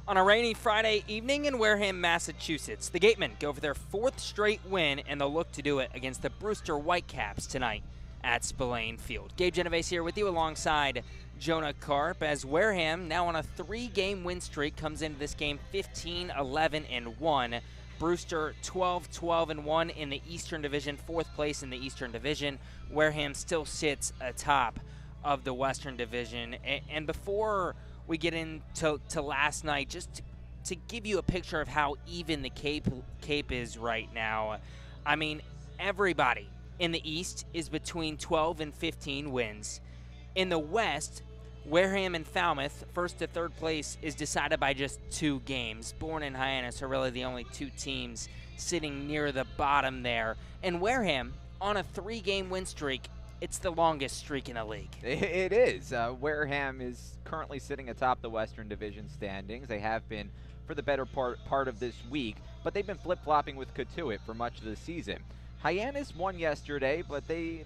On a rainy Friday evening in Wareham, Massachusetts, the Gatemen go for their 4th straight win, and they'll look to do it against the Brewster Whitecaps tonight at Spillane Field. Gabe Genovesi here with you alongside Jonah Karp, as Wareham, now on a 3-game win streak, comes into this game 15-11-1. Brewster 12-12-1 in the Eastern Division, 4th place in the Eastern Division. Wareham still sits atop of the Western Division. And before we get into last night, just to give you a picture of how even the Cape is right now. I mean, everybody in the East is between 12 and 15 wins. In the West, Wareham and Falmouth, 1st to 3rd place, is decided by just 2 games. Bourne and Hyannis are really the only 2 teams sitting near the bottom there. And Wareham, on a 3-game win streak, it's the longest streak in the league. It is. Wareham is currently sitting atop the Western Division standings. They have been for the better part of this week, but they've been flip-flopping with Katuitt for much of the season. Hyannis won yesterday, but they've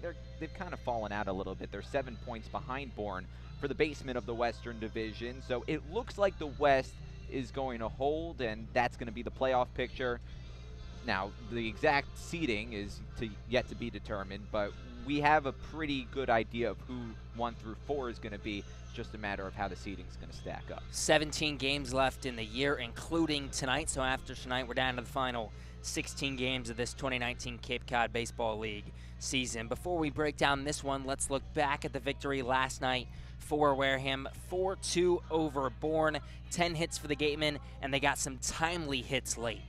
kind of fallen out a little bit. They're 7 points behind Bourne for the basement of the Western Division. So it looks like the West is going to hold, and that's going to be the playoff picture. Now, the exact seeding is yet to be determined, but we have a pretty good idea of who 1 through 4 is going to be. It's just a matter of how the seeding is going to stack up. 17 games left in the year, including tonight. So after tonight, we're down to the final 16 games of this 2019 Cape Cod Baseball League season. Before we break down this one, let's look back at the victory last night for Wareham. 4-2 over Bourne, 10 hits for the Gatemen, and they got some timely hits late.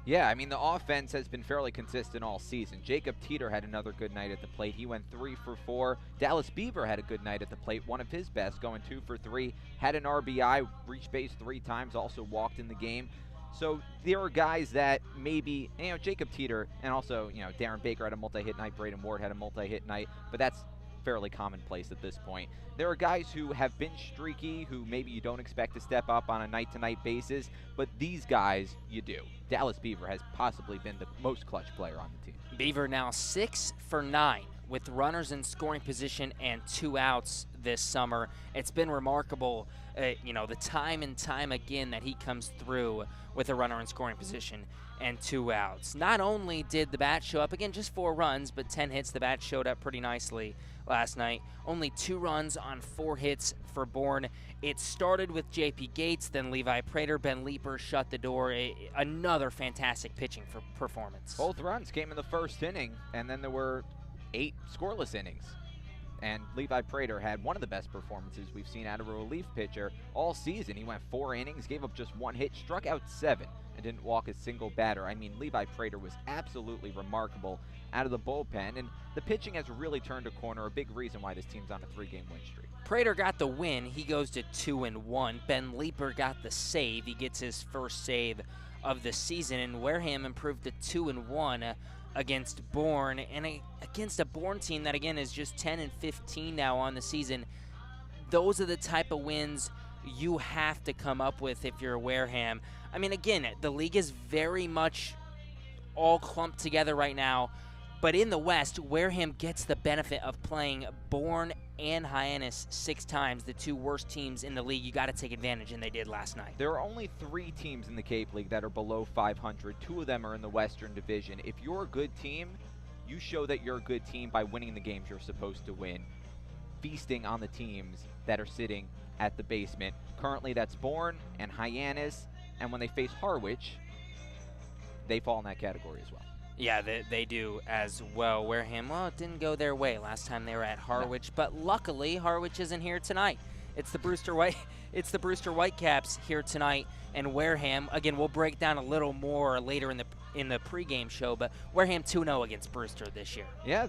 Yeah, I mean, the offense has been fairly consistent all season. Jacob Teeter had another good night at the plate. He went 3 for 4. Dallas Beaver had a good night at the plate, one of his best, going 2 for 3. Had an RBI, reached base 3 times, also walked in the game. So there are guys that maybe, Jacob Teeter, and also, Darren Baker had a multi-hit night, Braden Ward had a multi-hit night, but that's fairly commonplace at this point. There are guys who have been streaky, who maybe you don't expect to step up on a night-to-night basis, but these guys you do. Dallas Beaver has possibly been the most clutch player on the team. Beaver now 6 for 9 with runners in scoring position and 2 outs this summer. It's been remarkable, the time and time again that he comes through with a runner in scoring position and 2 outs. Not only did the bat show up, again, just 4 runs, but 10 hits. The bat showed up pretty nicely last night. Only 2 runs on 4 hits for Bourne. It started with J.P. Gates, then Levi Prater, Ben Leeper shut the door. Another fantastic pitching performance. Both runs came in the first inning, and then there were 8 scoreless innings. And Levi Prater had one of the best performances we've seen out of a relief pitcher all season. He went 4 innings, gave up just 1 hit, struck out 7, and didn't walk a single batter. I mean, Levi Prater was absolutely remarkable out of the bullpen, and the pitching has really turned a corner, a big reason why this team's on a 3-game win streak. Prater got the win. He goes to 2-1. Ben Leeper got the save. He gets his first save of the season, and Wareham improved to 2-1 against Bourne, and against a Bourne team that, again, is just 10-15 now on the season. Those are the type of wins you have to come up with if you're Wareham. I mean, again, the league is very much all clumped together right now, but in the West, Wareham gets the benefit of playing Bourne and Hyannis 6 times, the 2 worst teams in the league. You got to take advantage, and they did last night. There are only 3 teams in the Cape League that are below 500. 2 of them are in the Western Division. If you're a good team, you show that you're a good team by winning the games you're supposed to win, feasting on the teams that are sitting at the basement. Currently, that's Bourne and Hyannis, and when they face Harwich, they fall in that category as well. Yeah, they do as well. Wareham, well, it didn't go their way last time they were at Harwich, but luckily Harwich isn't here tonight. It's the Brewster Whitecaps here tonight, and Wareham, again, we'll break down a little more later in the pregame show, but Wareham 2-0 against Brewster this year. Yeah,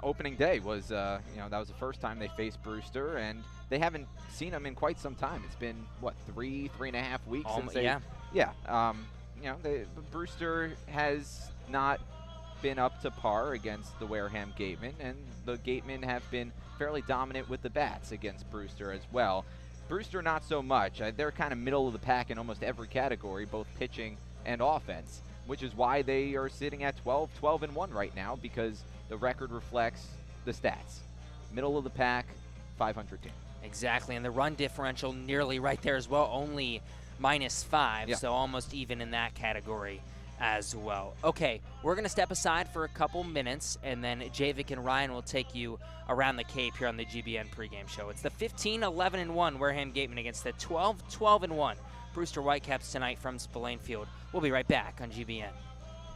opening day was that was the first time they faced Brewster, and they haven't seen them in quite some time. It's been what, 3.5 weeks since they. Brewster has not been up to par against the Wareham Gatemen, and the Gatemen have been fairly dominant with the bats against Brewster as well. Brewster not so much. They're kind of middle of the pack in almost every category, both pitching and offense, which is why they are sitting at 12-12-1 right now, because the record reflects the stats. Middle of the pack, 500 team. Exactly, and the run differential nearly right there as well, only -5, Yeah. so almost even in that category as well. Okay, we're going to step aside for a couple minutes, and then Javik and Ryan will take you around the Cape here on the GBN Pregame Show. It's the 15-11-1 Wareham Gatemen against the 12-12-1 Brewster Whitecaps tonight from Spillane Field. We'll be right back on GBN.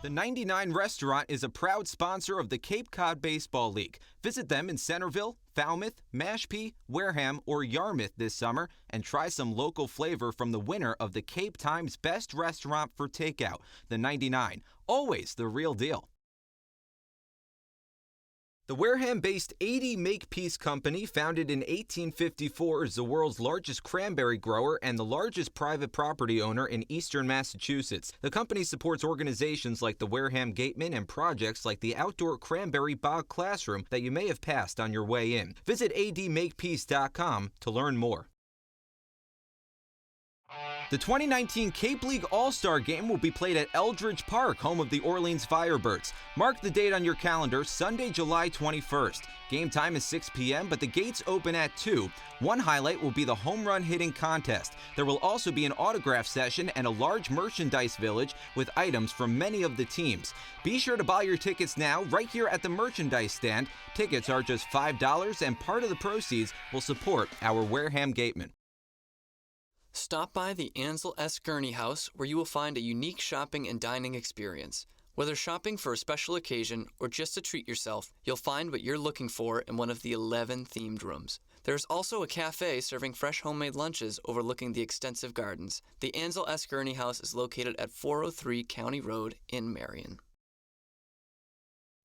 The 99 Restaurant is a proud sponsor of the Cape Cod Baseball League. Visit them in Centerville, Falmouth, Mashpee, Wareham, or Yarmouth this summer and try some local flavor from the winner of the Cape Times Best Restaurant for Takeout, the 99. Always the real deal. The Wareham-based 80 Makepeace Company, founded in 1854, is the world's largest cranberry grower and the largest private property owner in eastern Massachusetts. The company supports organizations like the Wareham Gatemen and projects like the outdoor cranberry bog classroom that you may have passed on your way in. Visit admakepeace.com to learn more. The 2019 Cape League All-Star Game will be played at Eldridge Park, home of the Orleans Firebirds. Mark the date on your calendar, Sunday, July 21st. Game time is 6 p.m., but the gates open at 2. One highlight will be the home run hitting contest. There will also be an autograph session and a large merchandise village with items from many of the teams. Be sure to buy your tickets now right here at the merchandise stand. Tickets are just $5, and part of the proceeds will support our Wareham Gatemen. Stop by the Ansel S. Gurney House, where you will find a unique shopping and dining experience. Whether shopping for a special occasion or just to treat yourself, you'll find what you're looking for in one of the 11 themed rooms. There's also a cafe serving fresh homemade lunches overlooking the extensive gardens. The Ansel S. Gurney House is located at 403 County Road in Marion.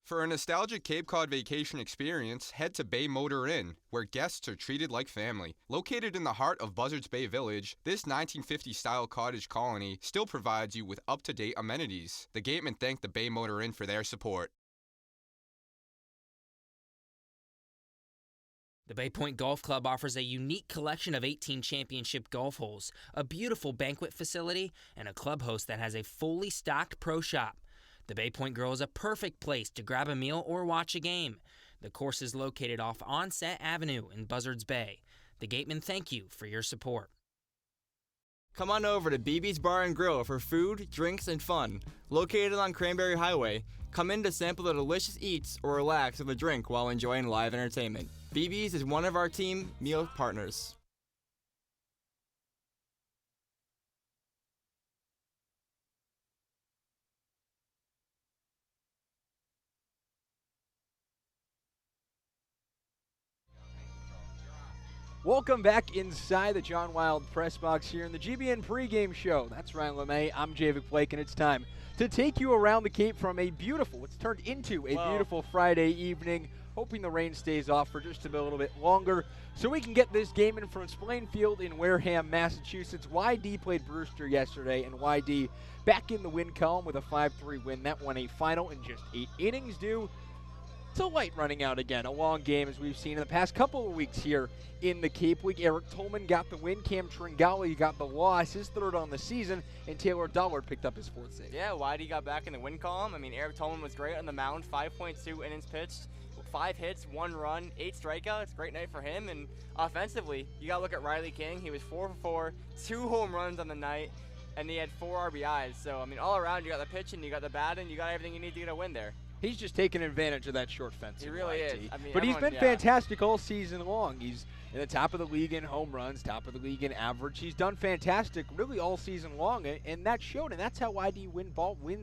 For a nostalgic Cape Cod vacation experience, head to Bay Motor Inn, where guests are treated like family. Located in the heart of Buzzards Bay Village, this 1950-style cottage colony still provides you with up-to-date amenities. The Gatemen thank the Bay Motor Inn for their support. The Bay Point Golf Club offers a unique collection of 18 championship golf holes, a beautiful banquet facility, and a clubhouse that has a fully stocked pro shop. The Bay Point Grill is a perfect place to grab a meal or watch a game. The course is located off Onset Avenue in Buzzards Bay. The Gatemen thank you for your support. Come on over to BB's Bar and Grill for food, drinks, and fun. Located on Cranberry Highway, come in to sample the delicious eats or relax with a drink while enjoying live entertainment. BB's is one of our team meal partners. Welcome back inside the John Wild press box here in the GBN Pregame Show. That's Ryan LeMay. I'm Javik Blake, and it's time to take you around the Cape from a beautiful, it's turned into a beautiful Friday evening, hoping the rain stays off for just a little bit longer so we can get this game in from Spillane Field in Wareham, Massachusetts. YD played Brewster yesterday, and YD back in the win column with a 5-3 win. That won a final in just 8 innings due to light running out again. A long game, as we've seen in the past couple of weeks here in the Cape League. Eric Tolman got the win. Cam Tringali got the loss, his third on the season, and Taylor Dollard picked up his fourth save. Yeah, YD got back in the win column. I mean, Eric Tolman was great on the mound, 5.2 innings pitched, 5 hits, 1 run, 8 strikeouts. Great night for him. And offensively, you got to look at Riley King. He was 4 for 4, 2 home runs on the night, and he had 4 RBIs. So, I mean, all around, you got the pitching, you got the batting, you got everything you need to get a win there. He's just taking advantage of that short fence. He really is. I mean, but he's been fantastic all season long. He's in the top of the league in home runs, top of the league in average. He's done fantastic really all season long, and that showed, and that's how YD wins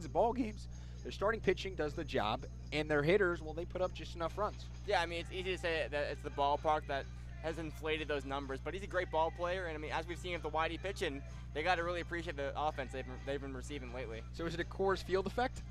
ball games. Their starting pitching does the job, and their hitters, well, they put up just enough runs. Yeah, I mean, it's easy to say that it's the ballpark that has inflated those numbers, but he's a great ball player, and I mean, as we've seen with the YD pitching, they got to really appreciate the offense they've been receiving lately. So is it a Coors Field effect?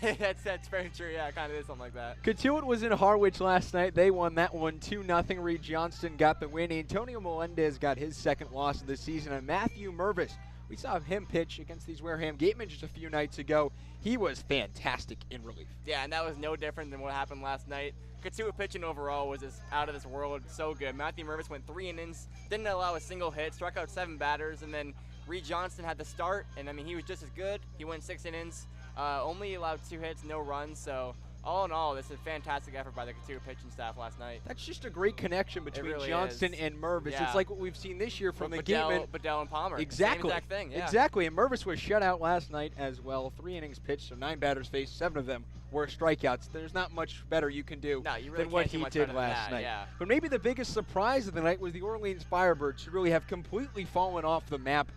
That's very true. Yeah, it kind of is something like that. Katuitt was in Harwich last night. They won that one 2-0. Reed Johnston got the win. Antonio Melendez got his second loss of the season, and Matthew Mervis, we saw him pitch against these Wareham Gatemen just a few nights ago. He was fantastic in relief. Yeah, and that was no different than what happened last night. Katuitt pitching overall was just out of this world, so good. Matthew Mervis went 3 innings, didn't allow a single hit, struck out 7 batters, and then Reed Johnston had the start, and I mean, he was just as good. He went 6 innings, only allowed 2 hits, no runs, so all in all, this is a fantastic effort by the Cotuit pitching staff last night. That's just a great connection between really Johnston is. and Mervis. Yeah. It's like what we've seen this year from the Bedell, Gatemen. Bedell and Palmer. Exactly. Same exact thing. Yeah. Exactly. And Mervis was shut out last night as well. 3 innings pitched, so 9 batters faced. 7 of them were strikeouts. There's not much better you can do No, you really than what can't do he much did better than last that, night. yeah. But maybe the biggest surprise of the night was the Orleans Firebirds, who really have completely fallen off the map.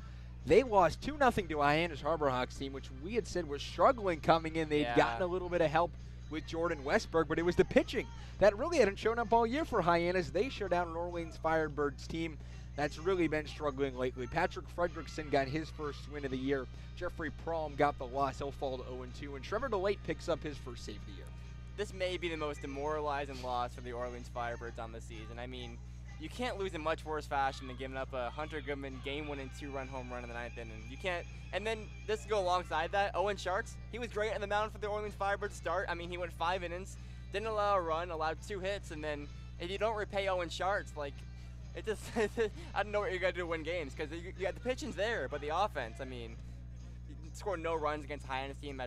They lost 2-0 to Hyannis Harbor Hawks team, which we had said was struggling coming in. They'd gotten a little bit of help with Jordan Westberg, but it was the pitching that really hadn't shown up all year for Hyannis. They shut out an Orleans Firebirds team that's really been struggling lately. Patrick Fredrickson got his first win of the year. Jeffrey Prom got the loss. He'll fall to 0-2, and Trevor DeLate picks up his first save of the year. This may be the most demoralizing loss for the Orleans Firebirds on the season. I mean, you can't lose in much worse fashion than giving up a Hunter Goodman game-winning 2-run home run in the 9th inning. You can't. And then this to go alongside that, Owen Sharks, he was great on the mound for the Orleans Firebirds start. I mean, he went 5 innings, didn't allow a run, allowed 2 hits, and then if you don't repay Owen Sharks, like, it just I don't know what you're gonna do to win games because you got the pitching's there, but the offense. I mean, you scored no runs against Hyannis team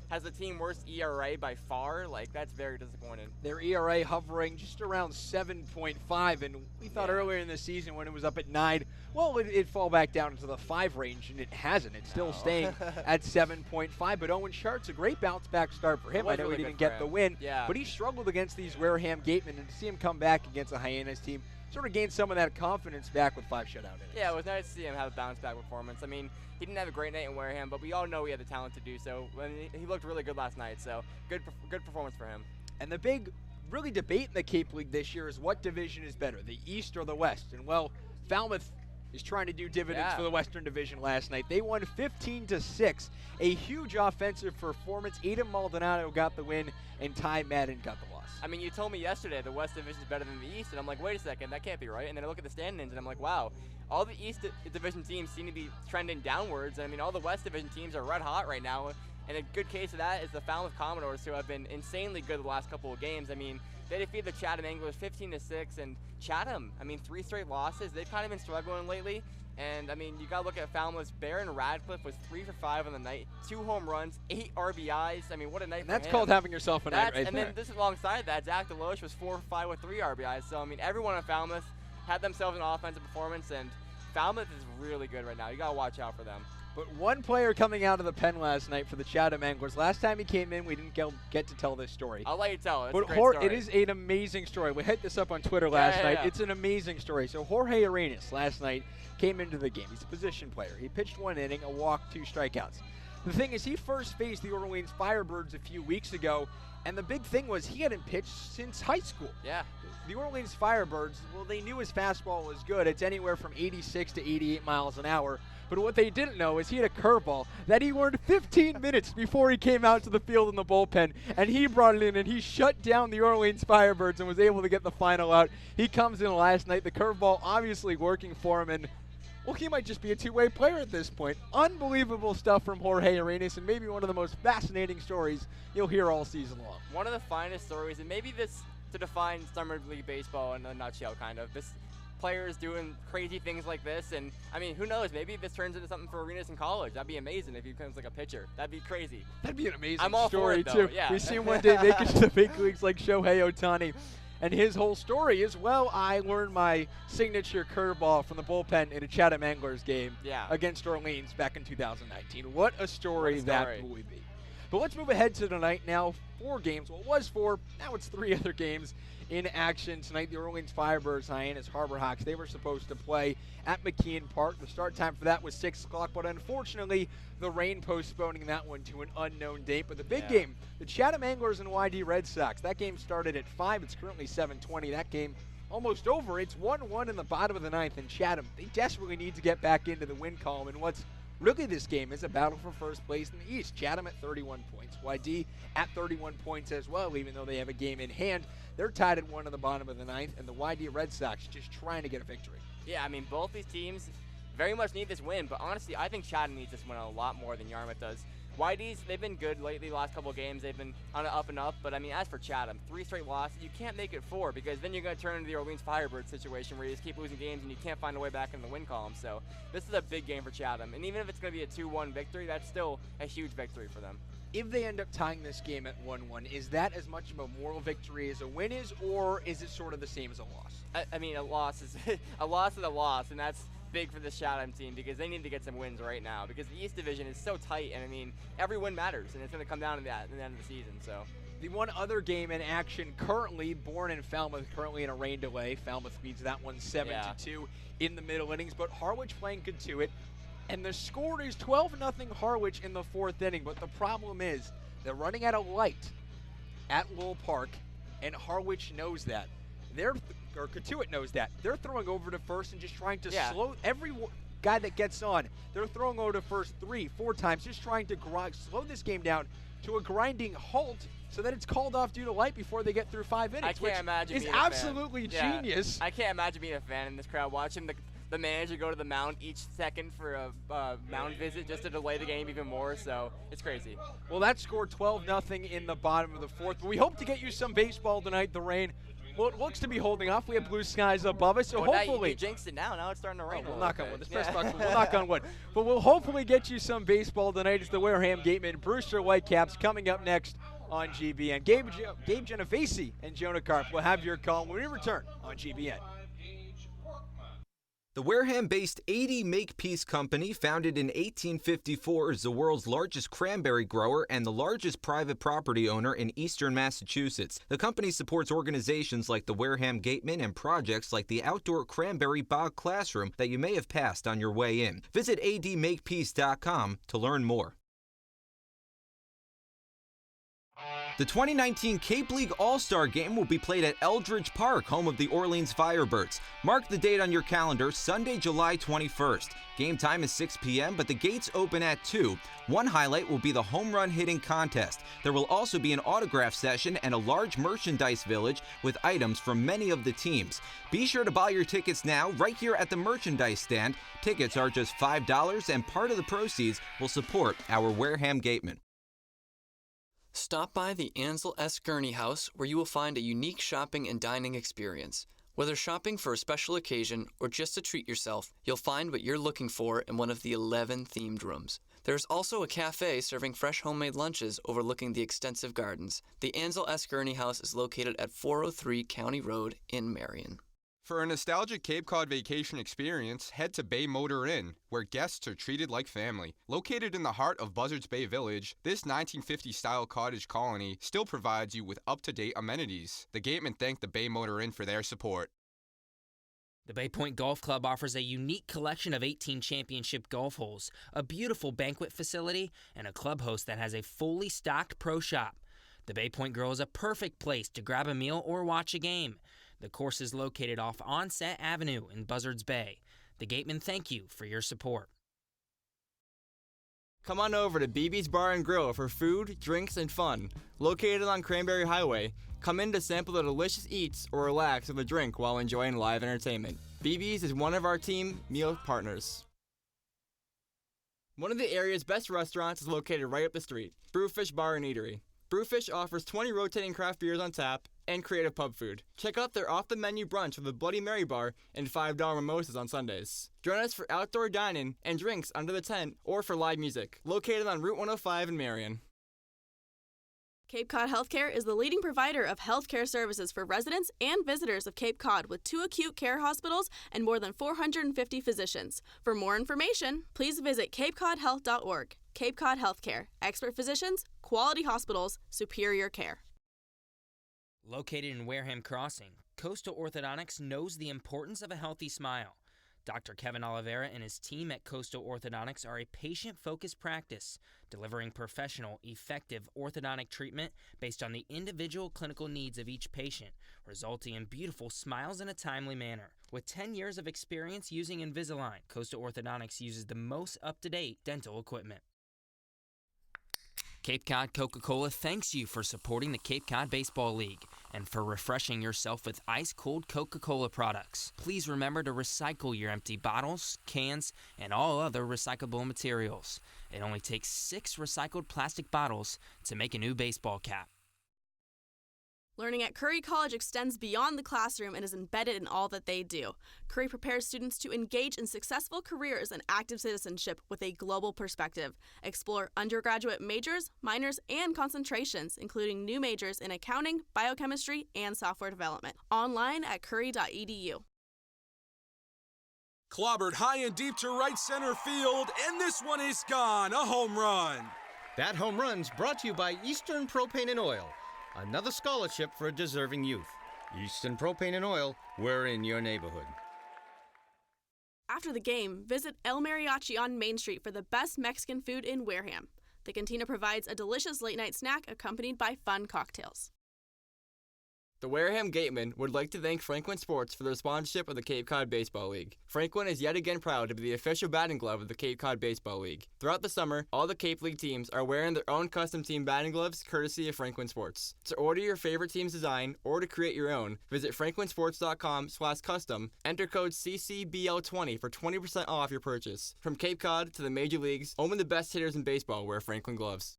has the team worst ERA by far. Like, that's very disappointing. Their ERA hovering just around 7.5, and we thought earlier in the season when it was up at 9, well, it'd fall back down into the 5 range, and it hasn't. It's still staying at 7.5, but Owen Shart's a great bounce-back start for him. I know really he didn't good get for the him. win, Yeah. but he struggled against these Wareham Gatemen, and to see him come back against a Hyannis team sort of gained some of that confidence back with 5 shutout innings. Yeah, it was nice to see him have a bounce-back performance. I mean, he didn't have a great night in Wareham, but we all know he had the talent to do so. He looked really good last night, so good performance for him. And the big, really debate in the Cape League this year is what division is better, the East or the West? And, well, Falmouth is trying to do dividends for the Western Division last night. They won 15-6, a huge offensive performance. Adam Maldonado got the win, and Ty Madden got the loss. I mean, you told me yesterday the West Division is better than the East, and I'm like, wait a second, that can't be right. And then I look at the standings, and I'm like, wow, all the East Division teams seem to be trending downwards. I mean, all the West Division teams are red hot right now, and a good case of that is the Falmouth Commodores, who have been insanely good the last couple of games. I mean, they defeated the Chatham Anglers 15-6, and Chatham, I mean, 3 straight losses. They've kind of been struggling lately. And, I mean, you got to look at Falmouth's Baron Radcliffe was 3 for 5 on the night, 2 home runs, 8 RBIs. I mean, what a night for him. That's called having yourself a night right and there. then this alongside that, Zach Deloche was 4 for 5 with 3 RBIs. So, I mean, everyone in Falmouth had themselves an offensive performance, and Falmouth is really good right now. You got to watch out for them. But one player coming out of the pen last night for the Chatham Anglers. Last time he came in, we didn't get to tell this story. I'll let you tell it. But a great story. it is an amazing story. We hit this up on Twitter last night. Yeah. It's an amazing story. So Jorge Arenas last night came into the game. He's a position player. He pitched 1 inning, a walk, 2 strikeouts. The thing is, he first faced the Orleans Firebirds a few weeks ago, and the big thing was he hadn't pitched since high school. Yeah. The Orleans Firebirds, well, they knew his fastball was good. It's anywhere from 86 to 88 miles an hour. But what they didn't know is he had a curveball that he learned 15 minutes before he came out to the field in the bullpen. And he brought it in, and he shut down the Orleans Firebirds and was able to get the final out. He comes in last night, the curveball obviously working for him, and well, he might just be a two-way player at this point. Unbelievable stuff from Jorge Arenas, and maybe one of the most fascinating stories you'll hear all season long. One of the finest stories, and maybe this to define Summer League Baseball in a nutshell, kind of. This players doing crazy things like this, and I mean, who knows? Maybe this turns into something for Arenas in college. That'd be amazing if he becomes like a pitcher. That'd be crazy. That'd be an amazing I'm all story for it, though. too. Yeah. We see him one day make it to the big leagues like Shohei Ohtani. And his whole story is, well, I learned my signature curveball from the bullpen in a Chatham Anglers game against Orleans back in 2019. What a story that will be. But let's move ahead to tonight now. 4 games. Well, it was 4. Now it's 3 other games in action tonight. The Orleans Firebirds, Hyannis Harbor Hawks, they were supposed to play at McKeon Park. The start time for that was 6 o'clock, but unfortunately, the rain postponing that one to an unknown date. But the big game, the Chatham Anglers and YD Red Sox, that game started at 5. It's currently 7:20. That game almost over. It's 1-1 in the bottom of the 9th, and Chatham, they desperately need to get back into the win column. And what's really this game is a battle for first place in the East. Chatham at 31 points. YD at 31 points as well, even though they have a game in hand. They're tied at 1 in the bottom of the 9th, and the YD Red Sox just trying to get a victory. Yeah, I mean, both these teams very much need this win, but honestly, I think Chatham needs this win a lot more than Yarmouth does. YD's, they've been good lately the last couple of games. They've been on an up and up, but I mean, as for Chatham, 3 straight losses, you can't make it 4 because then you're going to turn into the Orleans Firebirds situation where you just keep losing games and you can't find a way back in the win column. So this is a big game for Chatham, and even if it's going to be a 2-1 victory, that's still a huge victory for them. if they end up tying this game at 1-1, is that as much of a moral victory as a win is, or is it sort of the same as a loss? I mean, a loss is a loss is a loss, and that's big for the Chatham team because they need to get some wins right now because the East Division is so tight, and I mean, every win matters, and it's going to come down to that at the end of the season. So. The one other game in action currently, Bourne and Falmouth currently in a rain delay. Falmouth leads that one 7-2 in the middle innings, but Harwich playing Katuitt. And the score is 12-0 Harwich in the fourth inning. But the problem is they're running out of light at Lowell Park, and Harwich knows that. Katuitt knows that. They're throwing over to first and just trying to slow every guy that gets on. They're throwing over to first 3-4 times, just trying to slow this game down to a grinding halt so that it's called off due to light before they get through 5 innings. I can't imagine is being absolutely a fan. genius. I can't imagine being a fan in this crowd, watching the manager go to the mound each second for a mound visit just to delay the game even more, so it's crazy. Well, that scored 12-0 in the bottom of the fourth. But we hope to get you some baseball tonight. The rain, well, it looks to be holding off. We have blue skies above us, so hopefully. You jinxed it now it's starting to rain. We'll knock on wood. This press box, we'll knock on wood. But we'll hopefully get you some baseball tonight. It's the Wareham Gatemen Brewster Whitecaps coming up next on GBN. Gabe Genovesi and Jonah Karp will have your call when we return on GBN. The Wareham-based 80 Makepeace Company, founded in 1854, is the world's largest cranberry grower and the largest private property owner in eastern Massachusetts. The company supports organizations like the Wareham Gatemen and projects like the outdoor cranberry bog classroom that you may have passed on your way in. Visit admakepeace.com to learn more. The 2019 Cape League All-Star Game will be played at Eldridge Park, home of the Orleans Firebirds. Mark the date on your calendar, Sunday, July 21st. Game time is 6 p.m., but the gates open at 2. One highlight will be the home run hitting contest. There will also be an autograph session and a large merchandise village with items from many of the teams. Be sure to buy your tickets now right here at the merchandise stand. Tickets are just $5, and part of the proceeds will support our Wareham Gatemen. Stop by the Ansel S. Gurney House, where you will find a unique shopping and dining experience. Whether shopping for a special occasion or just to treat yourself, you'll find what you're looking for in one of the 11 themed rooms. There's also a cafe serving fresh homemade lunches overlooking the extensive gardens. The Ansel S. Gurney House is located at 403 County Road in Marion. For a nostalgic Cape Cod vacation experience, head to Bay Motor Inn, where guests are treated like family. Located in the heart of Buzzards Bay Village, this 1950-style cottage colony still provides you with up-to-date amenities. The Gatemen thank the Bay Motor Inn for their support. The Bay Point Golf Club offers a unique collection of 18 championship golf holes, a beautiful banquet facility, and a clubhouse that has a fully stocked pro shop. The Bay Point Grill is a perfect place to grab a meal or watch a game. The course is located off Onset Avenue in Buzzards Bay. The Gatemen thank you for your support. Come on over to BB's Bar and Grill for food, drinks, and fun. Located on Cranberry Highway, come in to sample the delicious eats or relax with a drink while enjoying live entertainment. BB's is one of our team meal partners. One of the area's best restaurants is located right up the street, Brewfish Bar and Eatery. Brewfish offers 20 rotating craft beers on tap and creative pub food. Check out their off-the-menu brunch with a Bloody Mary bar and $5 mimosas on Sundays. Join us for outdoor dining and drinks under the tent or for live music. Located on Route 105 in Marion. Cape Cod Healthcare is the leading provider of healthcare services for residents and visitors of Cape Cod with 2 acute care hospitals and more than 450 physicians. For more information, please visit capecodhealth.org. Cape Cod Healthcare. Expert physicians, quality hospitals, superior care. Located in Wareham Crossing, Coastal Orthodontics knows the importance of a healthy smile. Dr. Kevin Oliveira and his team at Coastal Orthodontics are a patient-focused practice, delivering professional, effective orthodontic treatment based on the individual clinical needs of each patient, resulting in beautiful smiles in a timely manner. With 10 years of experience using Invisalign, Coastal Orthodontics uses the most up-to-date dental equipment. Cape Cod Coca-Cola thanks you for supporting the Cape Cod Baseball League and for refreshing yourself with ice-cold Coca-Cola products. Please remember to recycle your empty bottles, cans, and all other recyclable materials. It only takes 6 recycled plastic bottles to make a new baseball cap. Learning at Curry College extends beyond the classroom and is embedded in all that they do. Curry prepares students to engage in successful careers and active citizenship with a global perspective. Explore undergraduate majors, minors, and concentrations, including new majors in accounting, biochemistry, and software development. Online at curry.edu. Clobbered high and deep to right center field, and this one is gone. A home run. That home run's brought to you by Eastern Propane and Oil. Another scholarship for a deserving youth. Eastern Propane and Oil, we're in your neighborhood. After the game, visit El Mariachi on Main Street for the best Mexican food in Wareham. The cantina provides a delicious late-night snack accompanied by fun cocktails. The Wareham Gatemen would like to thank Franklin Sports for their sponsorship of the Cape Cod Baseball League. Franklin is yet again proud to be the official batting glove of the Cape Cod Baseball League. Throughout the summer, all the Cape League teams are wearing their own custom team batting gloves courtesy of Franklin Sports. To order your favorite team's design or to create your own, visit franklinsports.com/custom, enter code CCBL20 for 20% off your purchase. From Cape Cod to the major leagues, only the best hitters in baseball wear Franklin gloves.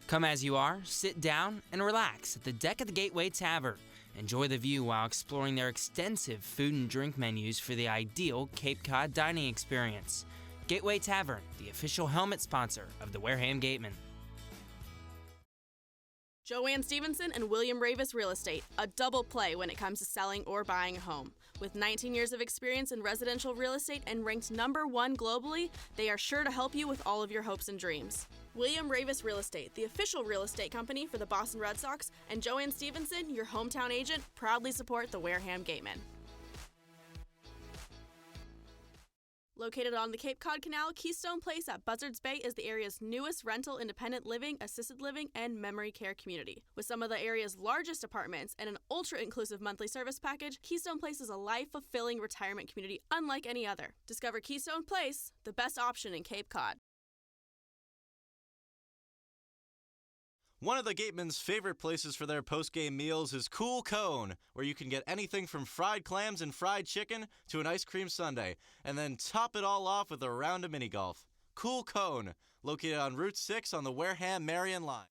Come as you are, sit down, and relax at the deck of the Gateway Tavern. Enjoy the view while exploring their extensive food and drink menus for the ideal Cape Cod dining experience. Gateway Tavern, the official helmet sponsor of the Wareham Gatemen. Joanne Stevenson and William Ravis Real Estate, a double play when it comes to selling or buying a home. With 19 years of experience in residential real estate and ranked #1 globally, they are sure to help you with all of your hopes and dreams. William Ravis Real Estate, the official real estate company for the Boston Red Sox, and Joanne Stevenson, your hometown agent, proudly support the Wareham Gatemen. Located on the Cape Cod Canal, Keystone Place at Buzzards Bay is the area's newest rental independent living, assisted living, and memory care community. With some of the area's largest apartments and an ultra-inclusive monthly service package, Keystone Place is a life-fulfilling retirement community unlike any other. Discover Keystone Place, the best option in Cape Cod. One of the Gatemen's favorite places for their post-game meals is Cool Cone, where you can get anything from fried clams and fried chicken to an ice cream sundae, and then top it all off with a round of mini-golf. Cool Cone, located on Route 6 on the Wareham-Marion line.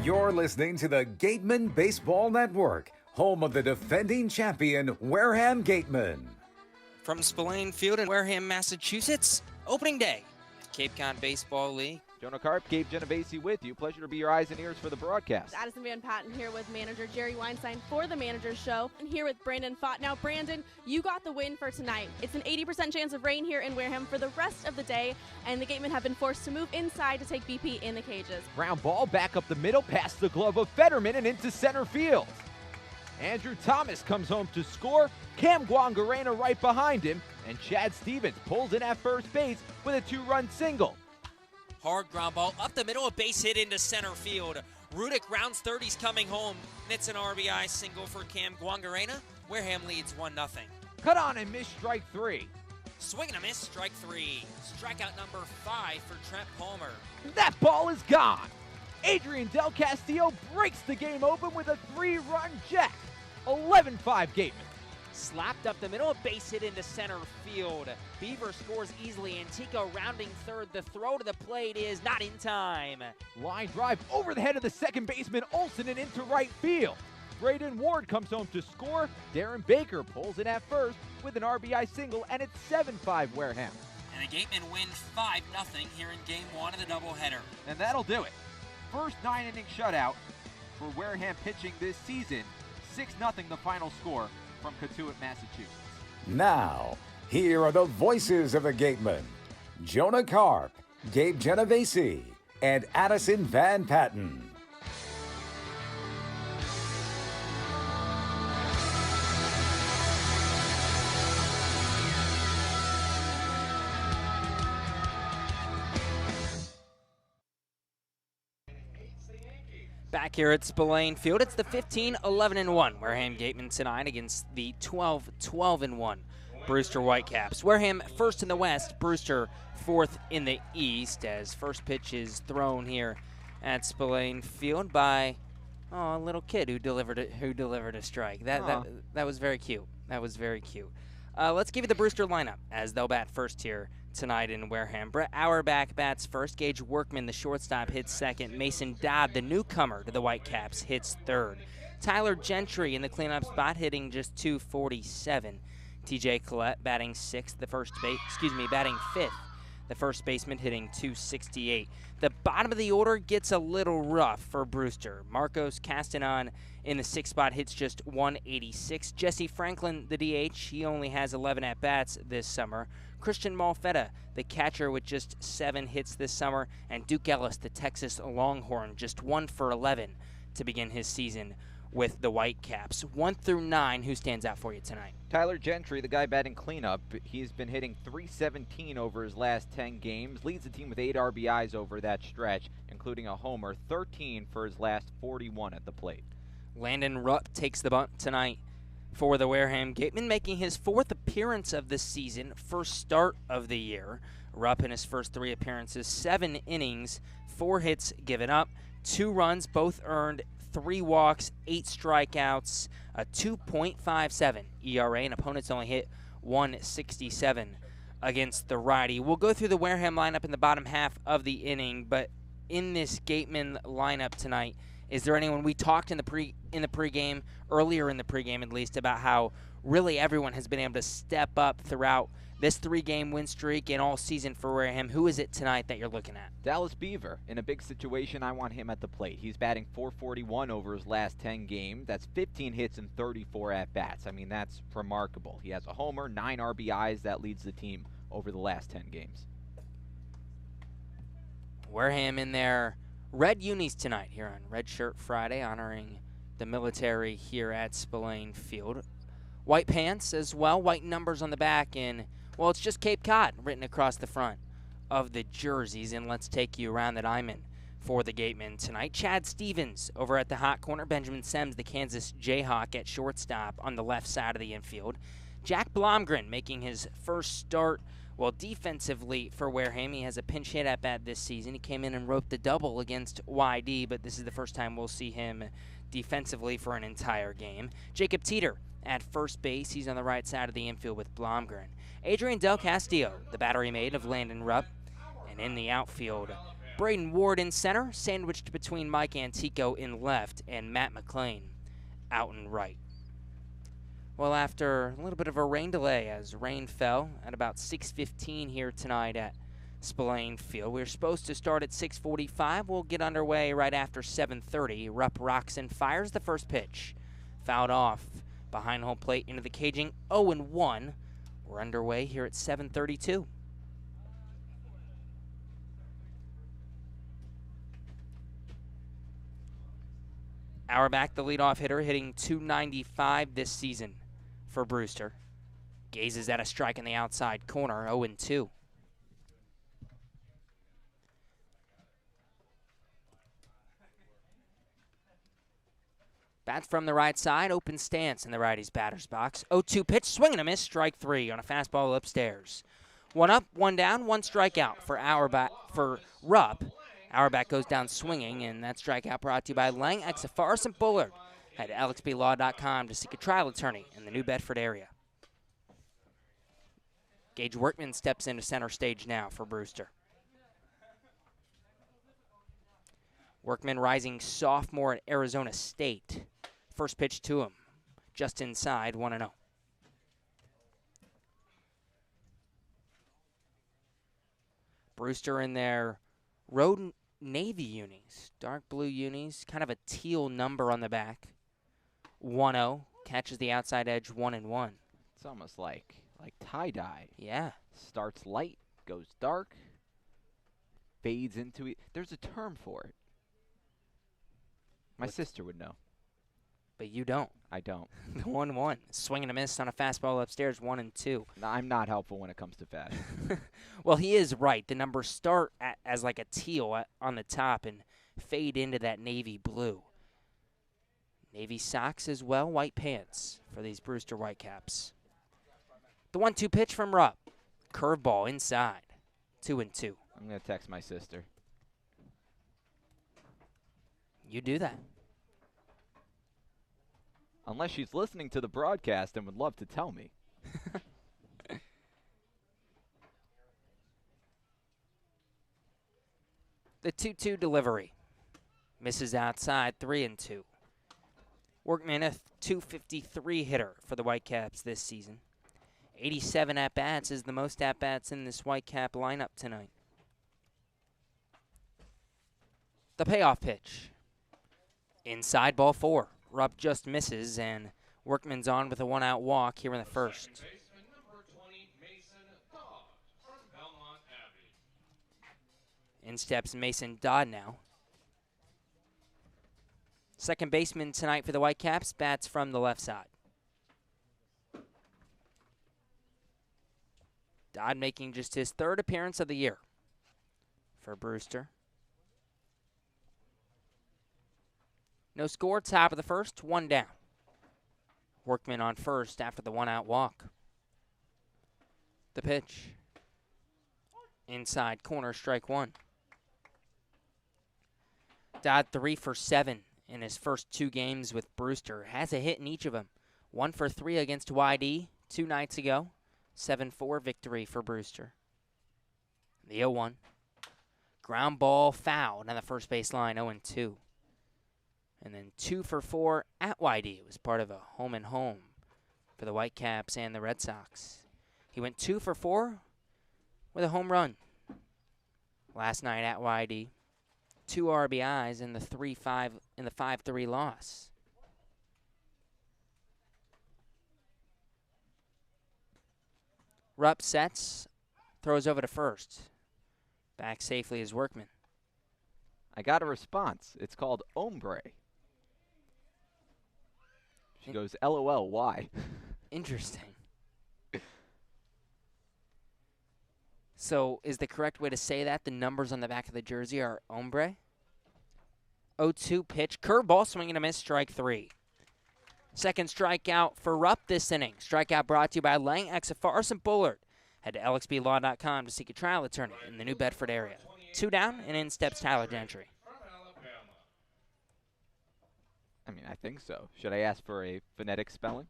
You're listening to the Gatemen Baseball Network, home of the defending champion, Wareham Gatemen. From Spillane Field in Wareham, Massachusetts, opening day at Cape Cod Baseball League. Jonah Karp, Gabe Genovesi with you. Pleasure to be your eyes and ears for the broadcast. Addison Van Patten here with manager Jerry Weinstein for the Manager's Show. And here with Brandon Fott. Now, Brandon, you got the win for tonight. It's an 80% chance of rain here in Wareham for the rest of the day, and the Gatemen have been forced to move inside to take BP in the cages. Ground ball back up the middle, past the glove of Fetterman and into center field. Andrew Thomas comes home to score. Cam Guangarena right behind him, and Chad Stevens pulls in at first base with a 2-run single. Hard ground ball up the middle, a base hit into center field. Rudick rounds third, he's coming home. It's an RBI single for Cam Guangarena. Wareham leads 1-0. Cut on and miss, strike 3. Swing and a miss, strike 3. Strikeout number 5 for Trent Palmer. That ball is gone. Adrian Del Castillo breaks the game open with a 3-run jack. 11-5 Gatemen. Slapped up the middle, a base hit into center field. Beaver scores easily. Antico rounding third. The throw to the plate is not in time. Line drive over the head of the second baseman Olsen and into right field. Braden Ward comes home to score. Darren Baker pulls in at first with an RBI single, and it's 7-5 Wareham. And the Gatemen win 5-0 here in Game 1 of the doubleheader. And that'll do it. First 9-inning shutout for Wareham pitching this season. 6-0 the final score from Cotuit, Massachusetts. Now, here are the voices of the Gatemen: Jonah Karp, Gabe Genovesi, and Addison Van Patten. Back here at Spillane Field, it's the 15-11-1 Wareham Gatemen tonight against the 12-12-1 Brewster Whitecaps. Wareham first in the West, Brewster fourth in the East, as first pitch is thrown at Spillane Field by a little kid who delivered a strike. That was very cute. That was very cute. Let's give you the Brewster lineup as they'll bat first here tonight in Wareham. Brett Auerbach bats first. Gage Workman, the shortstop, hits second. Mason Dodd, the newcomer to the Whitecaps, hits third. Tyler Gentry in the cleanup spot, hitting just .247. TJ Collette batting batting fifth. The first baseman hitting .268. The bottom of the order gets a little rough for Brewster. Marcos Castanon in the sixth spot hits just .186. Jesse Franklin, the DH, he only has 11 at-bats this summer. Christian Malfetta, the catcher, with just 7 hits this summer. And Duke Ellis, the Texas Longhorn, just 1 for 11 to begin his season with the Whitecaps. 1 through 9, who stands out for you tonight? Tyler Gentry, the guy batting cleanup, he's been hitting .317 over his last 10 games, leads the team with 8 RBIs over that stretch, including a homer, 13 for his last 41 at the plate. Landon Rupp takes the bunt tonight for the Wareham Gatemen, making his 4th appearance of the season, first start of the year. Rupp in his first 3 appearances, 7 innings, 4 hits given up, 2 runs, both earned, 3 walks, 8 strikeouts, a 2.57 ERA, and opponents only hit .167 against the righty. We'll go through the Wareham lineup in the bottom half of the inning, but in this Gatemen lineup tonight, is there anyone? We talked in the pregame, earlier in the pregame at least, about how really everyone has been able to step up throughout this 3-game win streak and all season for Wareham. Who is it tonight that you're looking at? Dallas Beaver. In a big situation, I want him at the plate. He's batting .441 over his last 10 games. That's 15 hits and 34 at-bats. I mean, that's remarkable. He has a homer, 9 RBIs. That leads the team over the last 10 games. Wareham in their red unis tonight here on Red Shirt Friday, honoring the military here at Spillane Field. White pants as well, white numbers on the back, and, well, it's just Cape Cod written across the front of the jerseys. And let's take you around the diamond for the Gatemen tonight. Chad Stevens over at the hot corner. Benjamin Semmes, the Kansas Jayhawk, at shortstop on the left side of the infield. Jack Blomgren making his first start, well, defensively for Wareham. He has a pinch hit at bat this season. He came in and roped the double against YD, but this is the first time we'll see him defensively for an entire game. Jacob Teeter at first base. He's on the right side of the infield with Blomgren. Adrian Del Castillo, the battery mate of Landon Rupp. And in the outfield, Braden Ward in center, sandwiched between Mike Antico in left and Matt McClain out in right. Well, after a little bit of a rain delay, as rain fell at about 6:15 here tonight at Spillane Field. We're supposed to start at 6:45. We'll get underway right after 7:30. Rupp rocks and fires the first pitch. Fouled off behind home plate into the caging 0-1. We're underway here at 7:32. Auerbach, the leadoff hitter, hitting .295 this season for Brewster. Gazes at a strike in the outside corner, 0-2. Bats from the right side, open stance in the righty's batter's box. 0-2 pitch, swing and a miss, strike 3 on a fastball upstairs. 1 up, 1 down, 1 strikeout for Rupp. Auerbach goes down swinging, and that strikeout brought to you by Lang, Exafaris, and Bullard. Head to alexblaw.com to seek a trial attorney in the New Bedford area. Gage Workman steps into center stage now for Brewster. Workman, rising sophomore at Arizona State. First pitch to him, just inside, 1-0. Brewster in their road navy unis, dark blue unis, kind of a teal number on the back. 1-0, catches the outside edge, 1-1. It's almost like tie-dye. Yeah. Starts light, goes dark, fades into it. There's a term for it. My sister would know. But you don't. I don't. 1-1. Swing and a miss on a fastball upstairs, 1-2. No, I'm not helpful when it comes to fashion. Well, he is right. The numbers start as like a teal on the top and fade into that navy blue. Navy socks as well, white pants for these Brewster Whitecaps. The 1-2 pitch from Rupp. Curveball inside, 2-2. I'm going to text my sister. You do that. Unless she's listening to the broadcast and would love to tell me. The 2-2 delivery. Misses outside, 3-2. Workman, a .253 hitter for the Whitecaps this season. 87 at-bats is the most at-bats in this Whitecap lineup tonight. The payoff pitch. Inside, ball 4. Rupp just misses, and Workman's on with a one-out walk here in the first. In steps Mason Dodd now. Second baseman tonight for the Whitecaps, bats from the left side. Dodd making just his third appearance of the year for Brewster. No score, top of the first, one down. Workman on first after the one-out walk. The pitch. Inside corner, strike one. Dodd 3 for 7 in his first 2 games with Brewster. Has a hit in each of them. 1 for 3 against YD 2 nights ago. 7-4 victory for Brewster. The 0-1. Ground ball fouled on the first base line, 0-2. And then 2 for 4 at YD. It was part of a home and home for the Whitecaps and the Red Sox. He went 2 for 4 with a home run last night at YD. 2 RBIs in the 5-3 loss. Rupp sets, throws over to first. Back safely is Workman. I got a response. It's called Ombre. She goes, LOL, why? Interesting. So is the correct way to say that? The numbers on the back of the jersey are Ombre? 0-2 pitch. Curveball, swing and a miss, strike 3. Second strikeout for Rupp this inning. Strikeout brought to you by Lang Exafaris and Bullard. Head to lxblaw.com to seek a trial attorney in the New Bedford area. 2 down, and in steps Tyler Gentry. I mean, I think so. Should I ask for a phonetic spelling?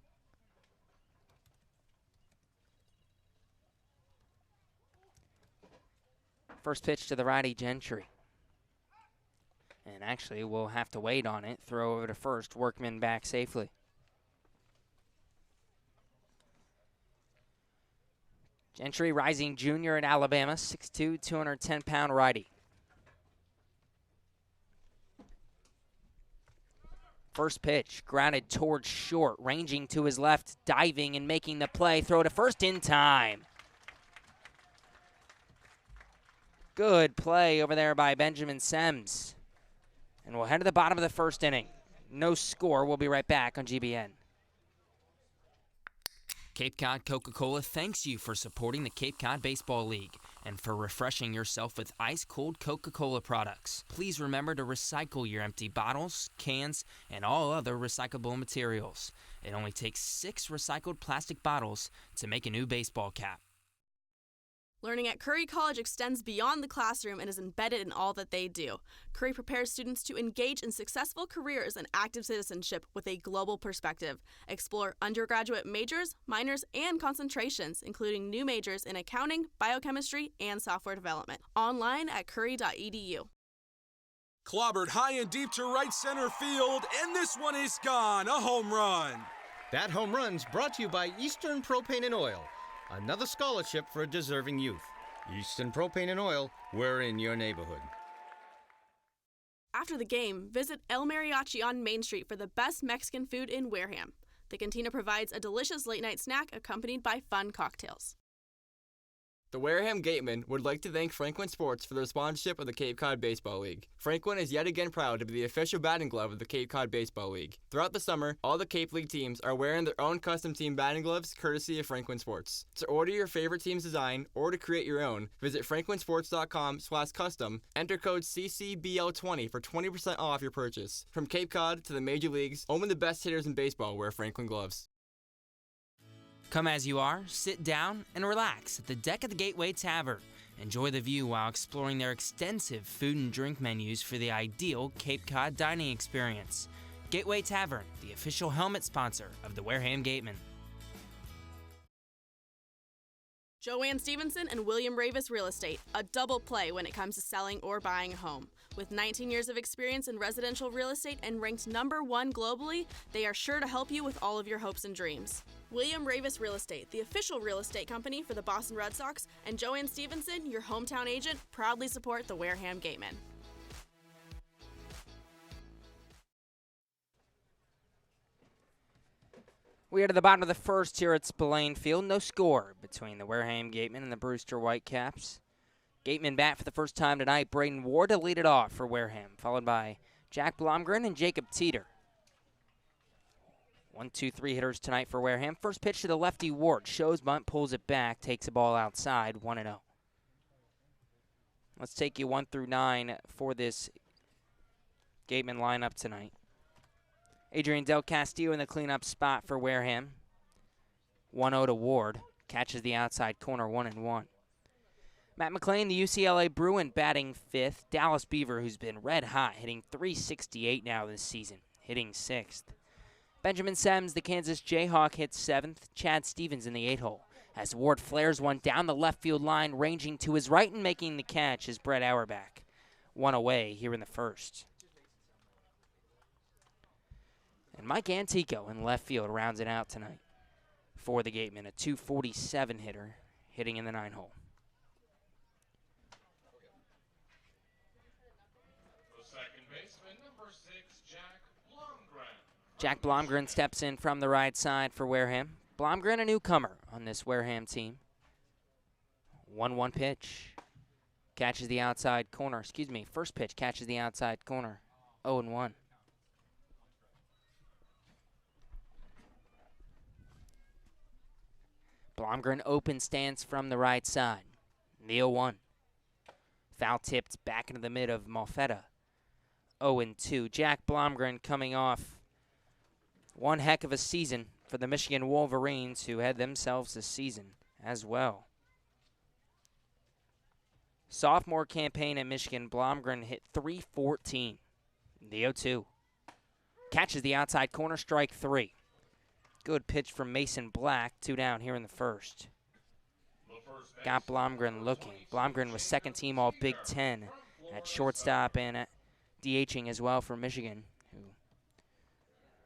First pitch to the righty, Gentry. And actually, we'll have to wait on it. Throw over to first. Workman back safely. Gentry, rising junior at Alabama, 6'2", 210-pound righty. First pitch, grounded towards short, ranging to his left, diving and making the play. Throw to first in time. Good play over there by Benjamin Sems. And we'll head to the bottom of the first inning. No score. We'll be right back on GBN. Cape Cod Coca-Cola thanks you for supporting the Cape Cod Baseball League and for refreshing yourself with ice-cold Coca-Cola products. Please remember to recycle your empty bottles, cans, and all other recyclable materials. It only takes 6 recycled plastic bottles to make a new baseball cap. Learning at Curry College extends beyond the classroom and is embedded in all that they do. Curry prepares students to engage in successful careers and active citizenship with a global perspective. Explore undergraduate majors, minors, and concentrations, including new majors in accounting, biochemistry, and software development. Online at curry.edu. Clobbered high and deep to right center field, and this one is gone. A home run. That home run's brought to you by Eastern Propane and Oil. Another scholarship for a deserving youth. Eastern Propane and Oil, we're in your neighborhood. After the game, visit El Mariachi on Main Street for the best Mexican food in Wareham. The cantina provides a delicious late-night snack accompanied by fun cocktails. The Wareham Gatemen would like to thank Franklin Sports for their sponsorship of the Cape Cod Baseball League. Franklin is yet again proud to be the official batting glove of the Cape Cod Baseball League. Throughout the summer, all the Cape League teams are wearing their own custom team batting gloves courtesy of Franklin Sports. To order your favorite team's design or to create your own, visit franklinsports.com/custom, enter code CCBL20 for 20% off your purchase. From Cape Cod to the major leagues, only the best hitters in baseball wear Franklin gloves. Come as you are, sit down, and relax at the deck of the Gateway Tavern. Enjoy the view while exploring their extensive food and drink menus for the ideal Cape Cod dining experience. Gateway Tavern, the official helmet sponsor of the Wareham Gatemen. Joanne Stevenson and William Ravis Real Estate, a double play when it comes to selling or buying a home. With 19 years of experience in residential real estate and ranked #1 globally, they are sure to help you with all of your hopes and dreams. William Ravis Real Estate, the official real estate company for the Boston Red Sox, and Joanne Stevenson, your hometown agent, proudly support the Wareham Gatemen. We are to the bottom of the first here at Spillane Field. No score between the Wareham Gatemen and the Brewster Whitecaps. Gatemen bat for the first time tonight. Braden Ward to lead it off for Wareham, followed by Jack Blomgren and Jacob Teeter. 1-2-3 hitters tonight for Wareham. First pitch to the lefty Ward. Shows bunt, pulls it back, takes the ball outside, 1-0. Let's take you 1 through 9 for this Gatemen lineup tonight. Adrian Del Castillo in the cleanup spot for Wareham. 1-0 to Ward. Catches the outside corner, 1-1. Matt McClain, the UCLA Bruin, batting 5th. Dallas Beaver, who's been red hot, hitting .368 now this season, hitting 6th. Benjamin Sems, the Kansas Jayhawk, hits 7th. Chad Stevens in the 8-hole. As Ward flares one down the left field line, ranging to his right and making the catch is Brett Auerbach. 1 away here in the first. And Mike Antico in left field rounds it out tonight for the Gatemen, a .247 hitter hitting in the 9-hole. Jack Blomgren steps in from the right side for Wareham. Blomgren, a newcomer on this Wareham team. 1-1 pitch. Catches the outside corner. First pitch catches the outside corner. 0-1. Blomgren open stance from the right side. The 0-1. Foul tipped back into the mid of Malfetta. 0-2. Jack Blomgren coming off one heck of a season for the Michigan Wolverines, who had themselves a season as well. Sophomore campaign at Michigan, Blomgren hit .314. The 0-2. Catches the outside corner, strike 3. Good pitch from Mason Black, 2 down here in the first. Got Blomgren looking. Blomgren was second team all Big Ten at shortstop and at DHing as well for Michigan, who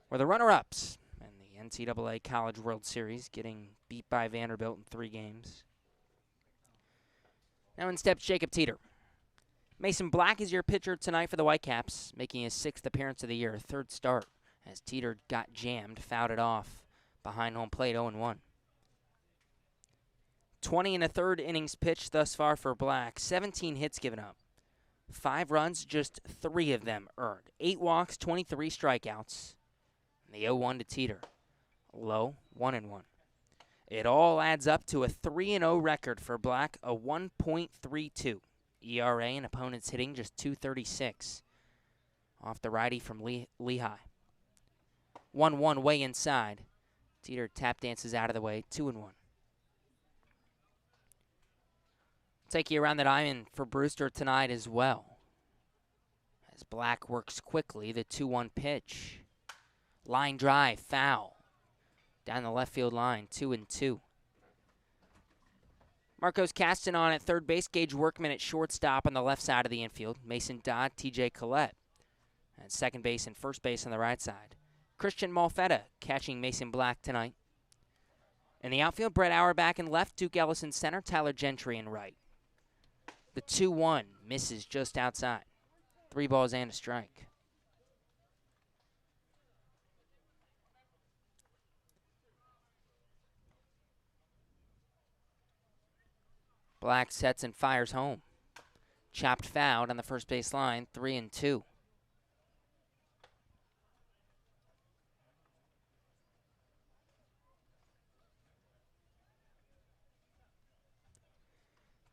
were the runner-ups in the NCAA College World Series, getting beat by Vanderbilt in 3 games. Now in steps Jacob Teeter. Mason Black is your pitcher tonight for the Whitecaps, making his 6th appearance of the year, 3rd start, as Teeter got jammed, fouled it off behind home plate, 0-1. 20 1/3 innings pitched thus far for Black, 17 hits given up. 5 runs, just 3 of them earned. 8 walks, 23 strikeouts. And the 0-1 to Teeter. Low, 1-1. It all adds up to a 3-0 record for Black, a 1.32 ERA, and opponents hitting just .236 off the righty from Lehigh. 1-1 way inside. Teeter tap dances out of the way, 2-1. Take you around the diamond for Brewster tonight as well. As Black works quickly, the 2-1 pitch. Line drive, foul. Down the left field line, 2-2. Marcos Castanon at third base, Gage Workman at shortstop on the left side of the infield. Mason Dodd, TJ Collette at second base and first base on the right side. Christian Malfetta catching Mason Black tonight. In the outfield, Brett Auerbach in left, Duke Ellis in center, Tyler Gentry in right. The 2-1 misses just outside. 3 balls and a strike. Black sets and fires home. Chopped fouled on the first base line, 3-2.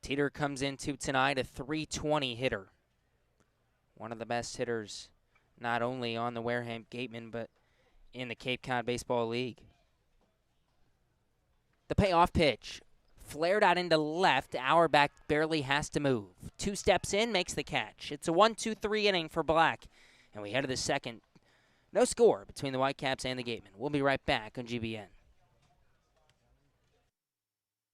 Teeter comes into tonight a .320 hitter. One of the best hitters not only on the Wareham Gatemen but in the Cape Cod Baseball League. The payoff pitch. Flared out into left. Auerbach barely has to move. 2 steps in, makes the catch. It's a 1-2-3 inning for Black. And we head to the second. No score between the Whitecaps and the Gatemen. We'll be right back on GBN.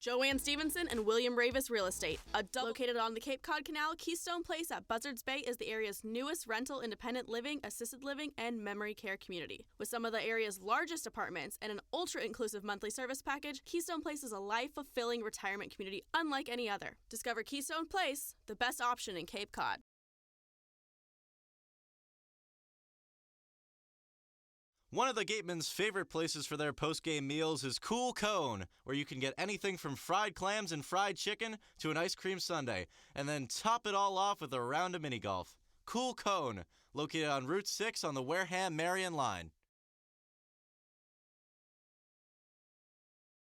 Joanne Stevenson and William Ravis Real Estate. Located on the Cape Cod Canal, Keystone Place at Buzzards Bay is the area's newest rental independent living, assisted living, and memory care community. With some of the area's largest apartments and an ultra-inclusive monthly service package, Keystone Place is a life-fulfilling retirement community unlike any other. Discover Keystone Place, the best option in Cape Cod. One of the Gatemen's favorite places for their post-game meals is Cool Cone, where you can get anything from fried clams and fried chicken to an ice cream sundae, and then top it all off with a round of mini golf. Cool Cone, located on Route 6 on the Wareham-Marion line.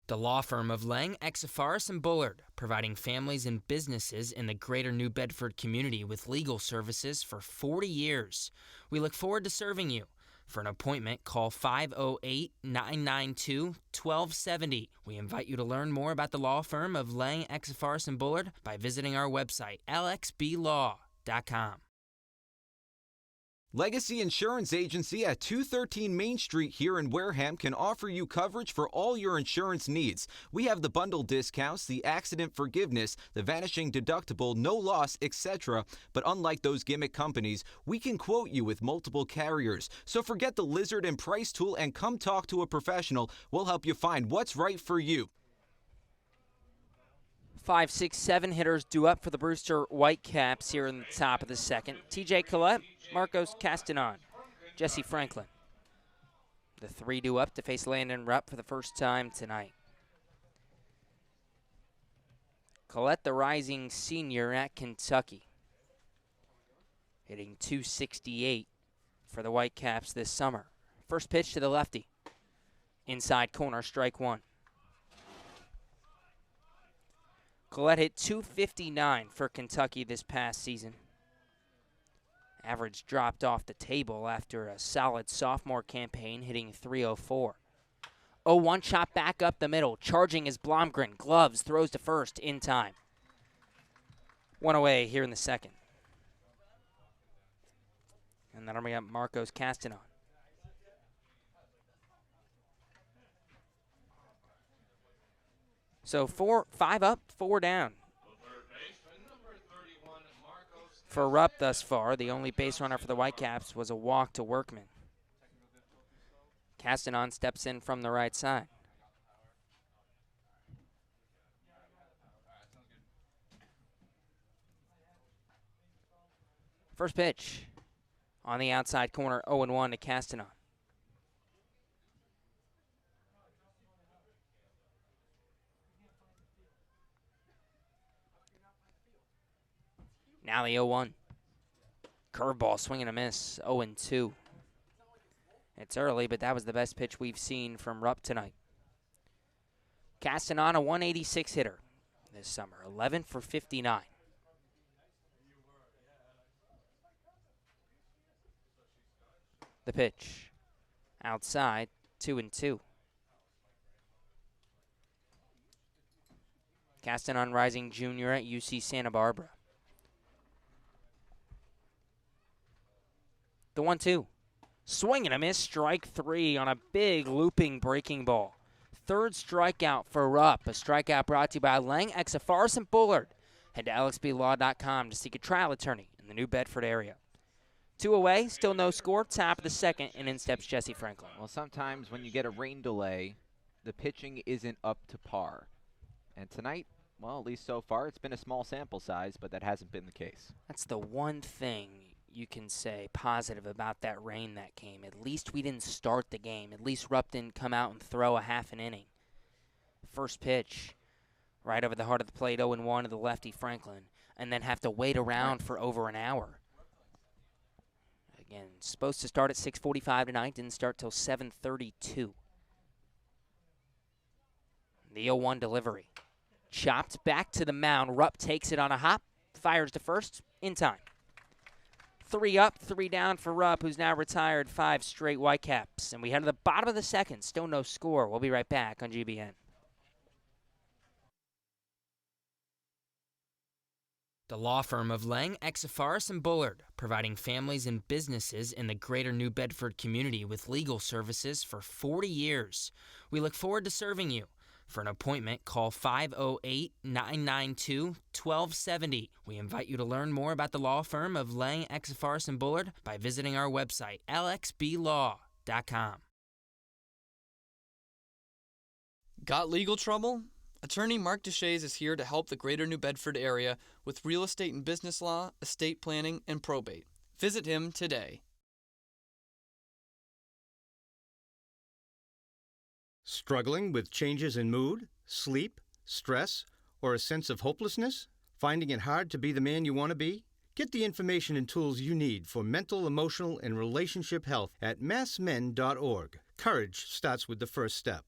The law firm of Lang, Exafaris, and Bullard, providing families and businesses in the greater New Bedford community with legal services for 40 years. We look forward to serving you. For an appointment, call 508-992-1270. We invite you to learn more about the law firm of Lang, Exafaris, and Bullard by visiting our website, lxblaw.com. Legacy Insurance Agency at 213 Main Street here in Wareham can offer you coverage for all your insurance needs. We have the bundle discounts, the accident forgiveness, the vanishing deductible, no loss, etc. But unlike those gimmick companies, we can quote you with multiple carriers. So forget the lizard and price tool and come talk to a professional. We'll help you find what's right for you. 5, 6, 7 hitters due up for the Brewster Whitecaps here in the top of the second. TJ Collette, Marcos Castanon, Jesse Franklin. The 3 due up to face Landon Rupp for the first time tonight. Collette, the rising senior at Kentucky, hitting .268 for the Whitecaps this summer. First pitch to the lefty. Inside corner, strike 1. Collette hit .259 for Kentucky this past season. Average dropped off the table after a solid sophomore campaign, hitting .304. 0-1 chop back up the middle. Charging is Blomgren. Gloves, throws to first in time. 1 away here in the second. And that'll bring up Marcos Castanon. So 5 up, 4 down. For Rupp thus far, the only base runner for the Whitecaps was a walk to Workman. Castanon steps in from the right side. First pitch on the outside corner, 0-1 to Castanon. Now the 0-1. Curveball, swing and a miss, 0-2. It's early, but that was the best pitch we've seen from Rupp tonight. Castanon, a 186 hitter this summer, 11 for 59. The pitch, outside, 2-2. Castanon rising junior at UC Santa Barbara. The 1-2. Swing and a miss, strike 3 on a big looping breaking ball. Third strikeout for Rupp. A strikeout brought to you by Lang, Exafaris, and Bullard. Head to lxblaw.com to seek a trial attorney in the New Bedford area. 2 away, still no score, top of the second, and in steps Jesse Franklin. Well, sometimes when you get a rain delay, the pitching isn't up to par. And tonight, well, at least so far, it's been a small sample size, but that hasn't been the case. That's the one thing you can say positive about that rain that came. At least we didn't start the game. At least Rupp didn't come out and throw a half an inning. First pitch, right over the heart of the plate, 0-1 to the lefty Franklin, and then have to wait around for over an hour. Again, supposed to start at 6:45 tonight, didn't start till 7:32. The 0-1 delivery. Chopped back to the mound. Rupp takes it on a hop, fires to first, in time. 3 up, 3 down for Rupp, who's now retired 5 straight Whitecaps. And we head to the bottom of the second, still no score. We'll be right back on GBN. The law firm of Lang, Exafaris, and Bullard, providing families and businesses in the greater New Bedford community with legal services for 40 years. We look forward to serving you. For an appointment, call 508-992-1270. We invite you to learn more about the law firm of Lang, Exafaris, and Bullard by visiting our website, lxblaw.com. Got legal trouble? Attorney Mark Deshays is here to help the greater New Bedford area with real estate and business law, estate planning, and probate. Visit him today. Struggling with changes in mood, sleep, stress, or a sense of hopelessness? Finding it hard to be the man you want to be? Get the information and tools you need for mental, emotional, and relationship health at massmen.org. Courage starts with the first step.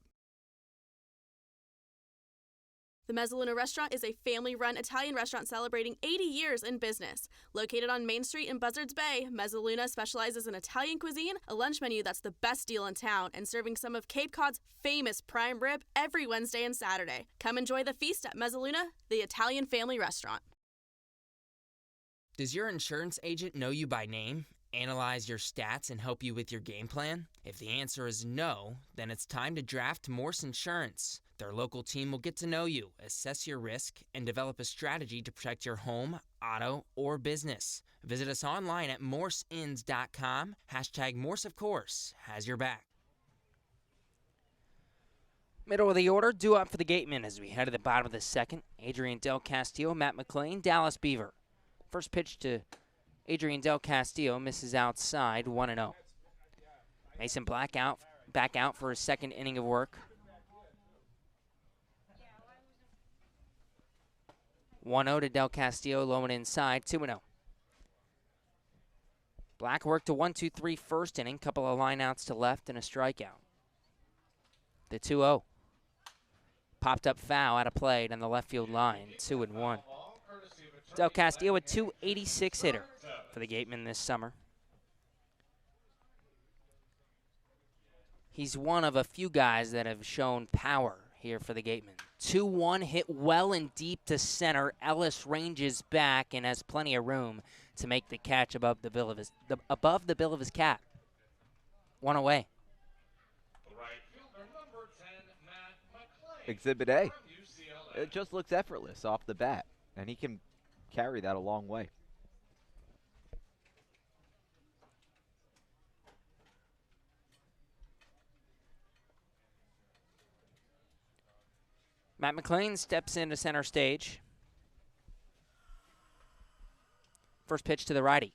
The Mezzaluna Restaurant is a family-run Italian restaurant celebrating 80 years in business. Located on Main Street in Buzzards Bay, Mezzaluna specializes in Italian cuisine, a lunch menu that's the best deal in town, and serving some of Cape Cod's famous prime rib every Wednesday and Saturday. Come enjoy the feast at Mezzaluna, the Italian family restaurant. Does your insurance agent know you by name, analyze your stats, and help you with your game plan? If the answer is no, then it's time to draft Morse Insurance. Their local team will get to know you, assess your risk, and develop a strategy to protect your home, auto, or business. Visit us online at morseins.com. Hashtag Morse, of course, has your back. Middle of the order, due up for the Gatemen as we head to the bottom of the second. Adrian Del Castillo, Matt McLean, Dallas Beaver. First pitch to Adrian Del Castillo, misses outside, 1-0. Mason Black back out for his second inning of work. 1-0 to Del Castillo, low and inside, 2-0. Black worked to 1-2-3 first inning, couple of lineouts to left and a strikeout. The 2-0. Popped up foul out of play down the left field line, 2-1. Del Castillo, a .286 hitter for the Gatemen this summer. He's one of a few guys that have shown power here for the Gatemen. 2-1 hit well and deep to center. Ellis ranges back and has plenty of room to make the catch above the bill of his cap. One away. Exhibit A. It just looks effortless off the bat, and he can carry that a long way. Matt McLean steps into center stage. First pitch to the righty.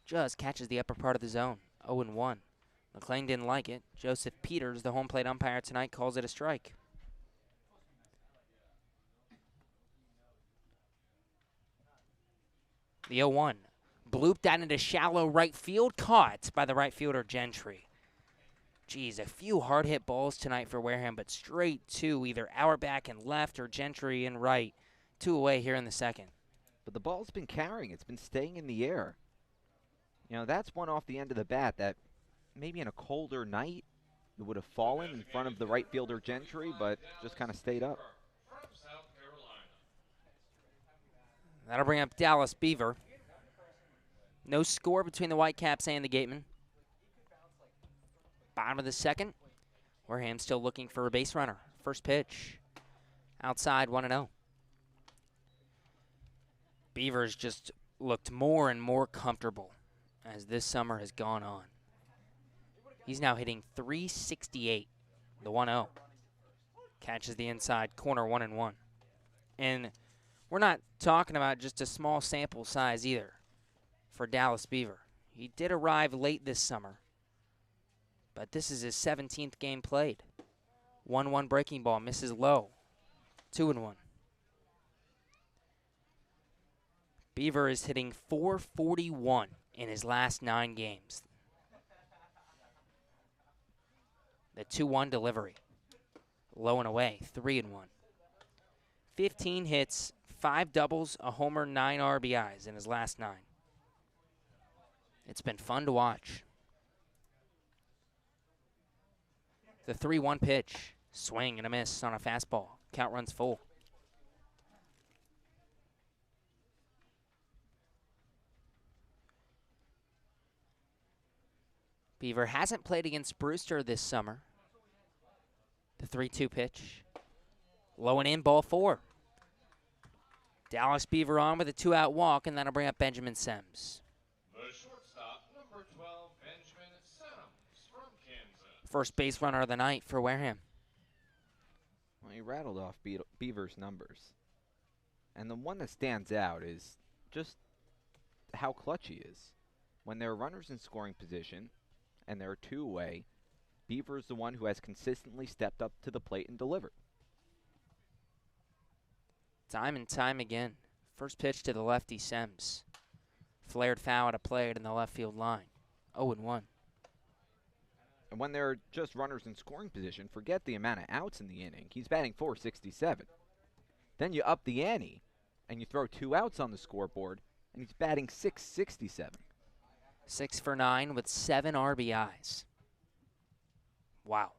Just catches the upper part of the zone. 0-1. McLean didn't like it. Joseph Peters, the home plate umpire tonight, calls it a strike. The 0-1. Blooped out into shallow right field. Caught by the right fielder, Gentry. Geez, a few hard-hit balls tonight for Wareham, but straight to either Auerbach and left or Gentry in right. 2 away here in the second. But the ball's been carrying. It's been staying in the air. You know, that's one off the end of the bat that maybe in a colder night it would have fallen in front of the right fielder Gentry, but just kind of stayed up. That'll bring up Dallas Beaver. No score between the Whitecaps and the Gatemen. Bottom of the second. Wareham still looking for a base runner. First pitch. Outside, 1-0. Beavers just looked more and more comfortable as this summer has gone on. He's now hitting .368, the 1-0. Catches the inside corner, 1-1. And we're not talking about just a small sample size either for Dallas Beaver. He did arrive late this summer, but this is his 17th game played. 1-1 breaking ball, misses low, 2-1. Beaver is hitting .441 in his last 9 games. The 2-1 delivery, low and away, 3-1. 15 hits, 5 doubles, a homer, 9 RBIs in his last 9. It's been fun to watch. The 3-1 pitch, swing and a miss on a fastball. Count runs full. Beaver hasn't played against Brewster this summer. The 3-2 pitch. Low and in, ball 4. Dallas Beaver on with a 2-out walk, and that'll bring up Benjamin Sims. The shortstop, number 12, Benjamin Sims from Kansas. First base runner of the night for Wareham. Well, he rattled off Beaver's numbers. And the one that stands out is just how clutch he is. When there are runners in scoring position, and there are 2 away, Beaver is the one who has consistently stepped up to the plate and delivered. Time and time again. First pitch to the lefty, Sims. Flared foul at a plate in the left field line. 0-1. And when there are just runners in scoring position, forget the amount of outs in the inning. He's batting .467. Then you up the ante, and you throw 2 outs on the scoreboard, and he's batting .667. 6 for 9 with 7 RBIs. Wow.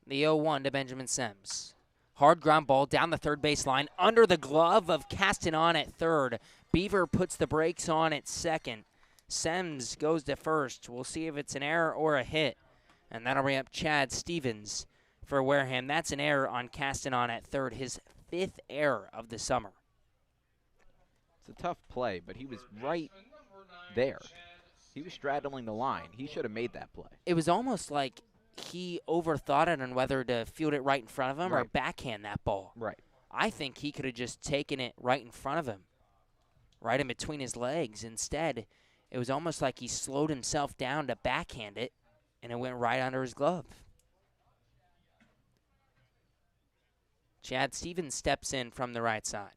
The 0-1 to Benjamin Sims. Hard ground ball down the third base line under the glove of Castanon at third. Beaver puts the brakes on at second. Sims goes to first. We'll see if it's an error or a hit. And that'll bring up Chad Stevens for Wareham. That's an error on Castanon at third, his 5th error of the summer. It's a tough play, but he was right there. He was straddling the line. He should have made that play. It was almost like he overthought it on whether to field it right in front of him or backhand that ball. Right. I think he could have just taken it right in front of him, right in between his legs. Instead, it was almost like he slowed himself down to backhand it, and it went right under his glove. Chad Stevens steps in from the right side.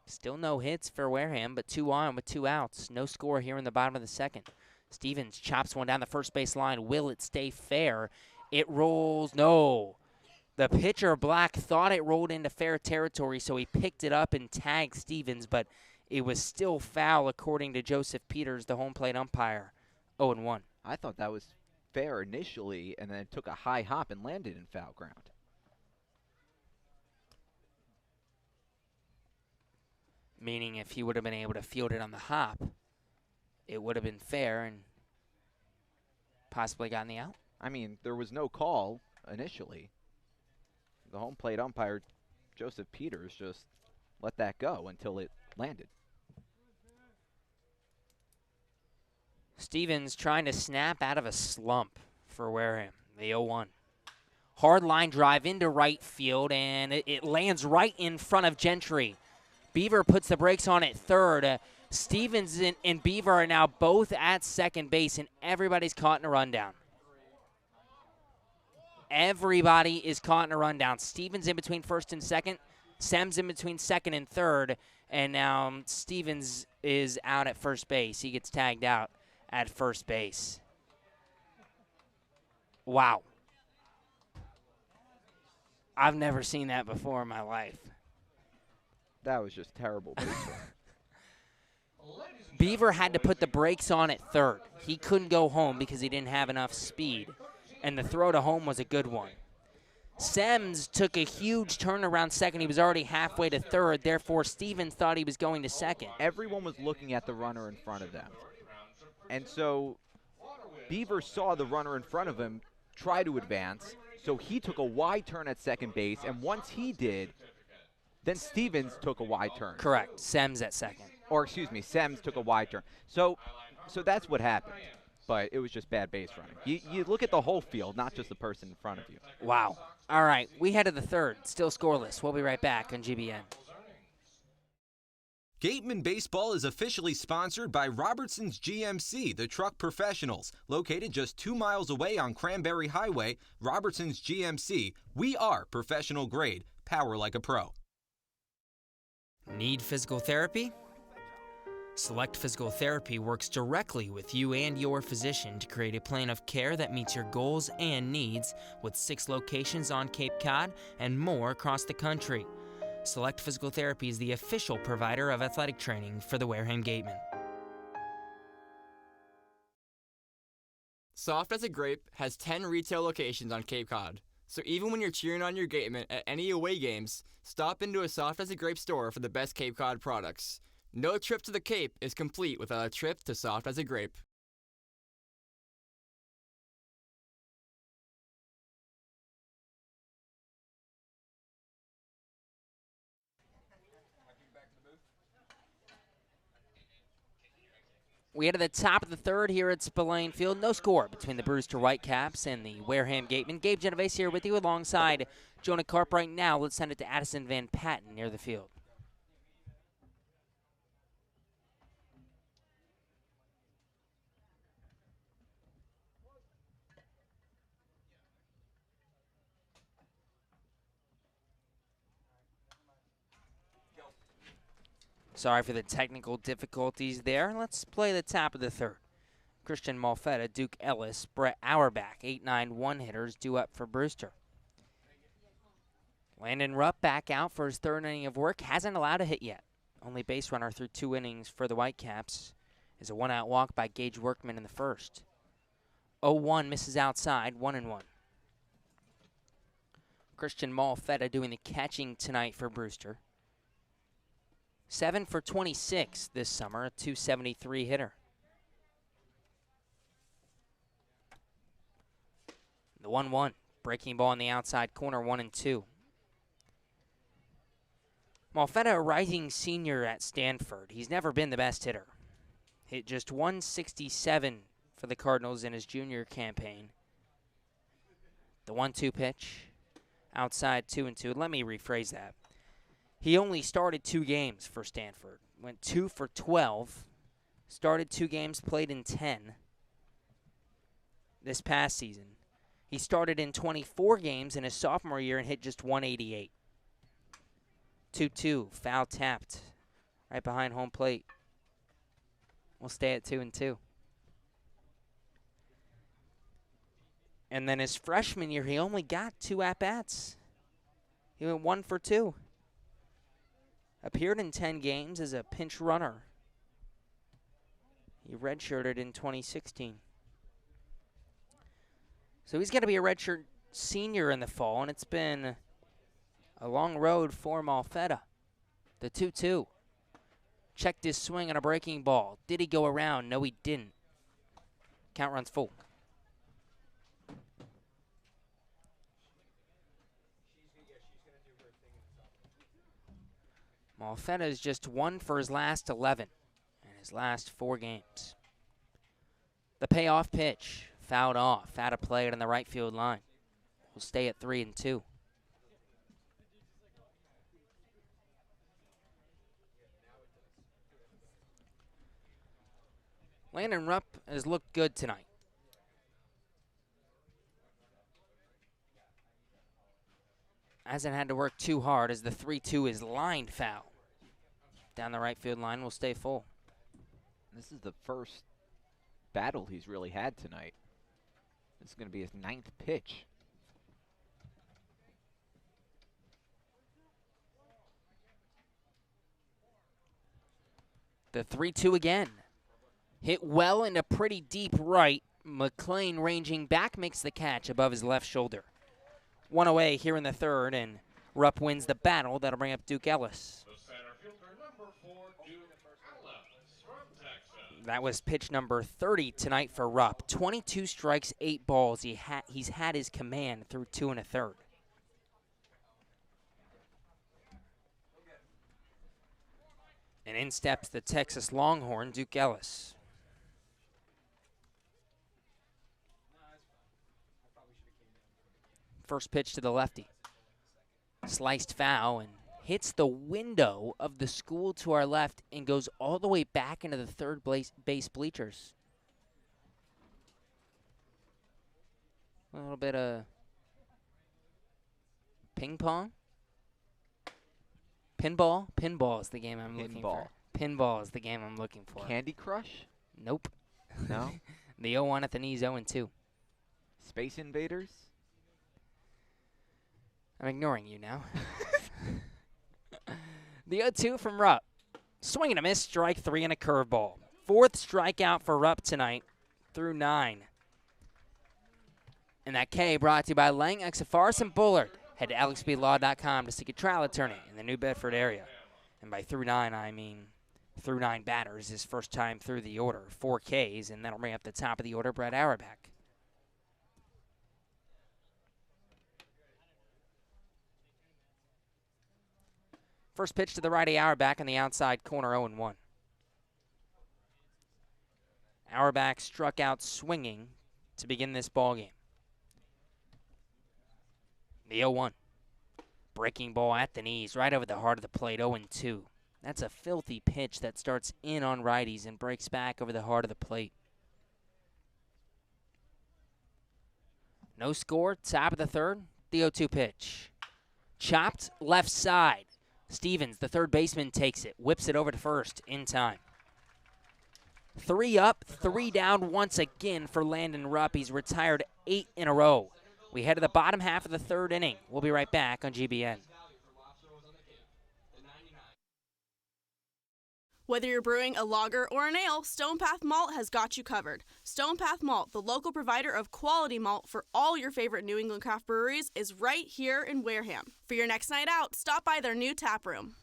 Still no hits for Wareham, but 2 on with 2 outs. No score here in the bottom of the second. Stevens chops one down the first base line. Will it stay fair? It rolls. No. The pitcher, Black, thought it rolled into fair territory, so he picked it up and tagged Stevens, but it was still foul according to Joseph Peters, the home plate umpire. 0-1. I thought that was fair initially, and then it took a high hop and landed in foul ground. Meaning if he would have been able to field it on the hop, it would have been fair and possibly gotten the out. I mean, there was no call initially. The home plate umpire, Joseph Peters, just let that go until it landed. Stevens trying to snap out of a slump for Wareham, the 0-1. Hard line drive into right field, and it lands right in front of Gentry. Beaver puts the brakes on at third. Stevens and Beaver are now both at second base, and everybody's caught in a rundown. Everybody is caught in a rundown. Stevens in between first and second. Sims in between second and third. And now Stevens is out at first base. He gets tagged out at first base. Wow. I've never seen that before in my life. That was just terrible baseball. Beaver had to put the brakes on at third. He couldn't go home because he didn't have enough speed, and the throw to home was a good one. Sims took a huge turn around second. He was already halfway to third. Therefore, Stevens thought he was going to second. Everyone was looking at the runner in front of them. And so Beaver saw the runner in front of him try to advance, so he took a wide turn at second base, and once he did, then Stevens took a wide turn. Correct. Sims at second. Or, excuse me, Sims took a wide turn. So that's what happened. But it was just bad base running. You look at the whole field, not just the person in front of you. Wow. All right, we head to the third. Still scoreless. We'll be right back on GBN. Gatemen Baseball is officially sponsored by Robertson's GMC, the truck professionals. Located just 2 miles away on Cranberry Highway, Robertson's GMC. We are professional grade. Power like a pro. Need physical therapy? Select Physical Therapy works directly with you and your physician to create a plan of care that meets your goals and needs, with 6 locations on Cape Cod and more across the country. Select Physical Therapy is the official provider of athletic training for the Wareham Gatemen. Soft as a Grape has 10 retail locations on Cape Cod. So even when you're cheering on your Gatemen at any away games, stop into a Soft as a Grape store for the best Cape Cod products. No trip to the Cape is complete without a trip to Soft as a Grape. We head to the top of the third here at Spillane Field. No score between the Brewster Whitecaps and the Wareham Gatemen. Gabe Genovesi here with you alongside Jonah Karp right now. Let's send it to Addison Van Patten near the field. Sorry for the technical difficulties there. Let's play the top of the third. Christian Malfetta, Duke Ellis, Brett Auerbach, 8-9 one-hitters due up for Brewster. Landon Rupp back out for his third inning of work. Hasn't allowed a hit yet. Only base runner through 2 innings for the Whitecaps is a one-out walk by Gage Workman in the first. 0-1 misses outside, 1-1. Christian Malfetta doing the catching tonight for Brewster. 7 for 26 this summer, a .273 hitter. The 1-1, breaking ball on the outside corner, 1-2. Malfetta, a rising senior at Stanford. He's never been the best hitter. Hit just .167 for the Cardinals in his junior campaign. The 1-2 pitch, outside 2-2. Let me rephrase that. He only started 2 games for Stanford. Went 2 for 12. Started 2 games, played in 10 this past season. He started in 24 games in his sophomore year and hit just .188. 2-2, foul tapped right behind home plate. We'll stay at 2-2. And then his freshman year, he only got 2 at-bats. He went 1 for 2. Appeared in 10 games as a pinch runner. He redshirted in 2016. So he's going to be a redshirt senior in the fall, and it's been a long road for Malfetta. The 2-2. Checked his swing on a breaking ball. Did he go around? No, he didn't. Count runs full. Malfetta is just 1 for his last 11 in his last 4 games. The payoff pitch, fouled off, out of play on the right field line. We'll stay at 3-2. Landon Rupp has looked good tonight. Hasn't had to work too hard as the 3-2 is lined foul. Down the right field line will stay full. This is the first battle he's really had tonight. This is going to be his 9th pitch. The 3-2 again. Hit well into pretty deep right. McLean ranging back makes the catch above his left shoulder. 1 away here in the third, and Rupp wins the battle. That'll bring up Duke Ellis. The center fielder, number 4, Duke Ellis from Texas. That was pitch number 30 tonight for Rupp. 22 strikes, 8 balls. He's had his command through 2 1/3. And in steps the Texas Longhorn, Duke Ellis. First pitch to the lefty. Sliced foul and hits the window of the school to our left and goes all the way back into the third base bleachers. A little bit of ping pong. Pinball? Pinball is the game I'm looking for. Pinball is the game I'm looking for. Candy Crush? Nope. No? The 0-1 at the knees, 0-2. Space Invaders? I'm ignoring you now. The 0-2 from Rupp. Swing and a miss, strike 3 and a curveball. 4th strikeout for Rupp tonight through 9. And that K brought to you by Lang, Exafaris, and Bullard. Head to alexblaw.com to seek a trial attorney in the New Bedford area. And by through 9, I mean through 9 batters, his first time through the order. 4 Ks, and that'll bring up the top of the order, Brett Auerbach. First pitch to the righty Auerbach on the outside corner, 0-1. Auerbach struck out swinging to begin this ball game. The 0-1. Breaking ball at the knees, right over the heart of the plate, 0-2. That's a filthy pitch that starts in on righties and breaks back over the heart of the plate. No score, top of the third, the 0-2 pitch. Chopped left side. Stevens, the third baseman, takes it, whips it over to first in time. 3 up, 3 down once again for Landon Rupp. He's retired 8 in a row. We head to the bottom half of the third inning. We'll be right back on GBN. Whether you're brewing a lager or an ale, Stone Path Malt has got you covered. Stone Path Malt, the local provider of quality malt for all your favorite New England craft breweries, is right here in Wareham. For your next night out, stop by their new tap room.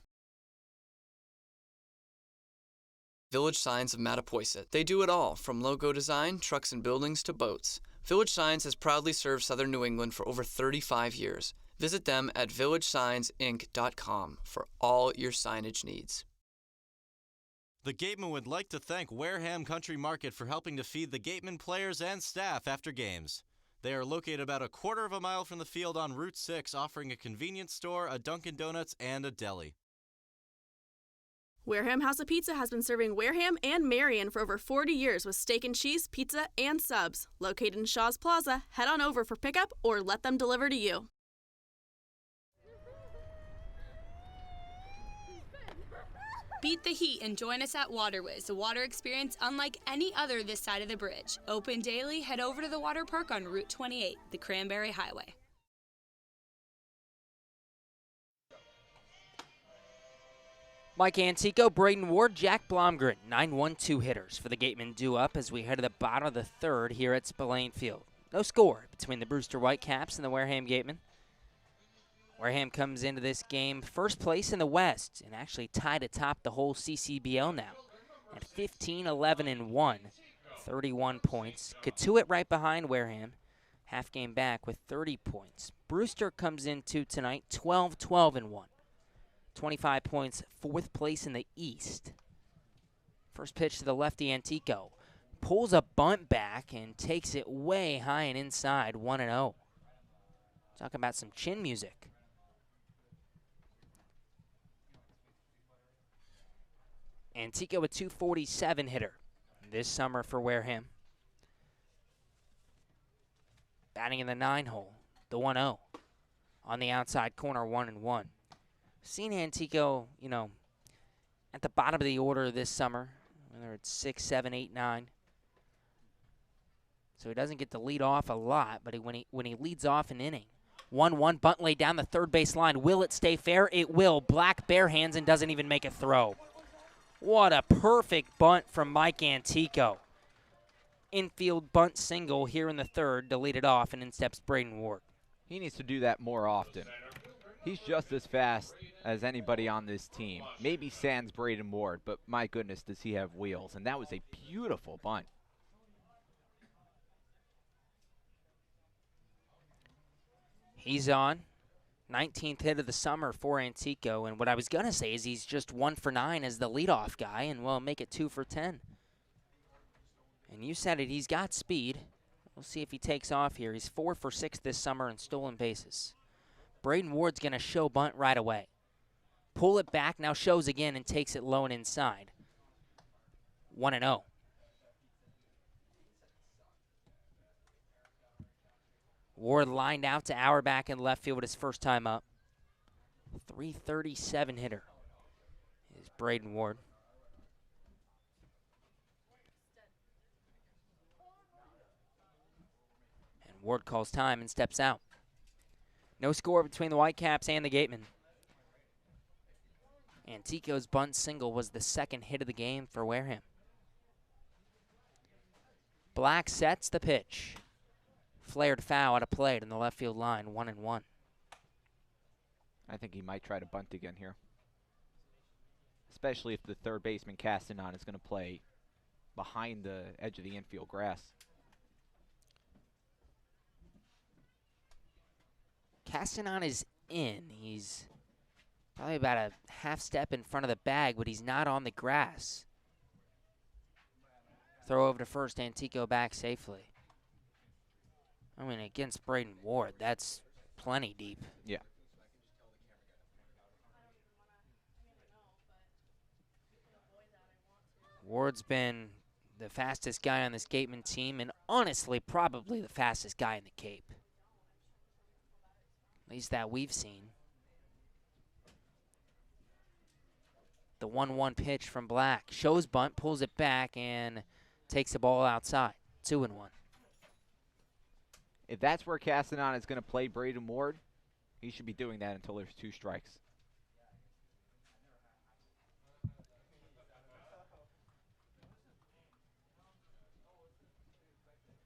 Village Signs of Mattapoisett. They do it all, from logo design, trucks and buildings, to boats. Village Signs has proudly served southern New England for over 35 years. Visit them at villagesignsinc.com for all your signage needs. The Gatemen would like to thank Wareham Country Market for helping to feed the Gatemen players and staff after games. They are located about a quarter of a mile from the field on Route 6, offering a convenience store, a Dunkin' Donuts, and a deli. Wareham House of Pizza has been serving Wareham and Marion for over 40 years with steak and cheese, pizza, and subs. Located in Shaw's Plaza, head on over for pickup or let them deliver to you. Beat the heat and join us at Waterways, a water experience unlike any other this side of the bridge. Open daily, head over to the water park on Route 28, the Cranberry Highway. Mike Antico, Braden Ward, Jack Blomgren, 9-1-2 hitters for the Gatemen due up as we head to the bottom of the third here at Spillane Field. No score between the Brewster Whitecaps and the Wareham Gatemen. Wareham comes into this game first place in the West and actually tied atop the whole CCBL now at 15-11-1, 31 points. Katuitt right behind Wareham, half game back with 30 points. Brewster comes into tonight 12-12-1, 25 points, fourth place in the East. First pitch to the lefty Antico. Pulls a bunt back and takes it way high and inside, 1-0. Talking about some chin music. Antico, a 247 hitter this summer for Wareham. Batting in the 9-hole, the 1-0. On the outside corner, 1-1. Seen Antico, at the bottom of the order this summer, whether it's 6, 7, 8, 9. So he doesn't get to lead off a lot, but when he leads off an inning. 1-1, bunt laid down the third base line. Will it stay fair? It will. Black bare hands and doesn't even make a throw. What a perfect bunt from Mike Antico. Infield bunt single here in the third to lead it off, and in steps Braden Ward. He needs to do that more often. He's just as fast as anybody on this team. Maybe sans Braden Ward, but my goodness, does he have wheels. And that was a beautiful bunt. He's on. 19th hit of the summer for Antico, and what I was going to say is he's just 1 for 9 as the leadoff guy, and we'll make it 2 for 10. And you said it, he's got speed. We'll see if he takes off here. He's 4 for 6 this summer in stolen bases. Braden Ward's going to show bunt right away. Pull it back, now shows again and takes it low and inside. 1-0. Ward lined out to Auerbach in left field his first time up. 337 hitter is Braden Ward. And Ward calls time and steps out. No score between the Whitecaps and the Gatemen. Antico's bunt single was the second hit of the game for Wareham. Black sets the pitch. Flared foul out of play in the left field line, 1-1. I think he might try to bunt again here. Especially if the third baseman Castanon is going to play behind the edge of the infield grass. Castanon is in. He's probably about a half step in front of the bag, but he's not on the grass. Throw over to first, Antico back safely. I mean, against Braden Ward, that's plenty deep. Yeah. Ward's been the fastest guy on this Gatemen team, and honestly, probably the fastest guy in the Cape. At least that we've seen. The 1-1 pitch from Black. Shows bunt, pulls it back, and takes the ball outside. 2-1. If that's where Castanon is going to play Braden Ward, he should be doing that until there's 2 strikes.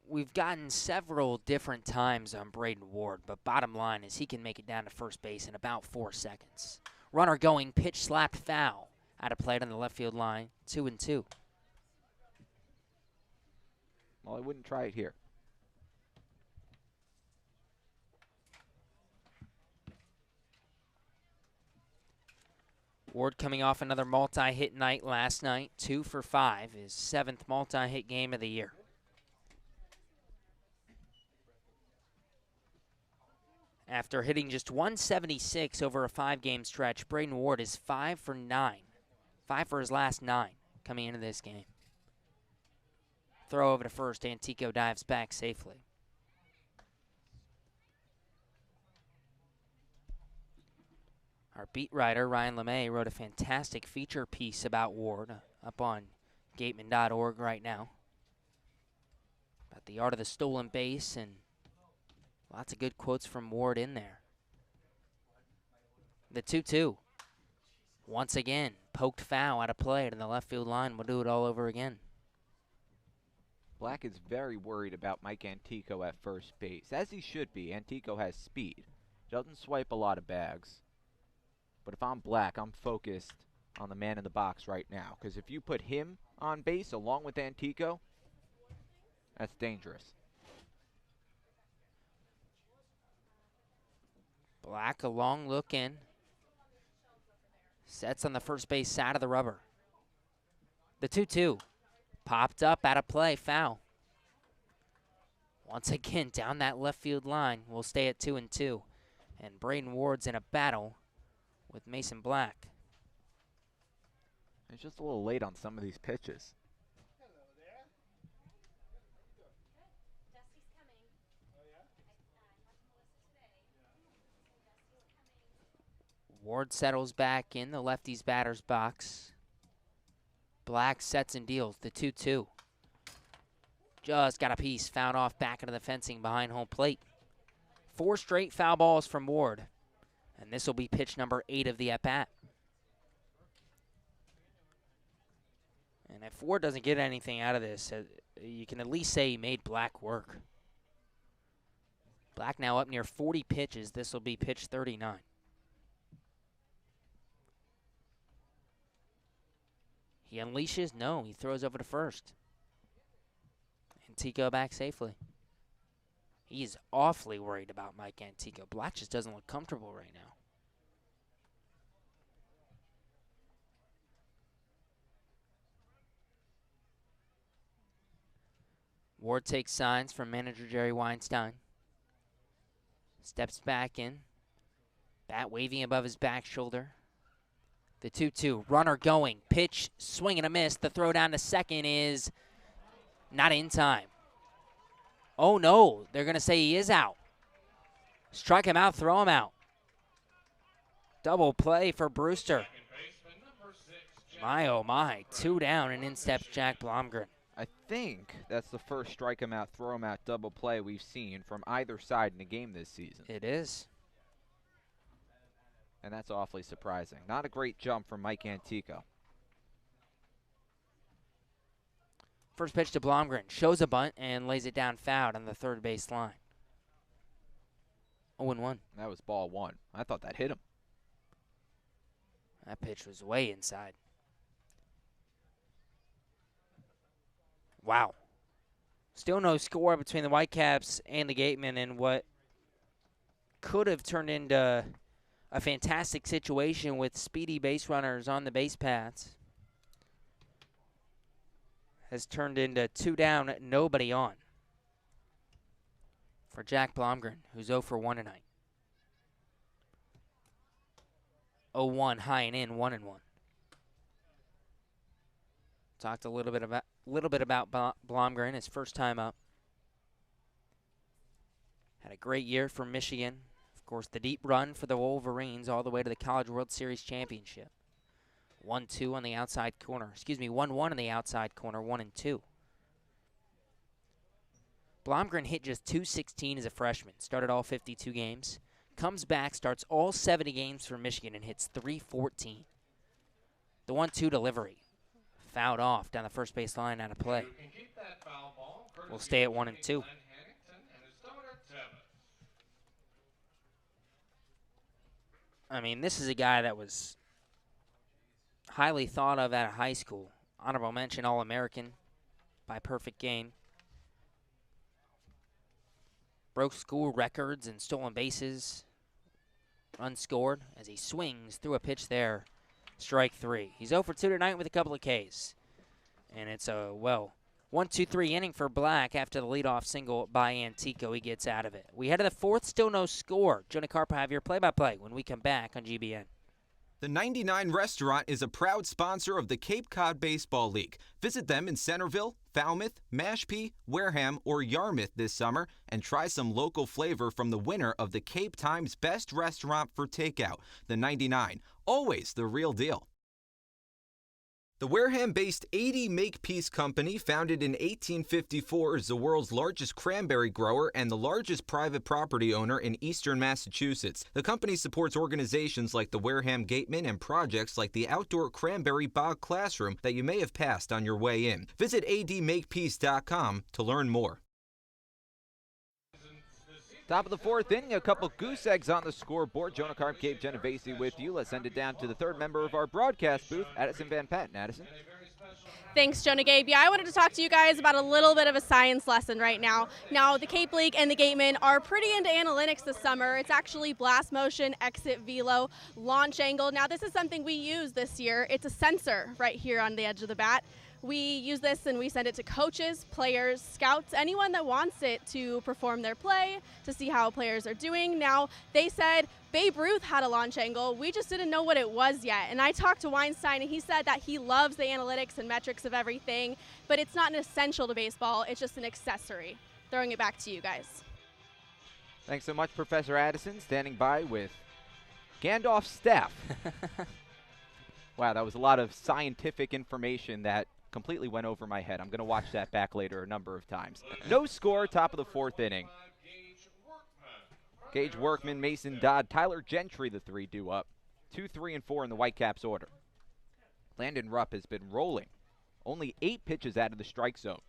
We've gotten several different times on Braden Ward, but bottom line is he can make it down to first base in about 4 seconds. Runner going, pitch slapped foul. Out of play on the left field line, 2-2. Well, I wouldn't try it here. Ward coming off another multi-hit night last night, 2 for 5, his 7th multi-hit game of the year. After hitting just 176 over a 5-game stretch, Braden Ward is 5 for 9. 5 for his last 9 coming into this game. Throw over to first, Antico dives back safely. Our beat writer, Ryan LeMay, wrote a fantastic feature piece about Ward up on gatemen.org right now. About the art of the stolen base, and lots of good quotes from Ward in there. The 2-2. Once again, poked foul out of play to the left field line. We'll do it all over again. Black is very worried about Mike Antico at first base, as he should be. Antico has speed. Doesn't swipe a lot of bags. But if I'm Black, I'm focused on the man in the box right now. Because if you put him on base along with Antico, that's dangerous. Black, a long look in. Sets on the first base side of the rubber. The 2-2. Popped up, out of play, foul. Once again, down that left field line. We'll stay at 2-2. And Braden Ward's in a battle with Mason Black. He's just a little late on some of these pitches. Ward settles back in the lefty's batter's box. Black sets and deals the 2-2. Just got a piece fouled off back into the fencing behind home plate. 4 straight foul balls from Ward. And this will be pitch number 8 of the at-bat. And if Ward doesn't get anything out of this, you can at least say he made Black work. Black now up near 40 pitches. This will be pitch 39. He unleashes? No, he throws over to first. Antico back safely. He's awfully worried about Mike Antico. Black just doesn't look comfortable right now. Ward takes signs from manager Jerry Weinstein. Steps back in. Bat waving above his back shoulder. The 2-2, runner going, pitch, swing and a miss. The throw down to second is not in time. Oh no, they're going to say he is out. Strike him out, throw him out. Double play for Brewster. My oh my, 2 down and in steps Jack Blomgren. I think that's the first strike him out, throw him out double play we've seen from either side in a game this season. It is. And that's awfully surprising. Not a great jump from Mike Antico. First pitch to Blomgren. Shows a bunt and lays it down fouled on the third base line. 0-1. That was ball 1. I thought that hit him. That pitch was way inside. Wow. Still no score between the Whitecaps and the Gatemen in what could have turned into a fantastic situation with speedy base runners on the base paths. has turned into 2 down, nobody on for Jack Blomgren, who's 0 for 1 tonight. 0-1, high and in, 1-1. Talked a little bit about Blomgren, his first time up. Had a great year for Michigan. Of course, the deep run for the Wolverines all the way to the College World Series Championship. 1-2 on the outside corner. 1-1 on the outside corner, 1-2. Blomgren hit just .216 as a freshman. Started all 52 games. Comes back, starts all 70 games for Michigan and hits .314. The 1-2 delivery. Fouled off down the first base line out of play. We'll stay at 1-2. I mean, this is a guy that was highly thought of at a high school. Honorable mention All-American by perfect game. Broke school records in stolen bases. Unscored as he swings through a pitch there. Strike 3. He's 0 for 2 tonight with a couple of Ks. And it's a, 1-2-3 inning for Black after the leadoff single by Antico. He gets out of it. We head to the 4th, still no score. Jonah Karp will have your play-by-play when we come back on GBN. The 99 Restaurant is a proud sponsor of the Cape Cod Baseball League. Visit them in Centerville, Falmouth, Mashpee, Wareham, or Yarmouth this summer and try some local flavor from the winner of the Cape Times Best Restaurant for Takeout, the 99. Always the real deal. The Wareham-based 80 Makepeace Company, founded in 1854, is the world's largest cranberry grower and the largest private property owner in eastern Massachusetts. The company supports organizations like the Wareham Gatemen and projects like the outdoor cranberry bog classroom that you may have passed on your way in. Visit admakepeace.com to learn more. Top of the 4th inning, a couple goose eggs on the scoreboard. Jonah Karp, Gabe Genovesi with you. Let's send it down to the 3rd member of our broadcast booth, Addison Van Patten. Addison. Thanks, Jonah. Gabe. Yeah, I wanted to talk to you guys about a little bit of a science lesson right now. Now, the Cape League and the Gatemen are pretty into analytics this summer. It's actually blast motion, exit velo, launch angle. Now, this is something we use this year. It's a sensor right here on the edge of the bat. We use this and we send it to coaches, players, scouts, anyone that wants it to perform their play, to see how players are doing. Now, they said Babe Ruth had a launch angle. We just didn't know what it was yet. And I talked to Weinstein, and he said that he loves the analytics and metrics of everything, but it's not an essential to baseball. It's just an accessory. Throwing it back to you guys. Thanks so much, Professor Addison, standing by with Gandalf's staff. Wow, that was a lot of scientific information that completely went over my head. I'm going to watch that back later a number of times. No score, top of the 4th inning. Gage Workman, Mason Dodd, Tyler Gentry, the 3 due up. 2, 3, and 4 in the Whitecaps order. Landon Rupp has been rolling. Only 8 pitches out of the strike zone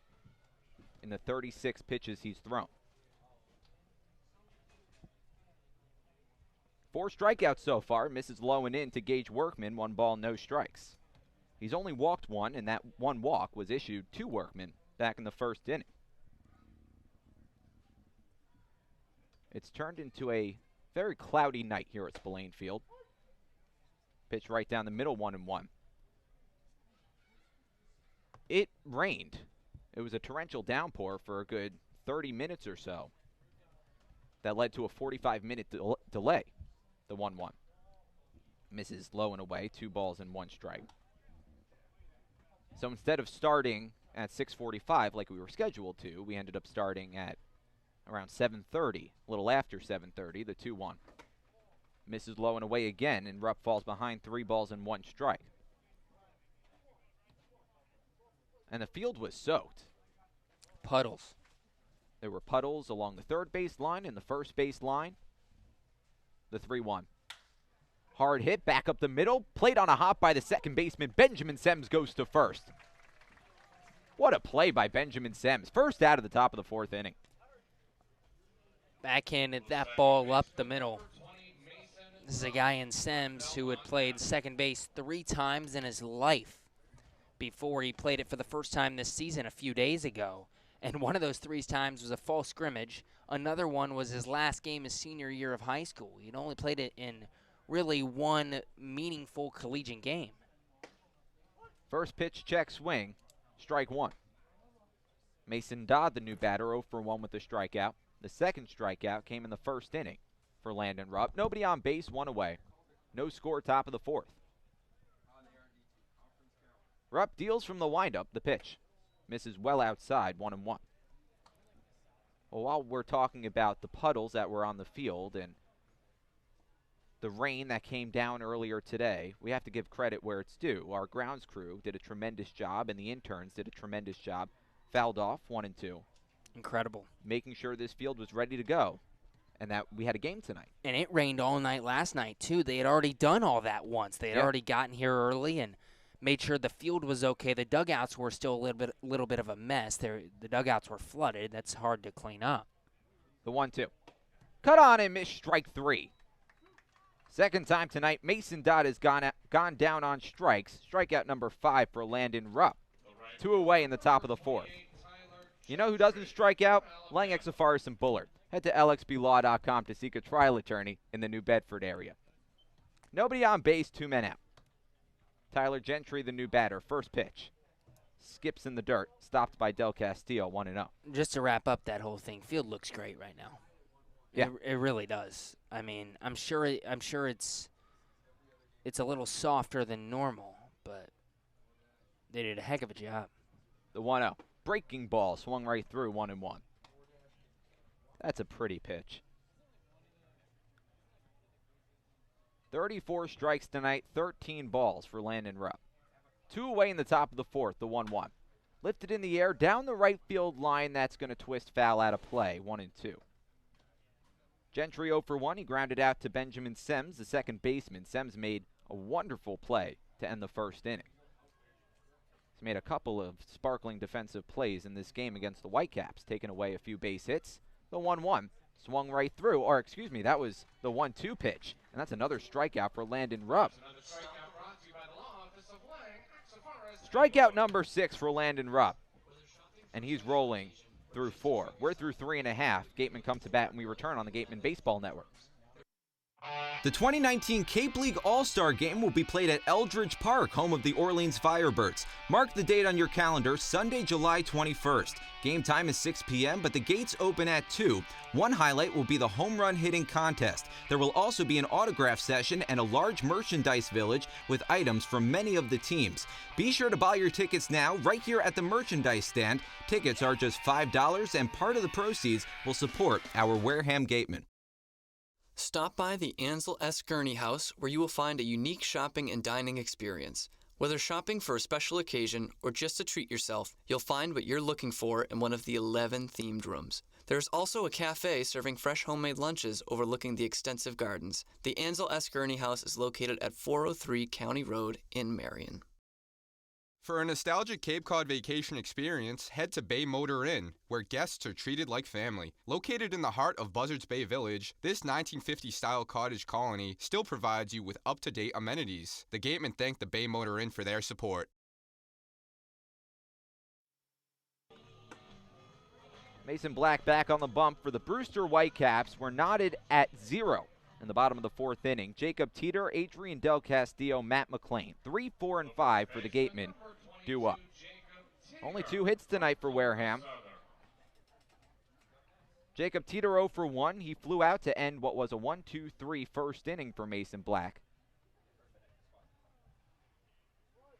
in the 36 pitches he's thrown. 4 strikeouts so far. Misses low and in to Gage Workman. 1 ball, no strikes. He's only walked 1, and that 1 walk was issued to Workman back in the 1st inning. It's turned into a very cloudy night here at Spillane Field. Pitch right down the middle, 1-1. It rained. It was a torrential downpour for a good 30 minutes or so. That led to a 45-minute delay, the 1-1. Misses low and away, 2 balls and 1 strike. So instead of starting at 6:45 like we were scheduled to, we ended up starting at around 7:30, a little after 7:30, the 2-1. Misses low and away again, and Rupp falls behind 3 balls and 1 strike. And the field was soaked. Puddles. There were puddles along the 3rd base line and the 1st base line. The 3-1. Hard hit, back up the middle, played on a hop by the 2nd baseman. Benjamin Sems goes to 1st. What a play by Benjamin Sems. First out of the top of the 4th inning. Backhanded that ball up the middle. This is a guy in Sems who had played 2nd base 3 times in his life before he played it for the first time this season a few days ago. And one of those 3 times was a fall scrimmage. Another one was his last game his senior year of high school. He'd only played it in really 1 meaningful collegiate game. First pitch, check, swing, strike 1. Mason Dodd, the new batter, 0 for 1 with a strikeout. The second strikeout came in the first inning for Landon Rupp. Nobody on base, 1 away. No score, top of the 4th. Rupp deals from the windup, the pitch. Misses well outside, 1-1. Well, while we're talking about the puddles that were on the field and the rain that came down earlier today, we have to give credit where it's due. Our grounds crew did a tremendous job, and the interns did a tremendous job. Fouled off, 1-2. Incredible. Making sure this field was ready to go and that we had a game tonight. And it rained all night last night, too. They had already done all that once. They had already gotten here early and made sure the field was okay. The dugouts were still a little bit of a mess. The dugouts were flooded. That's hard to clean up. The 1-2. Cut on and miss, strike 3. Second time tonight, Mason Dodd has gone down on strikes. Strikeout number 5 for Landon Rupp. 2 away in the top of the 4th. You know who doesn't strike out? Lang Exafaris and Bullard. Head to lxblaw.com to seek a trial attorney in the New Bedford area. Nobody on base, 2 men out. Tyler Gentry, the new batter. First pitch. Skips in the dirt. Stopped by Del Castillo, 1-0. Just to wrap up that whole thing, field looks great right now. Yeah. It really does. I mean, I'm sure it's a little softer than normal, but they did a heck of a job. The 1-0. Breaking ball swung right through, 1-1. That's a pretty pitch. 34 strikes tonight, 13 balls for Landon Rupp. 2 away in the top of the 4th, the 1-1. Lifted in the air, down the right field line, that's going to twist foul out of play, 1-2. Gentry 0 for 1, he grounded out to Benjamin Sems, the second baseman. Sems made a wonderful play to end the first inning. He's made a couple of sparkling defensive plays in this game against the Whitecaps, taking away a few base hits. The 1-1 swung right through, or excuse me, that was the 1-2 pitch, and that's another strikeout for Landon Rupp. Strikeout number 6 for Landon Rupp, and he's rolling through 4. We're through 3.5. Gatemen come to bat, and we return on the Gatemen Baseball Network. The 2019 Cape League All-Star Game will be played at Eldridge Park, home of the Orleans Firebirds. Mark the date on your calendar, Sunday, July 21st. Game time is 6 p.m., but the gates open at 2. One highlight will be the home run hitting contest. There will also be an autograph session and a large merchandise village with items from many of the teams. Be sure to buy your tickets now right here at the merchandise stand. Tickets are just $5, and part of the proceeds will support our Wareham Gatemen. Stop by the Ansel S. Gurney House, where you will find a unique shopping and dining experience. Whether shopping for a special occasion or just to treat yourself, you'll find what you're looking for in one of the 11 themed rooms. There's also a cafe serving fresh homemade lunches overlooking the extensive gardens. The Ansel S. Gurney House is located at 403 County Road in Marion. For a nostalgic Cape Cod vacation experience, head to Bay Motor Inn, where guests are treated like family. Located in the heart of Buzzards Bay Village, this 1950-style cottage colony still provides you with up-to-date amenities. The Gatemen thank the Bay Motor Inn for their support. Mason Black back on the bump for the Brewster Whitecaps. We're knotted at 0 in the bottom of the 4th inning. Jacob Teeter, Adrian Del Castillo, Matt McLean. 3, 4, and 5 for the Gatemen. Due up. Only 2 hits tonight for Wareham. Jacob Teeter 0 for 1. He flew out to end what was a 1-2-3 first inning for Mason Black.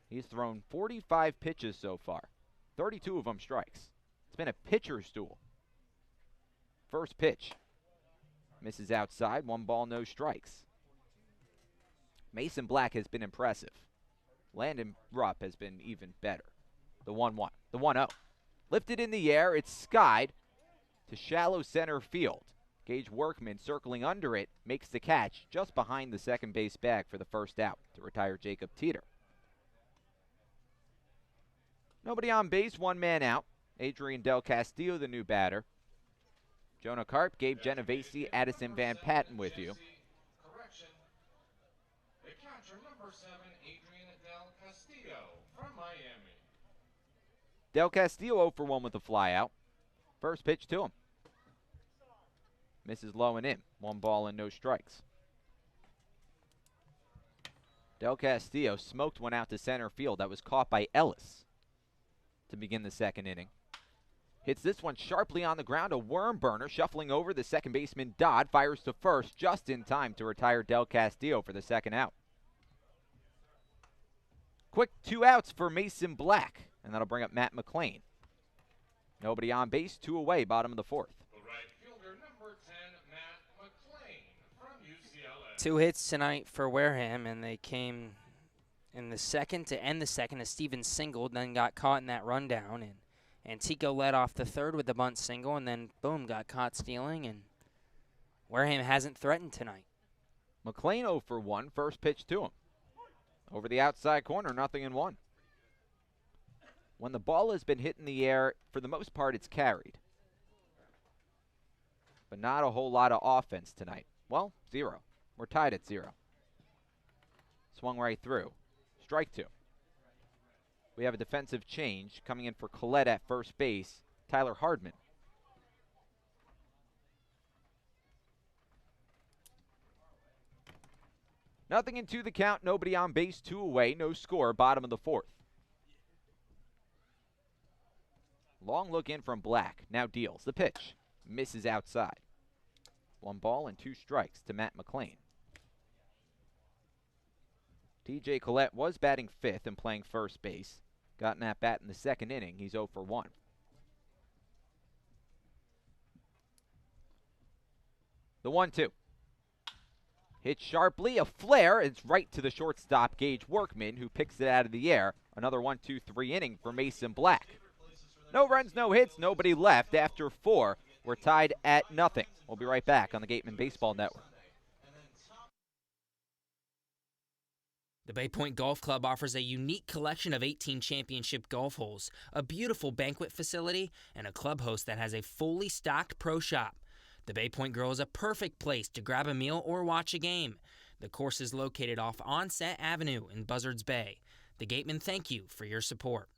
He's thrown 45 pitches so far. 32 of them strikes. It's been a pitcher's duel. First pitch. Misses outside. 1 ball, no strikes. Mason Black has been impressive. Landon Rupp has been even better. The 1-1. The 1-0. Lifted in the air. It's skied to shallow center field. Gage Workman circling under it makes the catch just behind the second base bag for the first out to retire Jacob Teeter. Nobody on base, 1 man out. Adrian Del Castillo, the new batter. Jonah Karp, Gabe Genovesi, Addison Van Patten with you. Correction. The catcher, number 7, Adrian Del Castillo from Miami. Del Castillo 0 for 1 with a flyout. First pitch to him. Misses low and in. 1 ball and no strikes. Del Castillo smoked one out to center field that was caught by Ellis to begin the second inning. Hits this one sharply on the ground, a worm burner, shuffling over the second baseman Dodd, fires to first just in time to retire Del Castillo for the second out. Quick 2 outs for Mason Black, and that'll bring up Matt McLean. Nobody on base, 2 away, bottom of the 4th. The right fielder, number 10, Matt McLean from UCLA. 2 hits tonight for Wareham, and they came in the second to end the second as Stevens singled, then got caught in that rundown, and Antico led off the third with the bunt single, and then, boom, got caught stealing, and Wareham hasn't threatened tonight. McLean 0 for 1, first pitch to him. Over the outside corner, 0-1. When the ball has been hit in the air, for the most part, it's carried. But not a whole lot of offense tonight. Well, 0. We're tied at 0. Swung right through. Strike 2. We have a defensive change coming in for Collette at first base, Tyler Hardman. Nothing into the count, nobody on base, 2 away, no score, bottom of the 4th. Long look in from Black, now deals the pitch, misses outside. 1 ball and 2 strikes to Matt McLean. TJ Collette was batting 5th and playing first base. Got an at-bat in the second inning. He's 0 for 1. The 1-2. Hit sharply, a flare. It's right to the shortstop, Gage Workman, who picks it out of the air. Another 1-2-3 inning for Mason Black. No runs, no hits, nobody left. After 4, we're tied at 0. We'll be right back on the Gatemen Baseball Network. The Bay Point Golf Club offers a unique collection of 18 championship golf holes, a beautiful banquet facility, and a club host that has a fully stocked pro shop. The Bay Point Grill is a perfect place to grab a meal or watch a game. The course is located off Onset Avenue in Buzzards Bay. The Gatemen thank you for your support.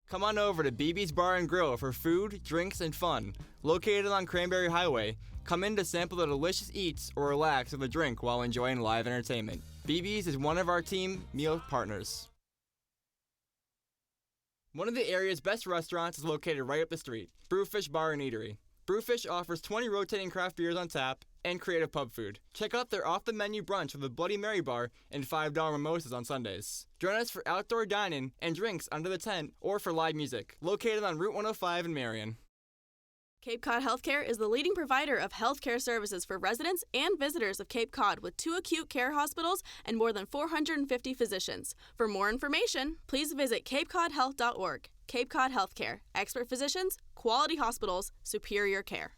Come on over to BB's Bar and Grill for food, drinks, and fun. Located on Cranberry Highway, come in to sample the delicious eats or relax with a drink while enjoying live entertainment. BB's is one of our team meal partners. One of the area's best restaurants is located right up the street, Brewfish Bar and Eatery. Brewfish offers 20 rotating craft beers on tap and creative pub food. Check out their off-the-menu brunch with a Bloody Mary bar and $5 mimosas on Sundays. Join us for outdoor dining and drinks under the tent or for live music. Located on Route 105 in Marion. Cape Cod Healthcare is the leading provider of healthcare services for residents and visitors of Cape Cod with 2 acute care hospitals and more than 450 physicians. For more information, please visit capecodhealth.org. Cape Cod Healthcare. Expert physicians, quality hospitals, superior care.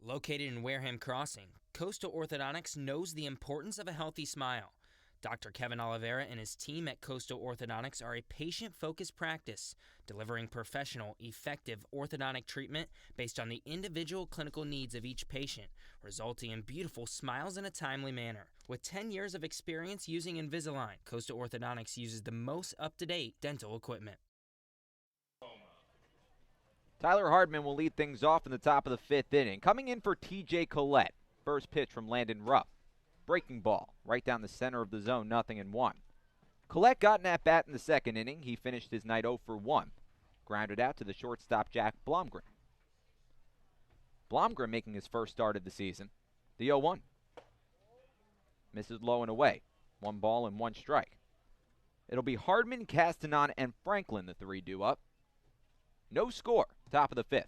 Located in Wareham Crossing, Coastal Orthodontics knows the importance of a healthy smile. Dr. Kevin Oliveira and his team at Coastal Orthodontics are a patient-focused practice, delivering professional, effective orthodontic treatment based on the individual clinical needs of each patient, resulting in beautiful smiles in a timely manner. With 10 years of experience using Invisalign, Coastal Orthodontics uses the most up-to-date dental equipment. Tyler Hardman will lead things off in the top of the 5th inning. Coming in for TJ Collette. First pitch from Landon Rupp. Breaking ball right down the center of the zone, 0-1. Collette got an at-bat in the second inning. He finished his night 0 for 1. Grounded out to the shortstop, Jack Blomgren. Blomgren making his first start of the season. The 0-1. Misses low and away. 1 ball and 1 strike. It'll be Hardman, Castanon, and Franklin, the 3 due up. No score, top of the 5th.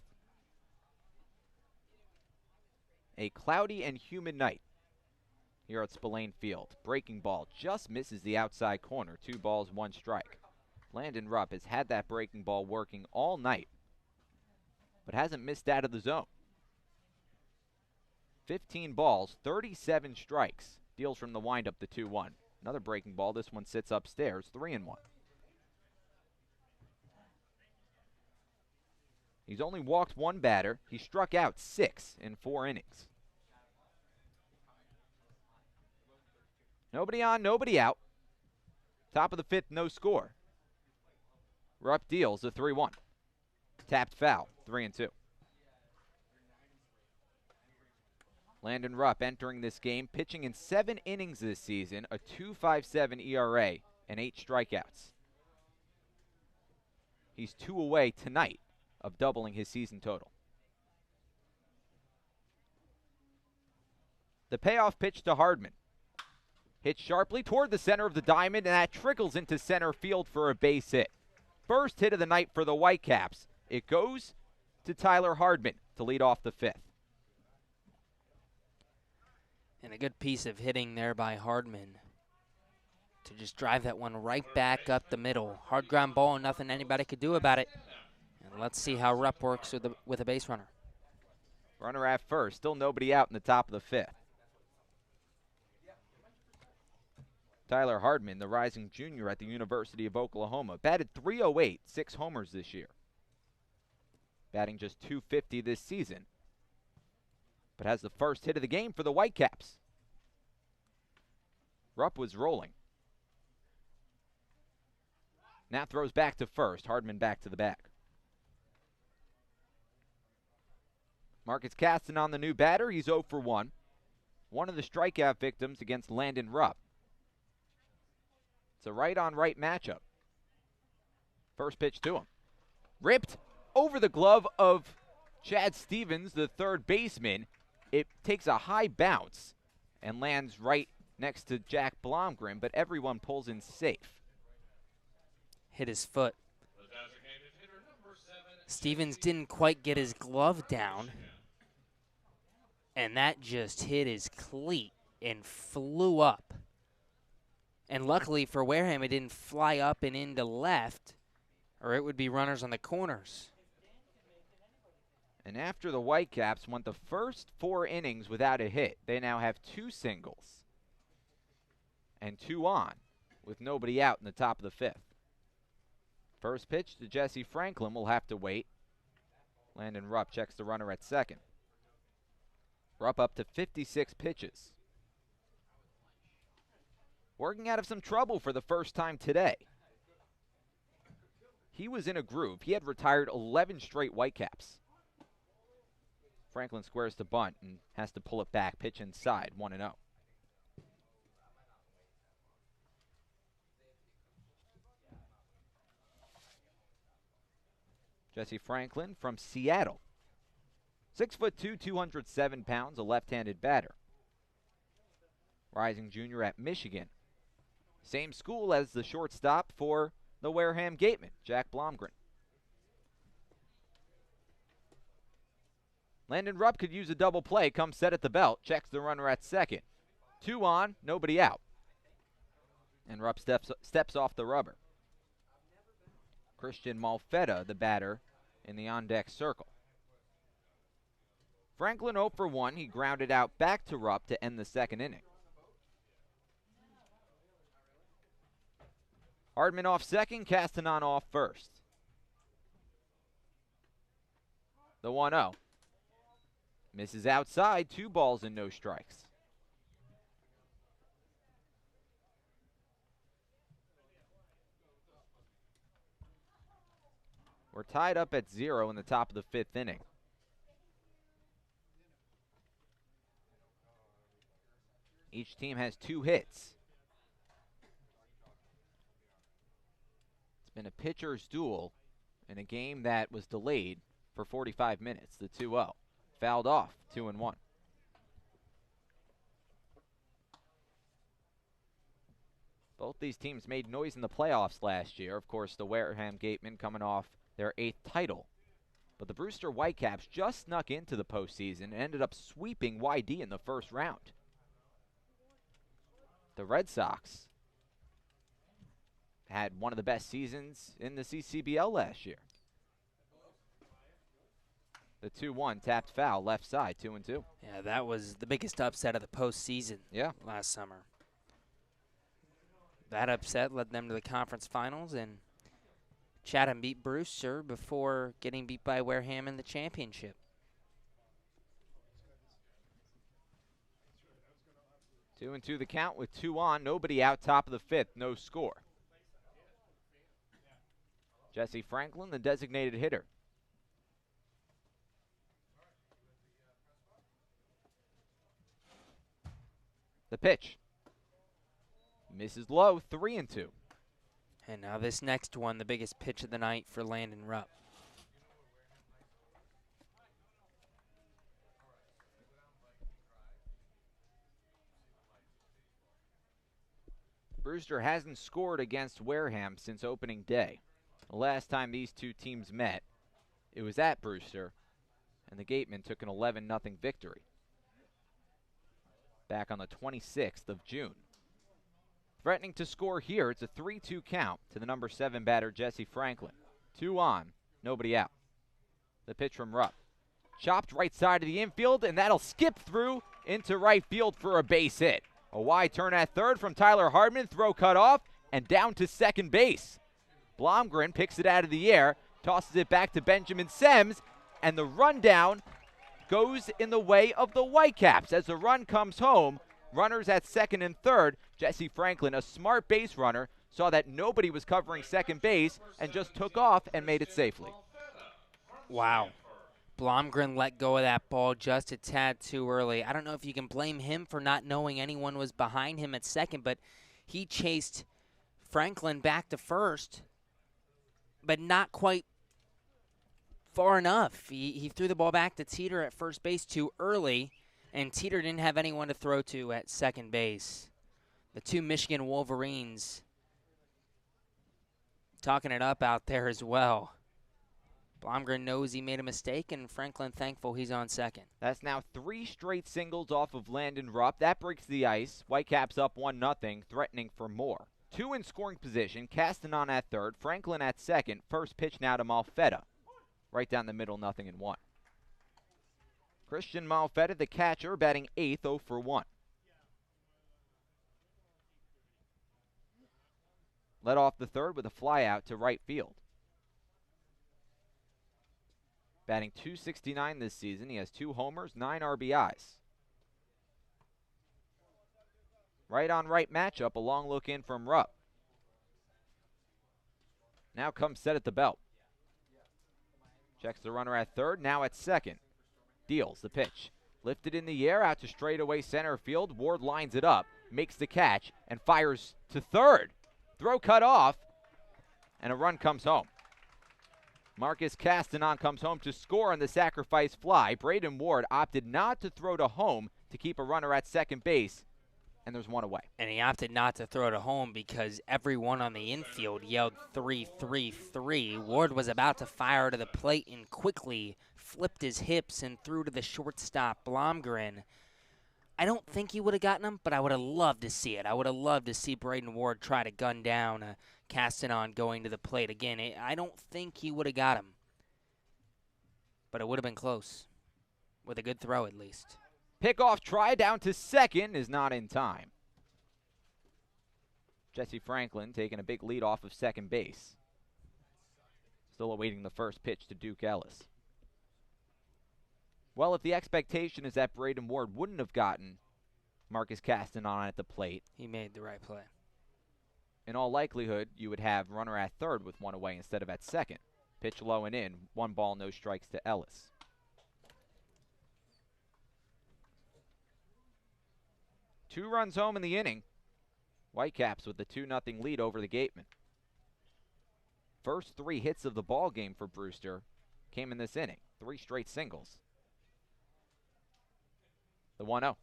A cloudy and humid night here at Spillane Field. Breaking ball just misses the outside corner. 2 balls, 1 strike. Landon Rupp has had that breaking ball working all night, but hasn't missed out of the zone. 15 balls, 37 strikes. Deals from the windup, the 2-1. Another breaking ball. This one sits upstairs, 3-1. He's only walked 1 batter. He struck out 6 in 4 innings. Nobody on, nobody out. Top of the 5th, no score. Rupp deals a 3-1. Tapped foul, 3-2. Landon Rupp entering this game, pitching in 7 innings this season, a 2.57 ERA, and 8 strikeouts. He's 2 away tonight of doubling his season total. The payoff pitch to Hardman. Hit sharply toward the center of the diamond, and that trickles into center field for a base hit. First hit of the night for the Whitecaps. It goes to Tyler Hardman to lead off the 5th. And a good piece of hitting there by Hardman to just drive that one right back up the middle. Hard ground ball, nothing anybody could do about it. And let's see how Rupp works with a base runner. Runner at first, still nobody out in the top of the 5th. Tyler Hardman, the rising junior at the University of Oklahoma, batted .308, 6 homers this year. Batting just .250 this season, but has the first hit of the game for the Whitecaps. Rupp was rolling. Now throws back to first, Hardman back to the back. Marcus Caston on the new batter, he's 0 for 1. One of the strikeout victims against Landon Rupp. It's a right-on-right matchup. First pitch to him. Ripped over the glove of Chad Stevens, the third baseman. It takes a high bounce and lands right next to Jack Blomgren, but everyone pulls in safe. Hit his foot. Stevens didn't quite get his glove down, and that just hit his cleat and flew up. And luckily for Wareham, it didn't fly up and into left, or it would be runners on the corners. And after the Whitecaps went the first 4 innings without a hit, they now have 2 singles and 2 on with nobody out in the top of the 5th. First pitch to Jesse Franklin will have to wait. Landon Rupp checks the runner at second. Rupp up to 56 pitches. Working out of some trouble for the first time today. He was in a groove. He had retired 11 straight Whitecaps. Franklin squares to bunt and has to pull it back. Pitch inside, 1-0. Jesse Franklin from Seattle. 6'2", 207 pounds, a left-handed batter. Rising junior at Michigan. Same school as the shortstop for the Wareham Gatemen, Jack Blomgren. Landon Rupp could use a double play, comes set at the belt, checks the runner at second. 2 on, nobody out. And Rupp steps off the rubber. Christian Malfetta, the batter, in the on-deck circle. Franklin 0 for 1. He grounded out back to Rupp to end the second inning. Hardman off second, Castanon off first. The 1-0. Misses outside, 2 balls and no strikes. We're tied up at 0 in the top of the 5th inning. Each team has 2 hits. It's been a pitcher's duel in a game that was delayed for 45 minutes, the 2-0. Fouled off, 2-1. Both these teams made noise in the playoffs last year. Of course, the Wareham Gatemen coming off their 8th title. But the Brewster Whitecaps just snuck into the postseason and ended up sweeping YD in the first round. The Red Sox had one of the best seasons in the CCBL last year. The 2-1 tapped foul, left side, 2-2. Yeah, that was the biggest upset of the postseason last summer. That upset led them to the conference finals, and Chatham beat Brewster before getting beat by Wareham in the championship. 2-2 the count with 2 on, nobody out, top of the 5th, no score. Jesse Franklin, the designated hitter. The pitch. Misses low, 3-2. And now this next one, the biggest pitch of the night for Landon Rupp. Brewster hasn't scored against Wareham since opening day. The last time these two teams met, it was at Brewster, and the Gatemen took an 11-0 victory back on the 26th of June. Threatening to score here, it's a 3-2 count to the number 7 batter, Jesse Franklin. 2 on, nobody out. The pitch from Rupp. Chopped right side of the infield, and that'll skip through into right field for a base hit. A wide turn at third from Tyler Hardman, throw cut off, and down to second base. Blomgren picks it out of the air, tosses it back to Benjamin Sems, and the rundown goes in the way of the Whitecaps. As the run comes home, runners at second and third. Jesse Franklin, a smart base runner, saw that nobody was covering second base and just took off and made it safely. Wow. Blomgren let go of that ball just a tad too early. I don't know if you can blame him for not knowing anyone was behind him at second, but he chased Franklin back to first, but not quite far enough. He threw the ball back to Teeter at first base too early, and Teeter didn't have anyone to throw to at second base. The two Michigan Wolverines talking it up out there as well. Blomgren knows he made a mistake, and Franklin thankful he's on second. That's now 3 straight singles off of Landon Rupp. That breaks the ice. Whitecaps up 1-0, threatening for more. 2 in scoring position, Castanon at third, Franklin at second. First pitch now to Malfetta. Right down the middle, 0-1. Christian Malfetta, the catcher, batting 8th, 0 for 1. Led off the third with a fly out to right field. Batting .269 this season. He has 2 homers, 9 RBIs. Right on right matchup, a long look in from Rupp. Now comes set at the belt. Checks the runner at third, now at second. Deals the pitch. Lifted in the air, out to straightaway center field. Ward lines it up, makes the catch, and fires to third. Throw cut off, and a run comes home. Marcus Castanon comes home to score on the sacrifice fly. Braden Ward opted not to throw to home to keep a runner at second base, and there's one away. And he opted not to throw to home because everyone on the infield yelled 3-3-3. Ward was about to fire to the plate and quickly flipped his hips and threw to the shortstop, Blomgren. I don't think he would have gotten him, but I would have loved to see it. I would have loved to see Braden Ward try to gun down Castanon going to the plate. Again, I don't think he would have got him, but it would have been close with a good throw at least. Pickoff try down to second is not in time. Jesse Franklin taking a big lead off of second base. Still awaiting the first pitch to Duke Ellis. Well, if the expectation is that Braden Ward wouldn't have gotten Marcus Castanon at the plate, he made the right play. In all likelihood, you would have runner at third with one away instead of at second. Pitch low and in, 1 ball, no strikes to Ellis. Two runs home in the inning. Whitecaps with the 2-0 lead over the Gatemen. First 3 hits of the ball game for Brewster came in this inning. 3 straight singles. The 1-0.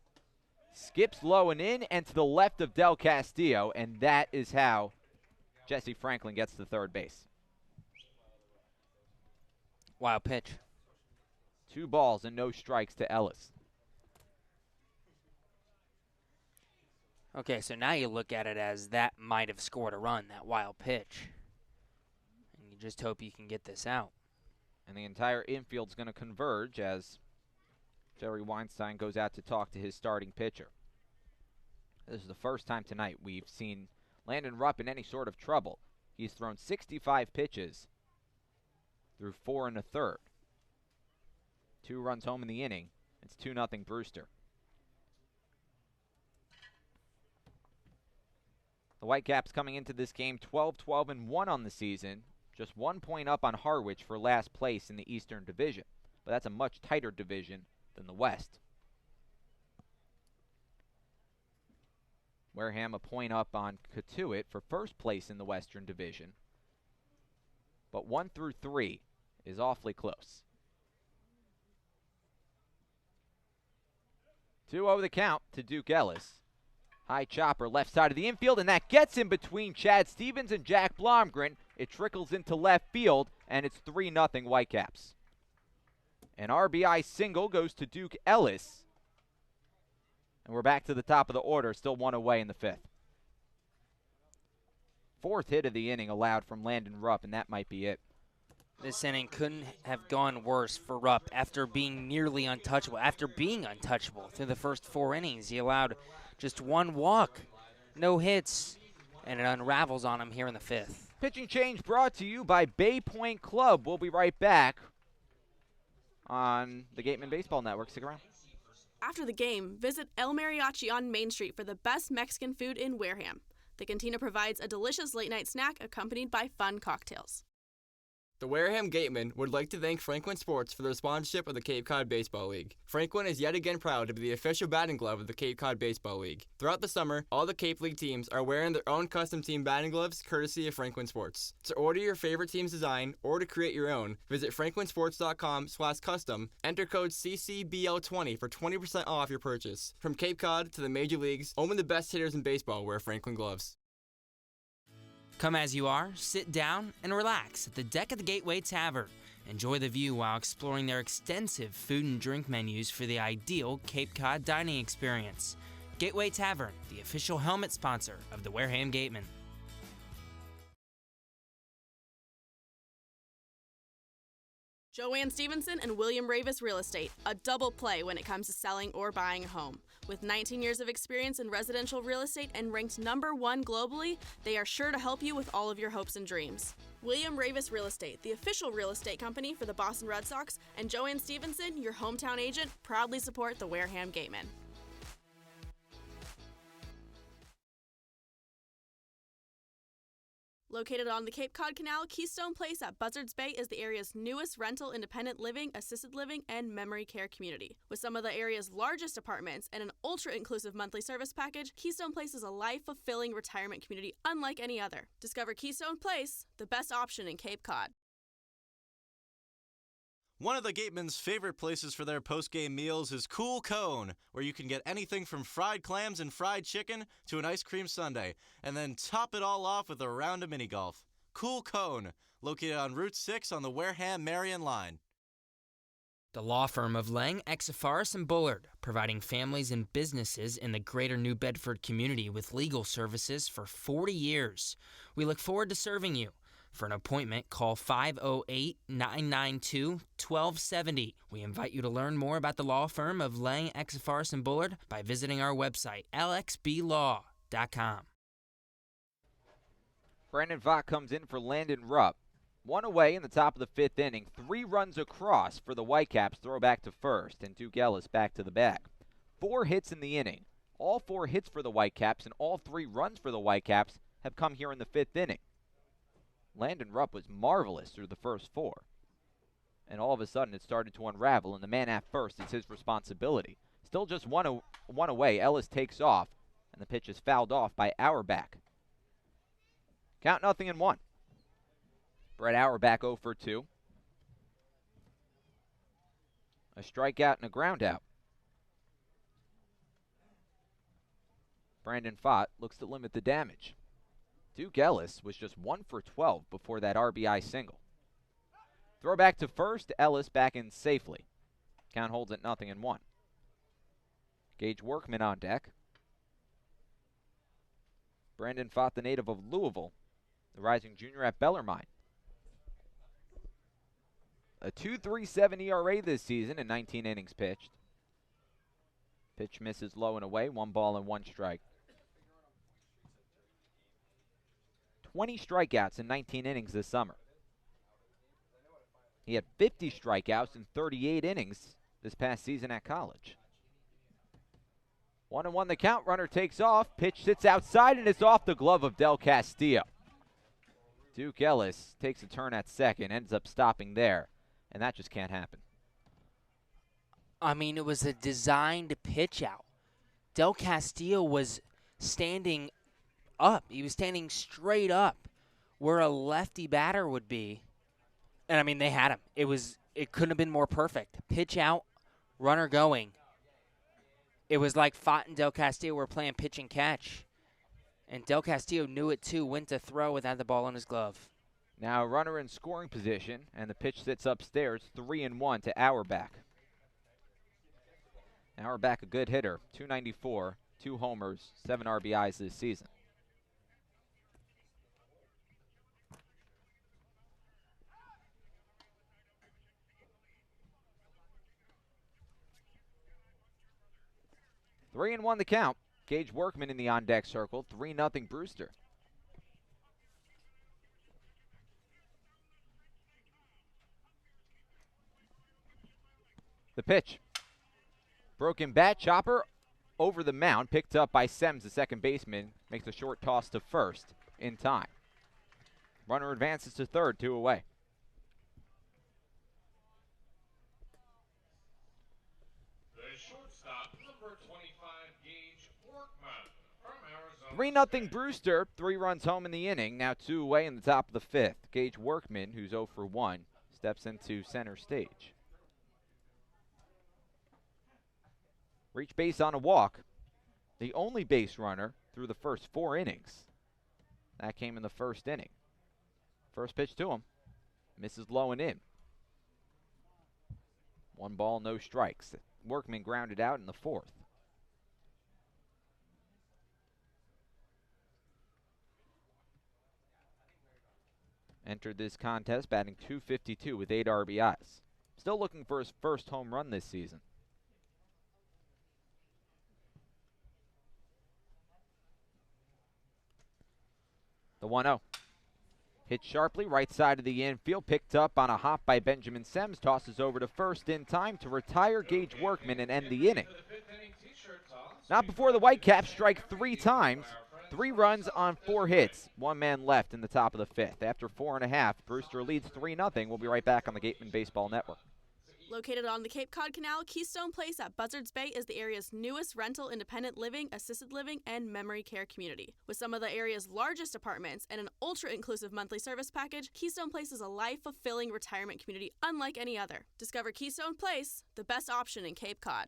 Skips low and in and to the left of Del Castillo, and that is how Jesse Franklin gets to third base. Wild pitch. 2 balls and no strikes to Ellis. Okay, so now you look at it as that might have scored a run, that wild pitch. And you just hope you can get this out. And the entire infield's going to converge as Jerry Weinstein goes out to talk to his starting pitcher. This is the first time tonight we've seen Landon Rupp in any sort of trouble. He's thrown 65 pitches through 4 1/3. 2 runs home in the inning. It's 2-0 Brewster. The Whitecaps coming into this game 12-12-1 on the season. Just 1 point up on Harwich for last place in the Eastern Division. But that's a much tighter division than the West. Wareham a point up on Cotuit for first place in the Western Division. But 1 through 3 is awfully close. 2-0 the count to Duke Ellis. High chopper left side of the infield, and that gets in between Chad Stevens and Jack Blomgren. It trickles into left field, and it's 3-0 Whitecaps. An RBI single goes to Duke Ellis. And we're back to the top of the order, still 1 away in the 5th. 4th hit of the inning allowed from Landon Rupp, and that might be it. This inning couldn't have gone worse for Rupp after being nearly untouchable. After being untouchable through the first 4 innings, he allowed just 1 walk, no hits, and it unravels on him here in the 5th. Pitching change brought to you by Bay Point Club. We'll be right back on the Gatemen Baseball Network. Stick around. After the game, visit El Mariachi on Main Street for the best Mexican food in Wareham. The cantina provides a delicious late-night snack accompanied by fun cocktails. The Wareham Gatemen would like to thank Franklin Sports for their sponsorship of the Cape Cod Baseball League. Franklin is yet again proud to be the official batting glove of the Cape Cod Baseball League. Throughout the summer, all the Cape League teams are wearing their own custom team batting gloves courtesy of Franklin Sports. To order your favorite team's design or to create your own, visit franklinsports.com/custom, enter code CCBL20 for 20% off your purchase. From Cape Cod to the major leagues, only the best hitters in baseball wear Franklin gloves. Come as you are, sit down, and relax at the deck of the Gateway Tavern. Enjoy the view while exploring their extensive food and drink menus for the ideal Cape Cod dining experience. Gateway Tavern, the official helmet sponsor of the Wareham Gatemen. Joanne Stevenson and William Ravis Real Estate, a double play when it comes to selling or buying a home. With 19 years of experience in residential real estate and ranked #1 globally, they are sure to help you with all of your hopes and dreams. William Ravis Real Estate, the official real estate company for the Boston Red Sox, and Joanne Stevenson, your hometown agent, proudly support the Wareham Gatemen. Located on the Cape Cod Canal, Keystone Place at Buzzards Bay is the area's newest rental independent living, assisted living, and memory care community. With some of the area's largest apartments and an ultra-inclusive monthly service package, Keystone Place is a life-fulfilling retirement community unlike any other. Discover Keystone Place, the best option in Cape Cod. One of the Gatemen's favorite places for their post-game meals is Cool Cone, where you can get anything from fried clams and fried chicken to an ice cream sundae, and then top it all off with a round of mini golf. Cool Cone, located on Route 6 on the Wareham-Marion line. The law firm of Lang, Exafaris & Bullard, providing families and businesses in the greater New Bedford community with legal services for 40 years. We look forward to serving you. For an appointment, call 508-992-1270. We invite you to learn more about the law firm of Lang, Exafaris & Bullard by visiting our website, lxblaw.com. Brandon Vaught comes in for Landon Rupp. 1 away in the top of the 5th inning. 3 runs across for the Whitecaps. Throw back to first, and Duke Ellis back to the bag. 4 hits in the inning. All 4 hits for the Whitecaps and all 3 runs for the Whitecaps have come here in the 5th inning. Landon Rupp was marvelous through the first 4. And all of a sudden it started to unravel, and the man at first is his responsibility. Still just one away. Ellis takes off, and the pitch is fouled off by Auerbach. Count 0-1. Brett Auerbach 0 for 2. A strikeout and a ground out. Brandon Vaught looks to limit the damage. Duke Ellis was just 1 for 12 before that RBI single. Throw back to first. Ellis back in safely. Count holds at 0-1. Gage Workman on deck. Brandon Vaught, the native of Louisville, the rising junior at Bellarmine. A 2.37 ERA this season in 19 innings pitched. Pitch misses low and away. 1 ball and 1 strike. 20 strikeouts in 19 innings this summer. He had 50 strikeouts in 38 innings this past season at college. 1-1 the count. Runner takes off. Pitch sits outside and it's off the glove of Del Castillo. Duke Ellis takes a turn at second, ends up stopping there, and that just can't happen. I mean, it was a designed pitch out. Del Castillo was standing up. He was standing straight up where a lefty batter would be. And, I mean, they had him. It couldn't have been more perfect. Pitch out, runner going. It was like Fott and Del Castillo were playing pitch and catch. And Del Castillo knew it, too, went to throw without the ball in his glove. Now a runner in scoring position, and the pitch sits upstairs, 3-1 to Auerbach. Auerbach, a good hitter, 294, 2 homers, 7 RBIs this season. Three and 1 the count. Gage Workman in the on-deck circle, 3-0 Brewster. The pitch. Broken bat, chopper over the mound, picked up by Sems, the second baseman, makes a short toss to first in time. Runner advances to third, 2 away. The shortstop, number 25, Gage Workman from Arizona. 3-0 Brewster, 3 runs home in the inning, now 2 away in the top of the 5th. Gage Workman, who's 0 for 1, steps into center stage. Reach base on a walk. The only base runner through the first 4 innings. That came in the first inning. First pitch to him. Misses low and in. 1 ball, no strikes. Workman grounded out in the 4th. Entered this contest batting .252 with 8 RBIs. Still looking for his first home run this season. The 1-0. Hit sharply, right side of the infield, picked up on a hop by Benjamin Sems, tosses over to first in time to retire Gage Workman and end the inning. Not before the Whitecaps strike 3 times, 3 runs on 4 hits, 1 man left in the top of the 5th. After 4.5, Brewster leads 3-0. We'll be right back on the Gatemen Baseball Network. Located on the Cape Cod Canal, Keystone Place at Buzzards Bay is the area's newest rental independent living, assisted living, and memory care community. With some of the area's largest apartments and an ultra-inclusive monthly service package, Keystone Place is a life-fulfilling retirement community unlike any other. Discover Keystone Place, the best option in Cape Cod.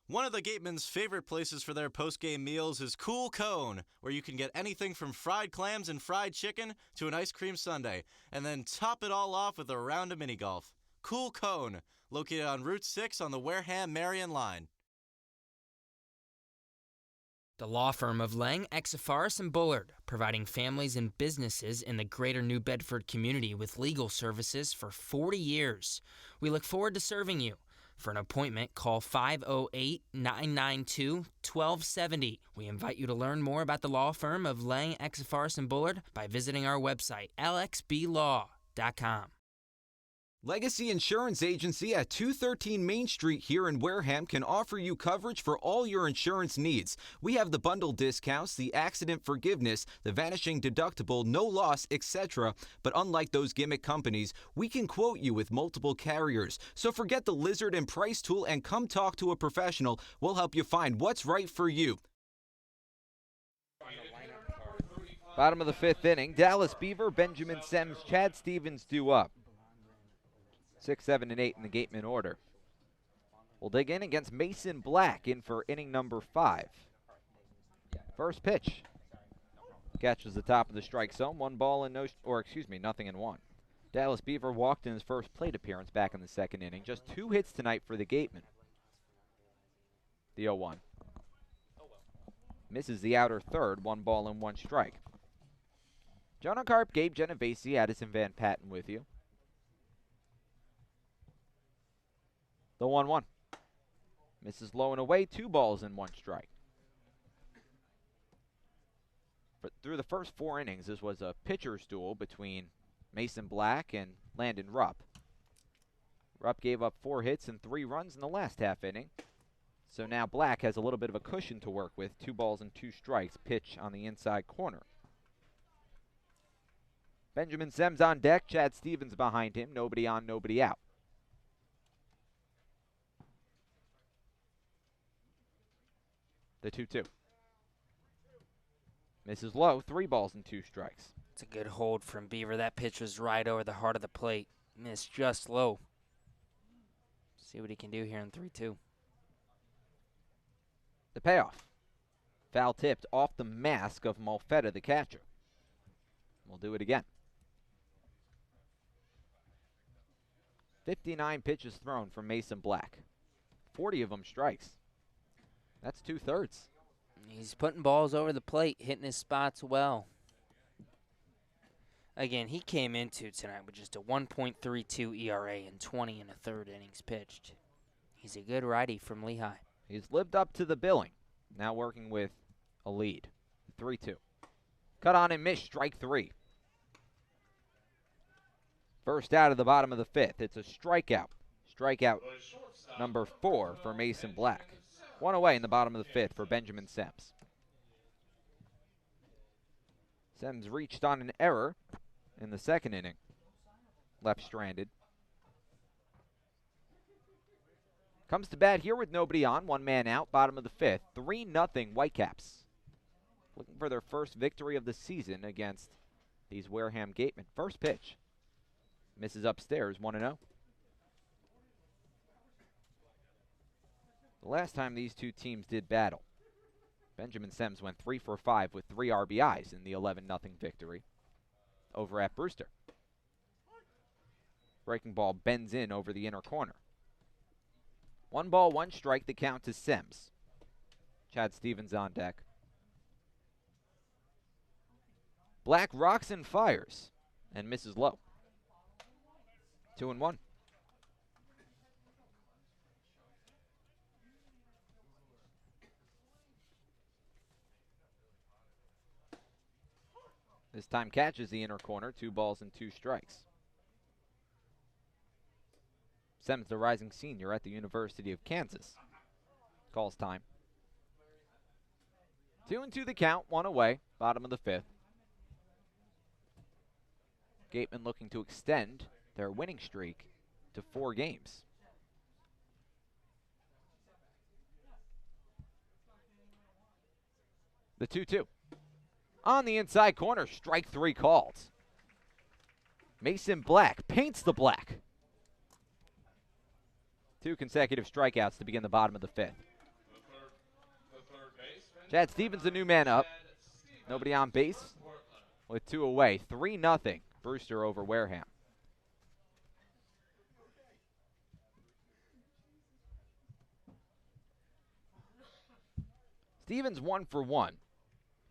One of the Gatemen's favorite places for their post-game meals is Cool Cone, where you can get anything from fried clams and fried chicken to an ice cream sundae, and then top it all off with a round of mini golf. Cool Cone, located on Route 6 on the Wareham-Marion line. The law firm of Lang, Exafaris, and Bullard, providing families and businesses in the greater New Bedford community with legal services for 40 years. We look forward to serving you. For an appointment, call 508-992-1270. We invite you to learn more about the law firm of Lang, Exafaris, and Bullard by visiting our website, lxblaw.com. Legacy Insurance Agency at 213 Main Street here in Wareham can offer you coverage for all your insurance needs. We have the bundle discounts, the accident forgiveness, the vanishing deductible, no loss, etc. But unlike those gimmick companies, we can quote you with multiple carriers. So forget the lizard and price tool and come talk to a professional. We'll help you find what's right for you. Bottom of the 5th inning, Dallas Beaver, Benjamin Sems, Chad Stevens due up. 6, 7, and 8 in the Gatemen order. We'll dig in against Mason Black in for inning number 5. First pitch. Catches the top of the strike zone. 1 ball and nothing in 1. Dallas Beaver walked in his first plate appearance back in the 2nd inning. Just 2 hits tonight for the Gatemen. The 0-1. Misses the outer third. 1 ball and 1 strike. Jonah, Karp, Gabe, Genovesi, Addison Van Patten with you. The 1-1. Misses low and away, 2 balls and 1 strike. But through the first 4 innings, this was a pitcher's duel between Mason Black and Landon Rupp. Rupp gave up 4 hits and 3 runs in the last half inning. So now Black has a little bit of a cushion to work with. 2 balls and 2 strikes, pitch on the inside corner. Benjamin Sems on deck, Chad Stevens behind him, nobody on, nobody out. The 2-2. Misses low, 3 balls and 2 strikes. It's a good hold from Beaver. That pitch was right over the heart of the plate. Missed just low. See what he can do here in 3-2. The payoff. Foul tipped off the mask of Malfetta, the catcher. We'll do it again. 59 pitches thrown from Mason Black. 40 of them strikes. That's 2/3. He's putting balls over the plate, hitting his spots well. Again, he came into tonight with just a 1.32 ERA and 20 1/3 innings pitched. He's a good righty from Lehigh. He's lived up to the billing. Now working with a lead. 3-2. Cut on and miss, strike 3. First out of the bottom of the 5th. It's a strikeout. Strikeout number 4 for Mason Black. 1 away in the bottom of the 5th for Benjamin Sems. Sems reached on an error in the 2nd inning. Left stranded. Comes to bat here with nobody on. 1 man out, bottom of the 5th. 3-0 Whitecaps. Looking for their first victory of the season against these Wareham Gatemen. First pitch. Misses upstairs, 1-0. The last time these two teams did battle, Benjamin Sems went 3 for 5 with 3 RBIs in the 11-0 victory over at Brewster. Breaking ball bends in over the inner corner. 1 ball, 1 strike, the count to Sems. Chad Stevens on deck. Black rocks and fires and misses low. 2-1. This time catches the inner corner, 2 balls and 2 strikes. Sems, the rising senior at the University of Kansas. Calls time. 2-2 the count, 1 away, bottom of the 5th. Gatemen looking to extend their winning streak to 4 games. The 2-2. On the inside corner, strike 3 called. Mason Black paints the black. 2 consecutive strikeouts to begin the bottom of the 5th. Chad Stevens, the new man up. Nobody on base with 2 away. 3-0 Brewster over Wareham. Stevens 1 for 1.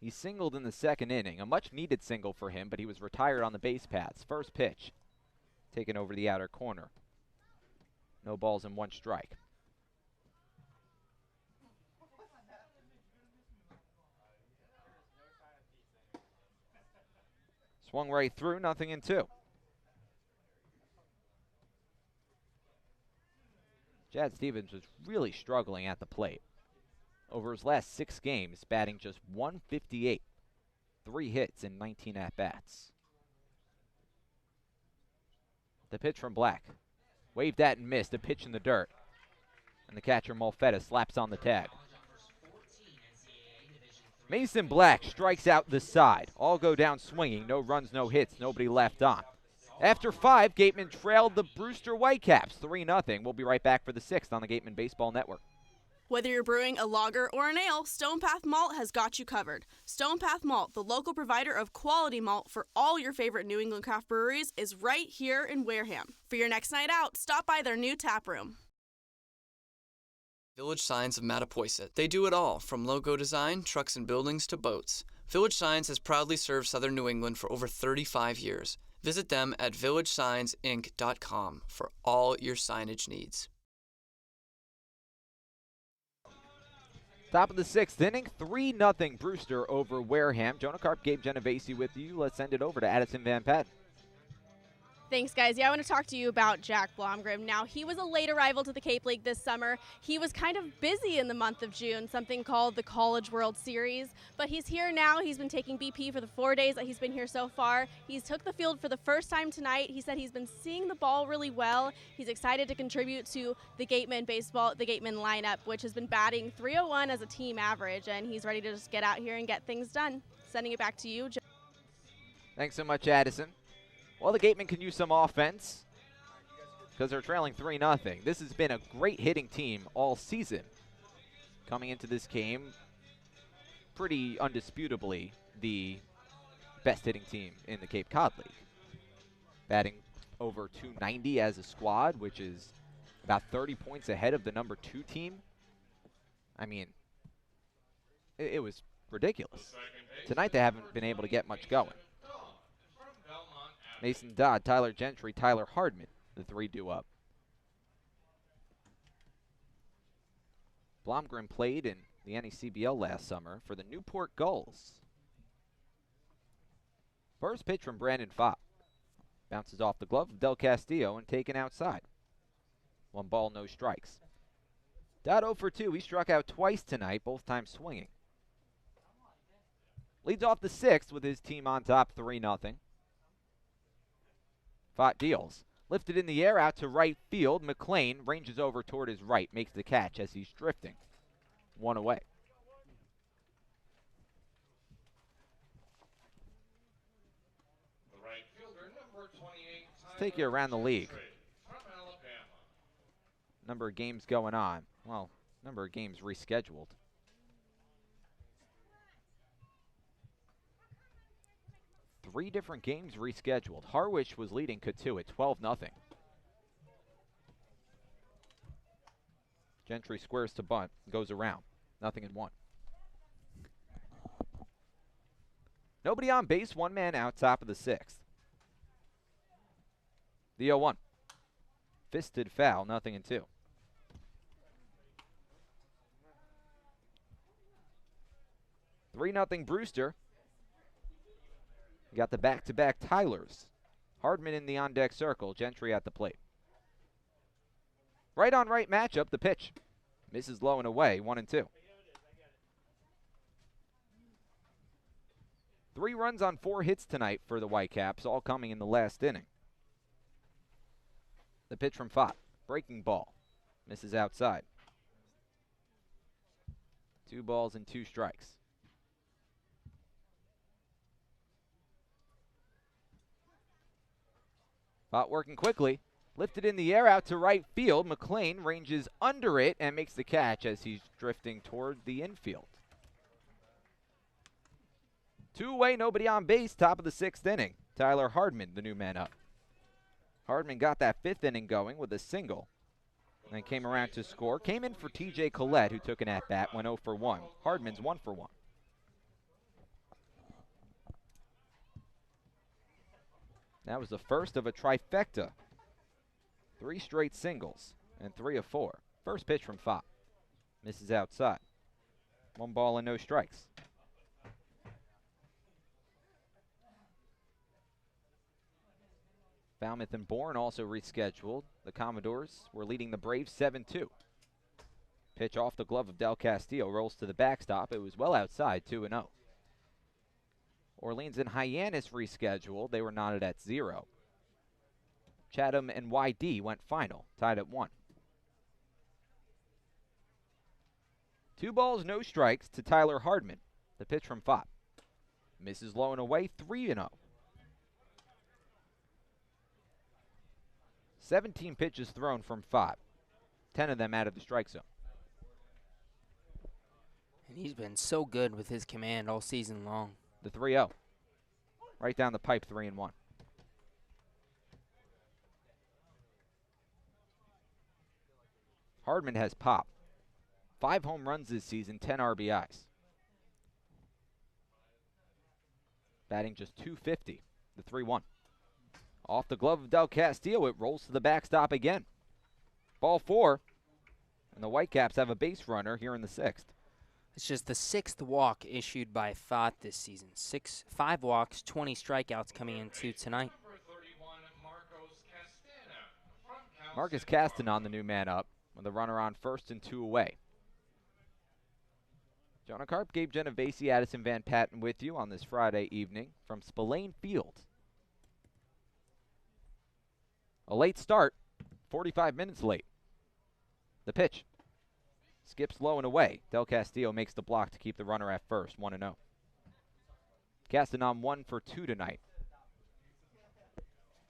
He singled in the 2nd inning, a much-needed single for him, but he was retired on the base paths. First pitch, taken over the outer corner. No balls and 1 strike. Swung right through, 0-2. Chad Stevens was really struggling at the plate. Over his last 6 games, batting just .158. 3 hits in 19 at-bats. The pitch from Black. Waved at and missed, a pitch in the dirt. And the catcher, Malfetta, slaps on the tag. Mason Black strikes out the side. All go down swinging. No runs, no hits, nobody left on. After 5, Gatemen trailed the Brewster Whitecaps 3-0. We'll be right back for the 6th on the Gatemen Baseball Network. Whether you're brewing a lager or an ale, Stone Path Malt has got you covered. Stone Path Malt, the local provider of quality malt for all your favorite New England craft breweries, is right here in Wareham. For your next night out, stop by their new tap room. Village Signs of Mattapoisett. They do it all, from logo design, trucks and buildings, to boats. Village Signs has proudly served southern New England for over 35 years. Visit them at villagesigns.inc.com for all your signage needs. Top of the 6th inning, 3-0 Brewster over Wareham. Jonah Karp, Gabe Genovesi with you. Let's send it over to Addison Van Patten. Thanks, guys. Yeah, I want to talk to you about Jack Blomgren. Now, he was a late arrival to the Cape League this summer. He was kind of busy in the month of June, something called the College World Series. But he's here now. He's been taking BP for the 4 days that he's been here so far. He's took the field for the first time tonight. He said he's been seeing the ball really well. He's excited to contribute to the Gatemen lineup, which has been batting .301 as a team average. And he's ready to just get out here and get things done. Sending it back to you, Joe. Thanks so much, Addison. Well, the Gatemen can use some offense because they're trailing 3-0. This has been a great hitting team all season. Coming into this game, pretty undisputably the best hitting team in the Cape Cod League. Batting over .290 as a squad, which is about 30 points ahead of the number 2 team. I mean, it was ridiculous. Tonight they haven't been able to get much going. Mason Dodd, Tyler Gentry, Tyler Hardman, the 3 due up. Blomgren played in the NECBL last summer for the Newport Gulls. First pitch from Brandon Fopp. Bounces off the glove of Del Castillo and taken outside. 1 ball, no strikes. Dodd 0 for 2. He struck out twice tonight, both times swinging. Leads off the 6th with his team on top 3-0. Fott deals. Lifted in the air out to right field. McLean ranges over toward his right. Makes the catch as he's drifting. 1 away. The right fielder, number 28. Let's take you around the league. From Alabama. Number of games going on. Well, number of games rescheduled. Three different games rescheduled. Harwich was leading Cotuit 12-0. Gentry squares to bunt, goes around. 0-1. Nobody on base, 1 man out, top of the 6th. The 0-1. Fisted foul, 0-2. Three-0 Brewster. You got the back-to-back Tylers. Hardman in the on-deck circle. Gentry at the plate. Right-on-right matchup. The pitch. Misses low and away. 1-2. 3 runs on 4 hits tonight for the Whitecaps, all coming in the last inning. The pitch from Fott. Breaking ball. Misses outside. 2 balls and 2 strikes. Fott working quickly. Lifted in the air out to right field. McLean ranges under it and makes the catch as he's drifting toward the infield. 2 away, nobody on base, top of the 6th inning. Tyler Hardman, the new man up. Hardman got that 5th inning going with a single. Then came around to score. Came in for TJ Collette, who took an at-bat, went 0 for 1. Hardman's 1 for 1. That was the first of a trifecta. 3 straight singles and 3 of 4. First pitch from Fott. Misses outside. 1 ball and no strikes. Falmouth and Bourne also rescheduled. The Commodores were leading the Braves 7-2. Pitch off the glove of Del Castillo, rolls to the backstop. It was well outside, 2-0. Orleans and Hyannis rescheduled. They were knotted at 0. Chatham and YD went final, tied at 1. 2 balls, no strikes to Tyler Hardman. The pitch from Fott. Misses low and away, 3-0. 17 pitches thrown from Fott. 10 of them out of the strike zone. And he's been so good with his command all season long. The 3-0. Right down the pipe, 3-1. Hardman has pop. 5 home runs this season, 10 RBIs. Batting just .250, the 3-1. Off the glove of Del Castillo, it rolls to the backstop again. Ball 4, and the Whitecaps have a base runner here in the 6th. It's just the 6th walk issued by Fott this season. 5 walks, 20 strikeouts coming into tonight. Number 31, Marco Marcus Castanon, the new man up, with a runner on first and 2 away. Jonah Karp, Gabe Genovesi, Addison Van Patten with you on this Friday evening from Spillane Field. A late start, 45 minutes late. The pitch skips low and away. Del Castillo makes the block to keep the runner at first, 1-0. Castanon 1 for 2 tonight.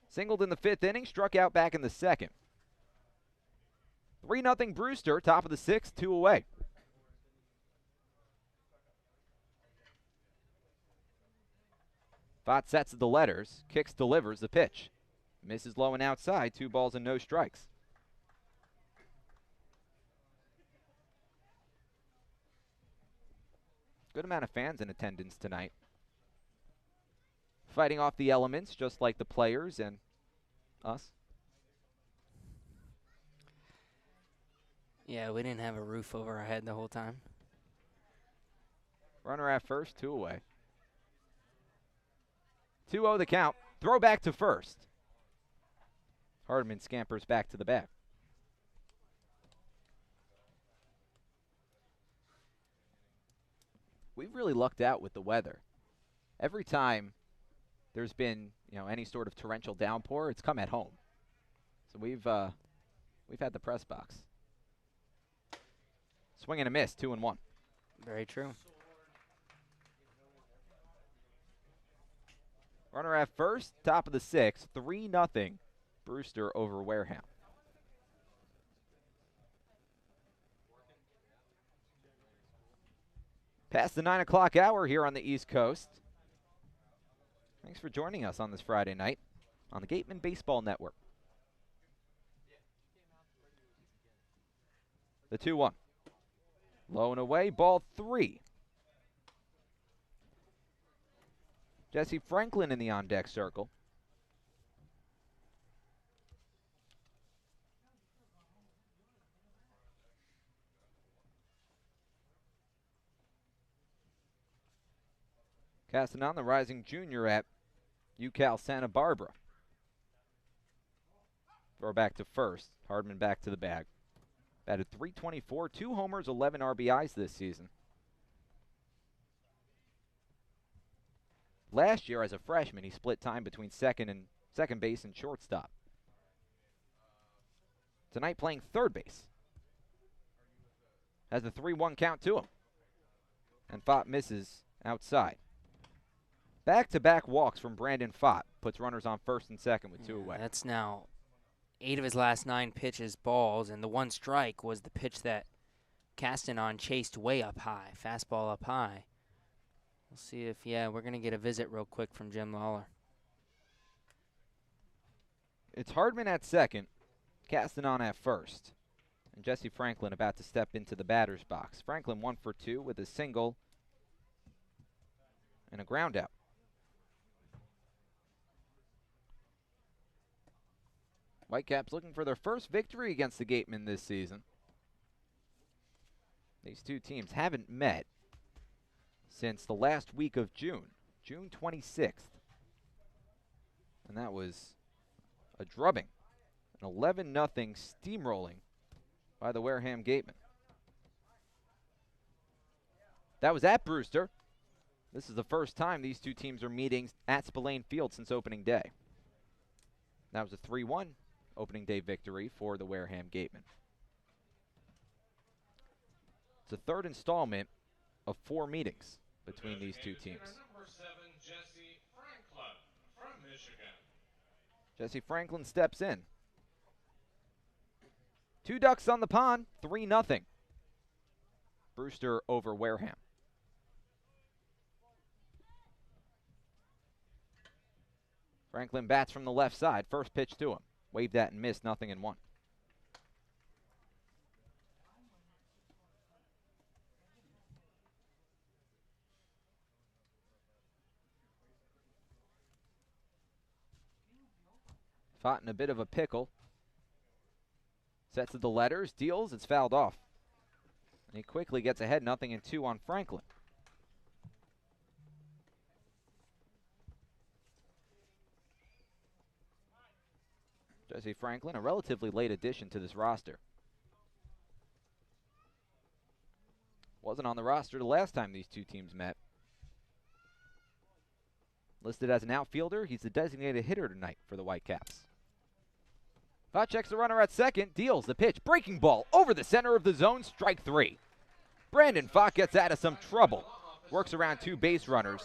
Singled in the 5th inning, struck out back in the 2nd. 3-0 Brewster, top of the 6th, 2 away. Fott sets the letters, kicks, delivers the pitch. Misses low and outside, 2 balls and no strikes. Good amount of fans in attendance tonight. Fighting off the elements, just like the players and us. Yeah, we didn't have a roof over our head the whole time. Runner at first, 2 away. 2-0 the count. Throw back to first. Hardman scampers back to the bag. We've really lucked out with the weather. Every time there's been, any sort of torrential downpour, it's come at home. So we've had the press box. Swing and a miss, 2-1. Very true. Runner at first, top of the 6th, 3-0 Brewster over Wareham. Past the 9 o'clock hour here on the East Coast. Thanks for joining us on this Friday night on the Gatemen Baseball Network. The 2-1. Low and away, ball 3. Jesse Franklin in the on-deck circle. Castanon, the rising junior at UCal Santa Barbara. Throw back to first. Hardman back to the bag. Batted .324, 2 homers, 11 RBIs this season. Last year, as a freshman, he split time between second base and shortstop. Tonight, playing third base. Has the 3-1 count to him. And Fott misses outside. Back-to-back walks from Brandon Fott puts runners on first and second with 2 away. That's now 8 of his last 9 pitches balls, and the 1 strike was the pitch that Castanon chased way up high, fastball up high. We'll see if, we're going to get a visit real quick from Jim Lawler. It's Hardman at second, Castanon at first, and Jesse Franklin about to step into the batter's box. Franklin 1 for 2 with a single and a ground out. Whitecaps looking for their first victory against the Gatemen this season. These two teams haven't met since the last week of June 26th. And that was a drubbing, an 11-0 steamrolling by the Wareham Gatemen. That was at Brewster. This is the first time these two teams are meeting at Spillane Field since opening day. That was a 3-1 opening day victory for the Wareham Gatemen. It's the third installment of 4 meetings between these two teams. Number 7, Jesse Franklin from Michigan. Jesse Franklin steps in. 2 ducks on the pond, 3-0. Brewster over Wareham. Franklin bats from the left side. First pitch to him. Waved at and missed, 0-1. Fought in a bit of a pickle. Sets of the letters, deals, it's fouled off. And he quickly gets ahead, 0-2 on Franklin. Jesse Franklin, a relatively late addition to this roster. Wasn't on the roster the last time these two teams met. Listed as an outfielder, he's the designated hitter tonight for the Whitecaps. Fought checks the runner at second, deals the pitch, breaking ball over the center of the zone, strike 3. Brandon Fott gets out of some trouble, works around 2 base runners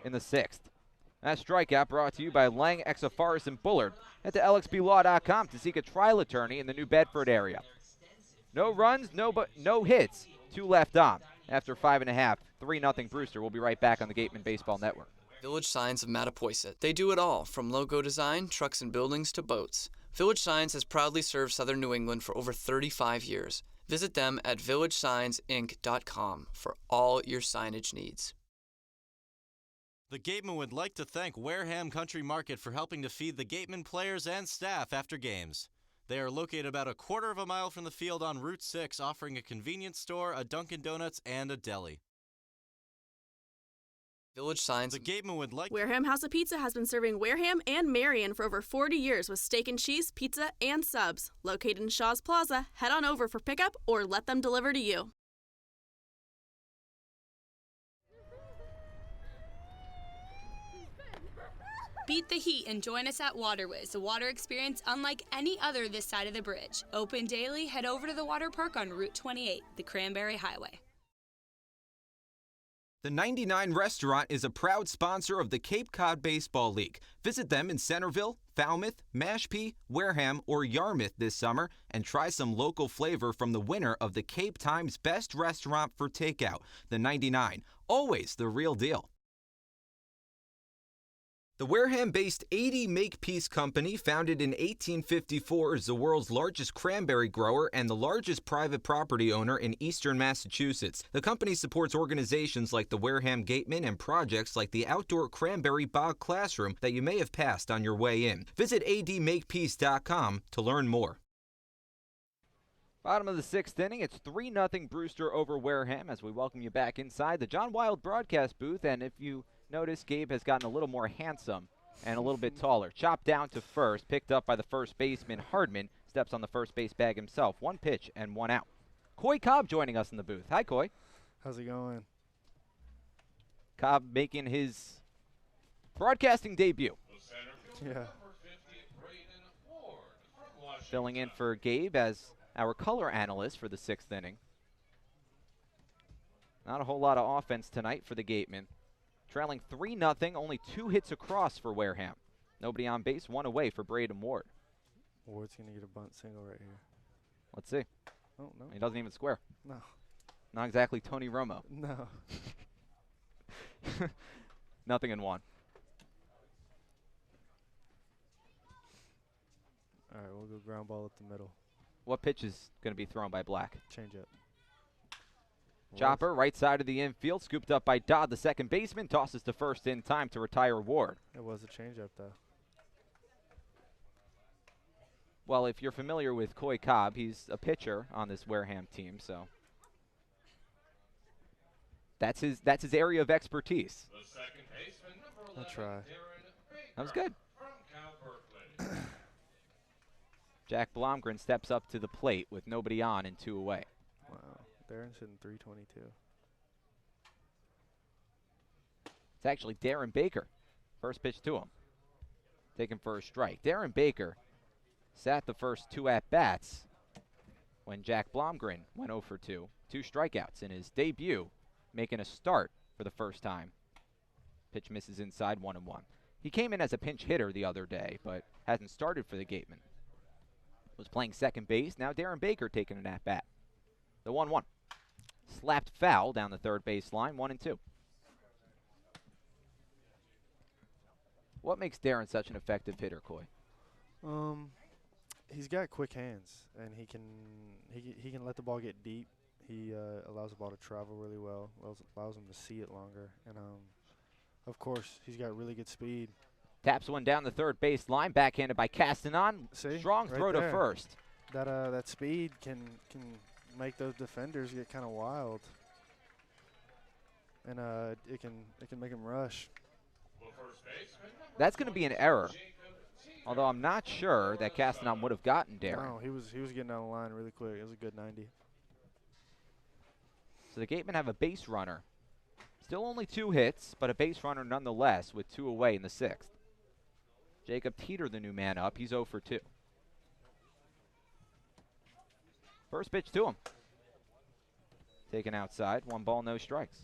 in the 6th. That strikeout brought to you by Lang, Exafaris, and Bullard. Head to lxblaw.com to seek a trial attorney in the New Bedford area. No runs, no hits, 2 left on. After 5.5, 3-0 Brewster. We'll be right back on the Gatemen Baseball Network. Village Signs of Mattapoisett. They do it all, from logo design, trucks and buildings, to boats. Village Signs has proudly served Southern New England for over 35 years. Visit them at villagesigns.inc.com for all your signage needs. The Gatemen would like to thank Wareham Country Market for helping to feed the Gatemen players and staff after games. They are located about a quarter of a mile from the field on Route 6, offering a convenience store, a Dunkin' Donuts, and a deli. Village Signs. The Gatemen would like... Wareham House of Pizza has been serving Wareham and Marion for over 40 years with steak and cheese, pizza, and subs. Located in Shaw's Plaza, head on over for pickup or let them deliver to you. Beat the heat and join us at Waterways, a water experience unlike any other this side of the bridge. Open daily, head over to the water park on Route 28, the Cranberry Highway. The 99 Restaurant is a proud sponsor of the Cape Cod Baseball League. Visit them in Centerville, Falmouth, Mashpee, Wareham, or Yarmouth this summer and try some local flavor from the winner of the Cape Times Best Restaurant for Takeout, the 99. Always the real deal. The Wareham-based 80 Makepeace Company, founded in 1854, is the world's largest cranberry grower and the largest private property owner in eastern Massachusetts. The company supports organizations like the Wareham Gatemen and projects like the outdoor cranberry bog classroom that you may have passed on your way in. Visit admakepeace.com to learn more. Bottom of the 6th inning, it's 3-0 Brewster over Wareham as we welcome you back inside the John Wild broadcast booth. And if you notice, Gabe has gotten a little more handsome and a little bit taller. Chopped down to first, picked up by the first baseman, Hardman. Steps on the first base bag himself. 1 pitch and 1 out. Coy Cobb joining us in the booth. Hi, Coy. How's it going? Cobb making his broadcasting debut. Yeah. Filling in for Gabe as our color analyst for the 6th inning. Not a whole lot of offense tonight for the Gatemen. Trailing 3-0, only 2 hits across for Wareham. Nobody on base, 1 away for Braden Ward. Ward's going to get a bunt single right here. Let's see. Oh, no. He doesn't even square. No. Not exactly Tony Romo. No. 0-1. All right, we'll go ground ball up the middle. What pitch is going to be thrown by Black? Change up. Chopper, right side of the infield, scooped up by Dodd, the second baseman, tosses to first in time to retire Ward. It was a changeup, though. Well, if you're familiar with Coy Cobb, he's a pitcher on this Wareham team, so that's his area of expertise. I'll try. That was good. Jack Blomgren steps up to the plate with nobody on and 2 away. Wow. Darren's hitting 322. It's actually Darren Baker. First pitch to him. Taken for a strike. Darren Baker sat the first 2 at-bats when Jack Blomgren went 0 for 2. 2 strikeouts in his debut, making a start for the first time. Pitch misses inside, 1-1. He came in as a pinch hitter the other day, but hasn't started for the Gatemen. Was playing second base. Now Darren Baker taking an at-bat. The 1-1. Slapped foul down the third base line, 1-2. What makes Darren such an effective hitter, Coy? He's got quick hands, and he can let the ball get deep. He allows the ball to travel really well, allows him to see it longer, and of course he's got really good speed. Taps one down the third base line, backhanded by Castanon. See? Strong throw to first. That speed can make those defenders get kind of wild, and it can make them rush. That's going to be an error Although I'm not sure that Castanon would have gotten Darren. No, he was getting down the line really quick. It was a good 90. So the Gatemen have a base runner. Still only 2 hits, but a base runner nonetheless with 2 away in the 6th. Jacob Teeter, the new man up. He's 0 for 2. First pitch to him. Taken outside. 1 ball, no strikes.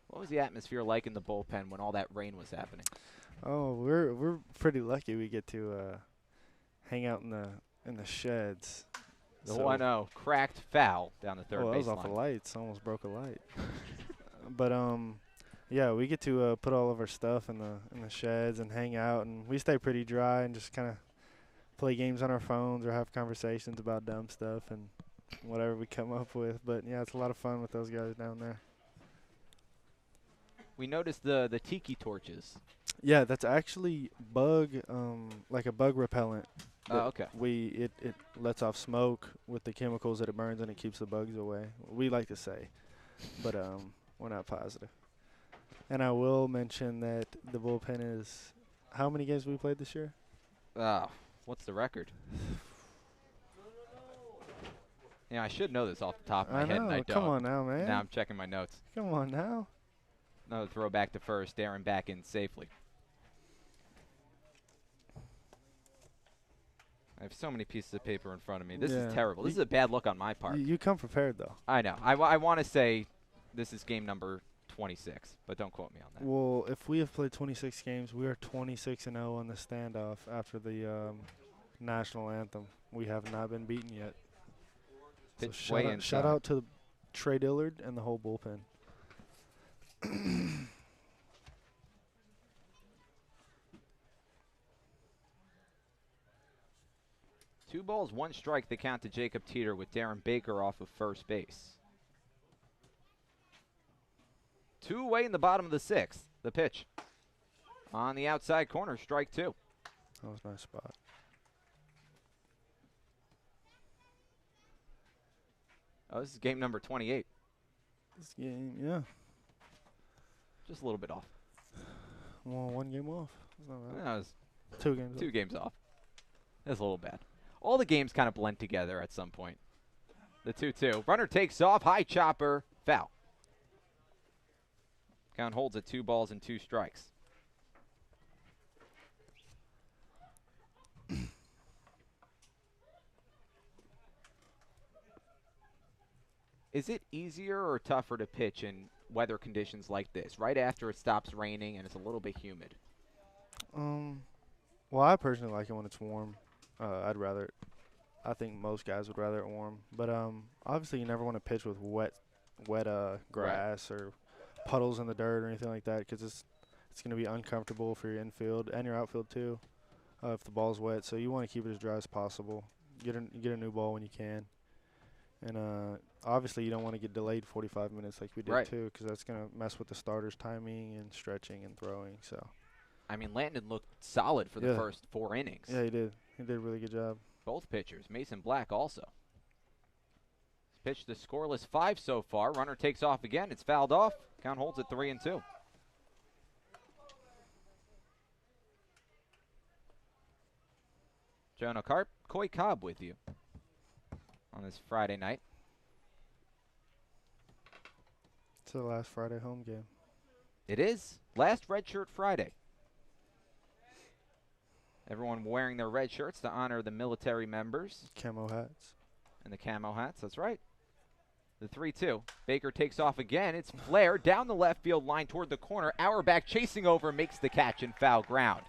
What was the atmosphere like in the bullpen when all that rain was happening? Oh, we're pretty lucky we get to hang out in the sheds. Oh, I know. Cracked foul down the third baseline. That was off the lights. Almost broke a light. But yeah, we get to put all of our stuff in the sheds and hang out, and we stay pretty dry and just kind of play games on our phones or have conversations about dumb stuff and whatever we come up with. But yeah, it's a lot of fun with those guys down there. We noticed the tiki torches. Yeah, that's actually like a bug repellent. Oh, okay. It lets off smoke with the chemicals that it burns, and it keeps the bugs away. We like to say, but we're not positive. And I will mention that the bullpen is how many games we played this year? What's the record? Yeah, I should know this off the top of my head, and I don't. Come on now, man. Now I'm checking my notes. Come on now. Another throw back to first. Darren back in safely. I have so many pieces of paper in front of me. This is terrible. This is a bad look on my part. You come prepared, though. I know. I want to say this is game number 26, but don't quote me on that. Well, if we have played 26 games, we are 26-0 on the standoff after the national anthem. We have not been beaten yet. So shout out to Trey Dillard and the whole bullpen. 2 balls, 1 strike, the count to Jacob Teeter with Darren Baker off of first base. 2 away in the bottom of the 6th. The pitch on the outside corner, strike 2. That was a nice spot. Oh, this is game number 28. This game, yeah. Just a little bit off. Well, 1 game off. That's not bad. That was 2 games off. 2 games off. That's a little bad. All the games kind of blend together at some point. The 2-2. Runner takes off. High chopper. Foul. Count holds at 2 balls and 2 strikes. Is it easier or tougher to pitch in weather conditions like this, right after it stops raining and it's a little bit humid? Well, I personally like it when it's warm. I think most guys would rather it warm. But obviously you never want to pitch with wet grass or puddles in the dirt or anything like that, because it's going to be uncomfortable for your infield and your outfield too if the ball's wet. So you want to keep it as dry as possible. Get a new ball when you can. And obviously you don't want to get delayed 45 minutes like we did too, because that's going to mess with the starter's timing and stretching and throwing. So, I mean, Landon looked solid for the first 4 innings. Yeah, he did. He did a really good job. Both pitchers. Mason Black also. Pitched the scoreless 5 so far. Runner takes off again. It's fouled off. Count holds at 3-2. Jonah Karp, Coy Cobb with you on this Friday night. It's the last Friday home game. It is. Last Redshirt Friday. Everyone wearing their red shirts to honor the military members. Camo hats. And the camo hats, that's right. The 3-2. Baker takes off again. It's Flair down the left field line toward the corner. Auerbach chasing over, makes the catch in foul ground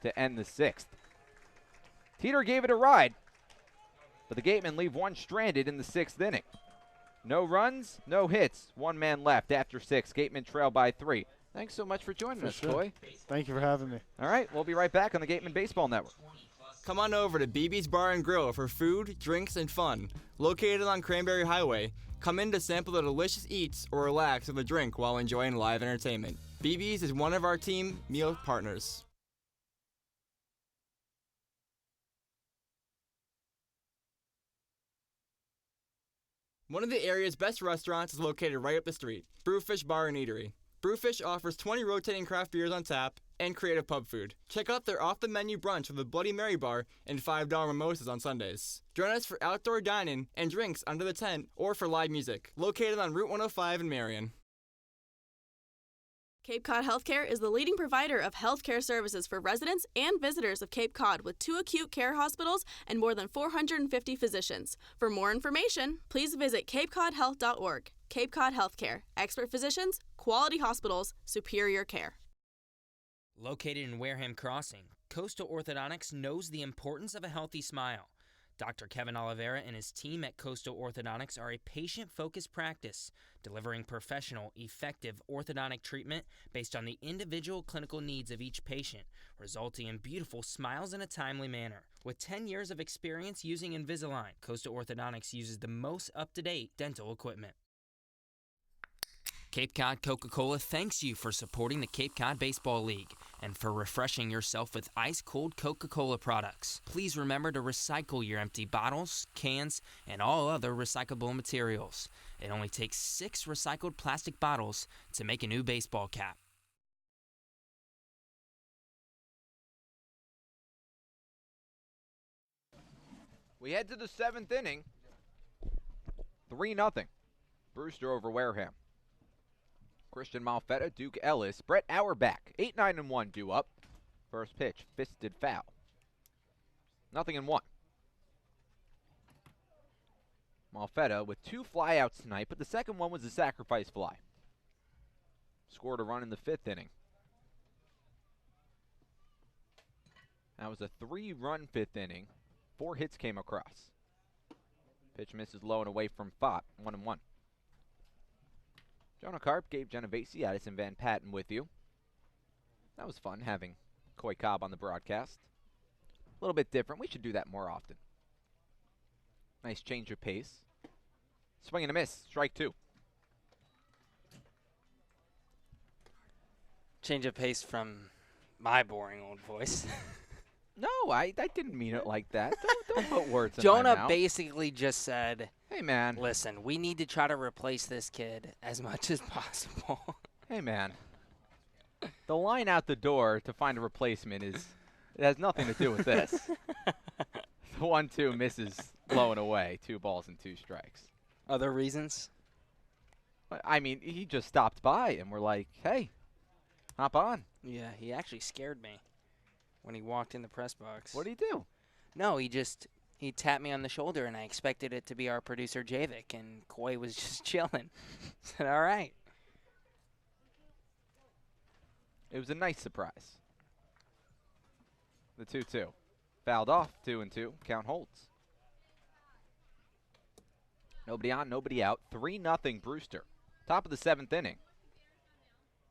to end the 6th. Teeter gave it a ride, but the Gatemen leave one stranded in the 6th inning. No runs, no hits. 1 man left after 6. Gatemen trail by 3. Thanks so much for joining us, Coy. Thank you for having me. All right, we'll be right back on the Gatemen Baseball Network. Come on over to BB's Bar and Grill for food, drinks, and fun. Located on Cranberry Highway, come in to sample the delicious eats or relax with a drink while enjoying live entertainment. BB's is one of our team meal partners. One of the area's best restaurants is located right up the street, Brewfish Bar and Eatery. Brewfish offers 20 rotating craft beers on tap and creative pub food. Check out their off-the-menu brunch with a Bloody Mary bar and $5 mimosas on Sundays. Join us for outdoor dining and drinks under the tent or for live music, located on Route 105 in Marion. Cape Cod Healthcare is the leading provider of healthcare services for residents and visitors of Cape Cod with 2 acute care hospitals and more than 450 physicians. For more information, please visit capecodhealth.org. Cape Cod Healthcare. Expert physicians, quality hospitals, superior care. Located in Wareham Crossing, Coastal Orthodontics knows the importance of a healthy smile. Dr. Kevin Oliveira and his team at Coastal Orthodontics are a patient-focused practice, delivering professional, effective orthodontic treatment based on the individual clinical needs of each patient, resulting in beautiful smiles in a timely manner. With 10 years of experience using Invisalign, Coastal Orthodontics uses the most up-to-date dental equipment. Cape Cod Coca-Cola thanks you for supporting the Cape Cod Baseball League and for refreshing yourself with ice-cold Coca-Cola products. Please remember to recycle your empty bottles, cans, and all other recyclable materials. It only takes 6 recycled plastic bottles to make a new baseball cap. We head to the 7th inning. 3-0. Brewster over Wareham. Christian Malfetta, Duke Ellis, Brett Auerbach, 8-9-1 due up. First pitch, fisted foul. 0-1. Malfetta with 2 flyouts tonight, but the second one was a sacrifice fly. Scored a run in the 5th inning. That was a 3-run 5th inning. 4 hits came across. Pitch misses low and away from Fott, 1-1. Jonah Karp, Gabe Genovesi, Addison Van Patten with you. That was fun having Coy Cobb on the broadcast. A little bit different. We should do that more often. Nice change of pace. Swing and a miss. Strike 2. Change of pace from my boring old voice. No, I didn't mean it like that. Don't put words in my Jonah mouth. Basically just said, hey, man. Listen, we need to try to replace this kid as much as possible. Hey, man. The line out the door to find a replacement it has nothing to do with this. The 1-2 misses low and away. 2 balls and 2 strikes. Other reasons? I mean, he just stopped by and we're like, hey, hop on. Yeah, he actually scared me when he walked in the press box. What did he do? No, he tapped me on the shoulder, and I expected it to be our producer, Javik, and Coy was just chilling. Said, all right. It was a nice surprise. The 2-2. Fouled off, 2-2. Count holds. Nobody on, nobody out. 3-0 Brewster. Top of the 7th inning.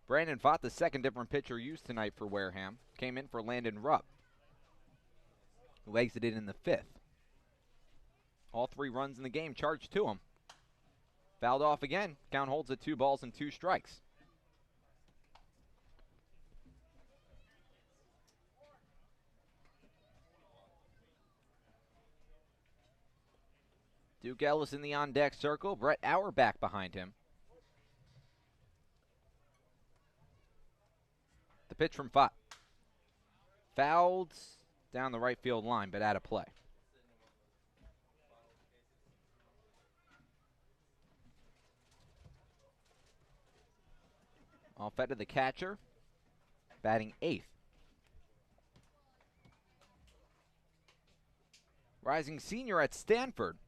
Brandon Fott, the second different pitcher used tonight for Wareham, came in for Landon Rupp, who exited in the 5th. All 3 runs in the game charged to him. Fouled off again. Count holds at 2 balls and 2 strikes. Duke Ellis in the on-deck circle. Brett Auerbach behind him. The pitch from Fott. Fouled down the right field line, but out of play. Malfetta, the catcher, batting 8th. Rising senior at Stanford.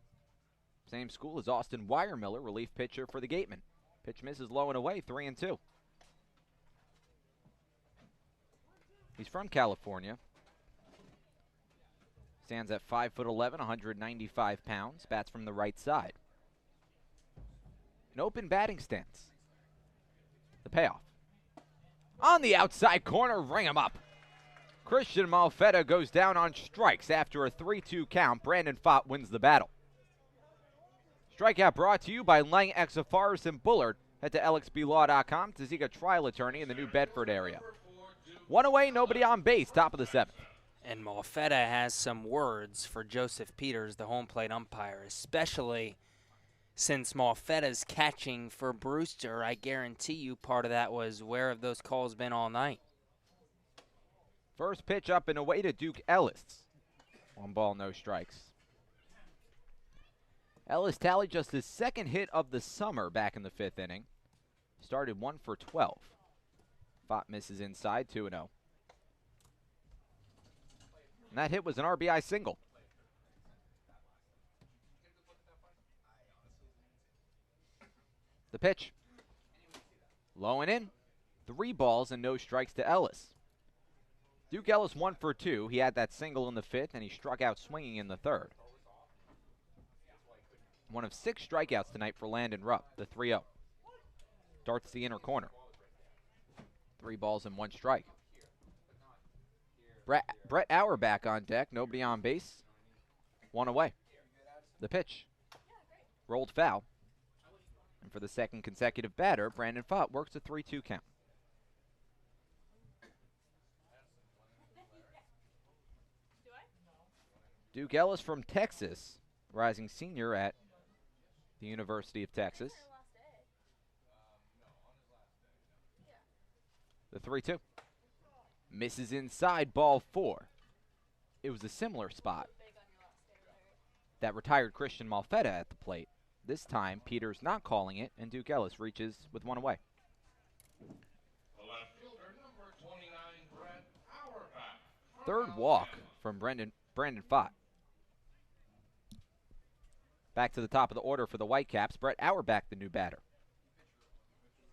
Same school as Austin Weiermiller, relief pitcher for the Gatemen. Pitch misses low and away, 3-2. He's from California. Stands at 5'11", 195 pounds. Bats from the right side. An open batting stance. The payoff. On the outside corner, ring him up. Christian Malfetta goes down on strikes after a 3-2 count. Brandon Fott wins the battle. Strikeout brought to you by Lang Exafaris and Bullard. Head to lxblaw.com to seek a trial attorney in the New Bedford area. 1 away, nobody on base, top of the 7th. And Malfetta has some words for Joseph Peters, the home plate umpire, especially since Malfetta's catching for Brewster, I guarantee you part of that was where have those calls been all night. First pitch up and away to Duke Ellis. 1 ball, no strikes. Ellis tallied just his second hit of the summer back in the 5th inning. Started 1 for 12. Fott misses inside, 2-0. And that hit was an RBI single. The pitch. Low and in. 3 balls and no strikes to Ellis. Duke Ellis 1 for 2. He had that single in the 5th, and he struck out swinging in the 3rd. One of 6 strikeouts tonight for Landon Rupp, the 3-0. Darts the inner corner. 3 balls and 1 strike. Brett Auerbach on deck, nobody on base. 1 away. The pitch. Rolled foul. And for the second consecutive batter, Brandon Fott works a 3-2 count. Duke Ellis from Texas, rising senior at the University of Texas. The 3-2. Misses inside, ball 4. It was a similar spot that retired Christian Malfetta at the plate. This time, Peters not calling it, and Duke Ellis reaches with 1 away. Third walk from Brandon Fott. Back to the top of the order for the Whitecaps, Brett Auerbach, the new batter.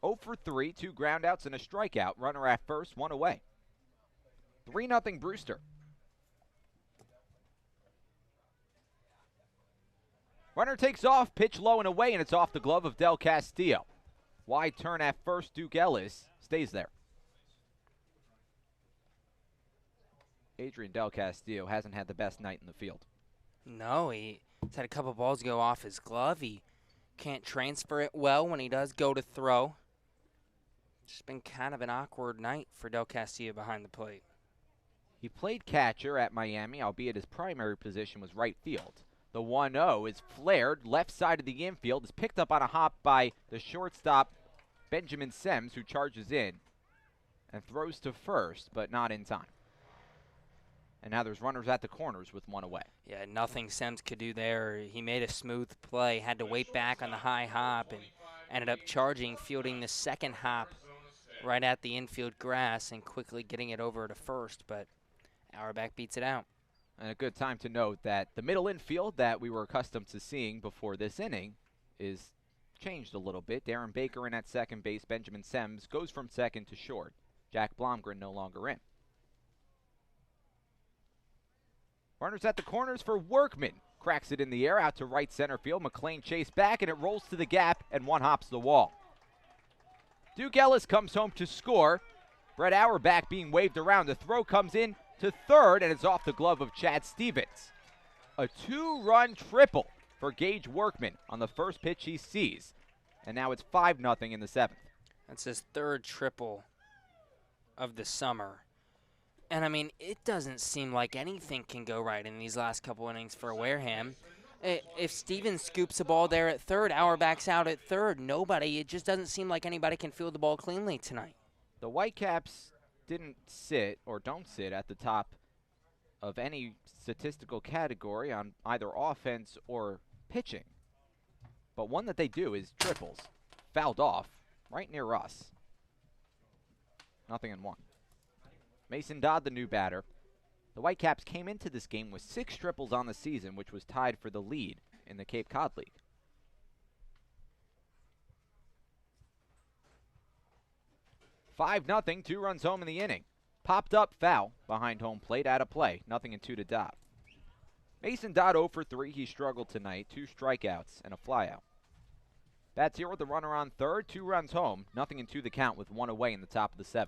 0 for 3, 2 groundouts and a strikeout. Runner at first, 1 away. 3-0 Brewster. Runner takes off, pitch low and away, and it's off the glove of Del Castillo. Wide turn at first, Duke Ellis stays there. Adrian Del Castillo hasn't had the best night in the field. No, he's had a couple balls go off his glove. He can't transfer it well when he does go to throw. Just been kind of an awkward night for Del Castillo behind the plate. He played catcher at Miami, albeit his primary position was right field. The 1-0 is flared, left side of the infield, is picked up on a hop by the shortstop, Benjamin Sems, who charges in and throws to first, but not in time. And now there's runners at the corners with 1 away. Yeah, nothing Sems could do there. He made a smooth play, had to wait back on the high hop, and ended up charging, fielding the second hop right at the infield grass and quickly getting it over to first, but Auerbach beats it out. And a good time to note that the middle infield that we were accustomed to seeing before this inning is changed a little bit. Darren Baker in at second base. Benjamin Sems goes from second to short. Jack Blomgren no longer in. Runners at the corners for Workman. Cracks it in the air out to right center field. McLean chase back, and it rolls to the gap, and 1 hops the wall. Duke Ellis comes home to score. Brett Auerbach being waved around. The throw comes in to third, and it's off the glove of Chad Stevens. A 2-run triple for Gage Workman on the first pitch he sees. And now it's 5-0 in the 7th. That's his 3rd triple of the summer. And, I mean, it doesn't seem like anything can go right in these last couple innings for Wareham. If Stevens scoops the ball there at third, Auerbach's out at third. It just doesn't seem like anybody can field the ball cleanly tonight. The Whitecaps didn't sit or don't sit at the top of any statistical category on either offense or pitching. But one that they do is triples. Fouled off right near us. 0-1. Mason Dodd, the new batter. The Whitecaps came into this game with 6 triples on the season, which was tied for the lead in the Cape Cod League. (5-0), 2 runs home in the inning. Popped up foul behind home plate, out of play. 0-2 to Dodd. Mason Dodd 0 for 3. He struggled tonight. 2 strikeouts and a flyout. Bats here with the runner on third. 2 runs home. 0-2 the count with 1 away in the top of the 7th.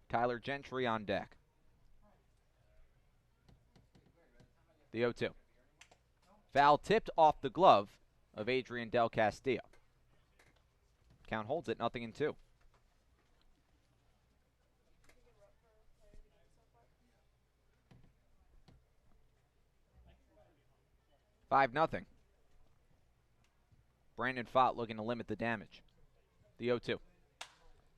Tyler Gentry on deck. The 0-2. Foul tipped off the glove of Adrian Del Castillo. Count holds it, 0-2. (5-0). Brandon Fott looking to limit the damage. The 0-2.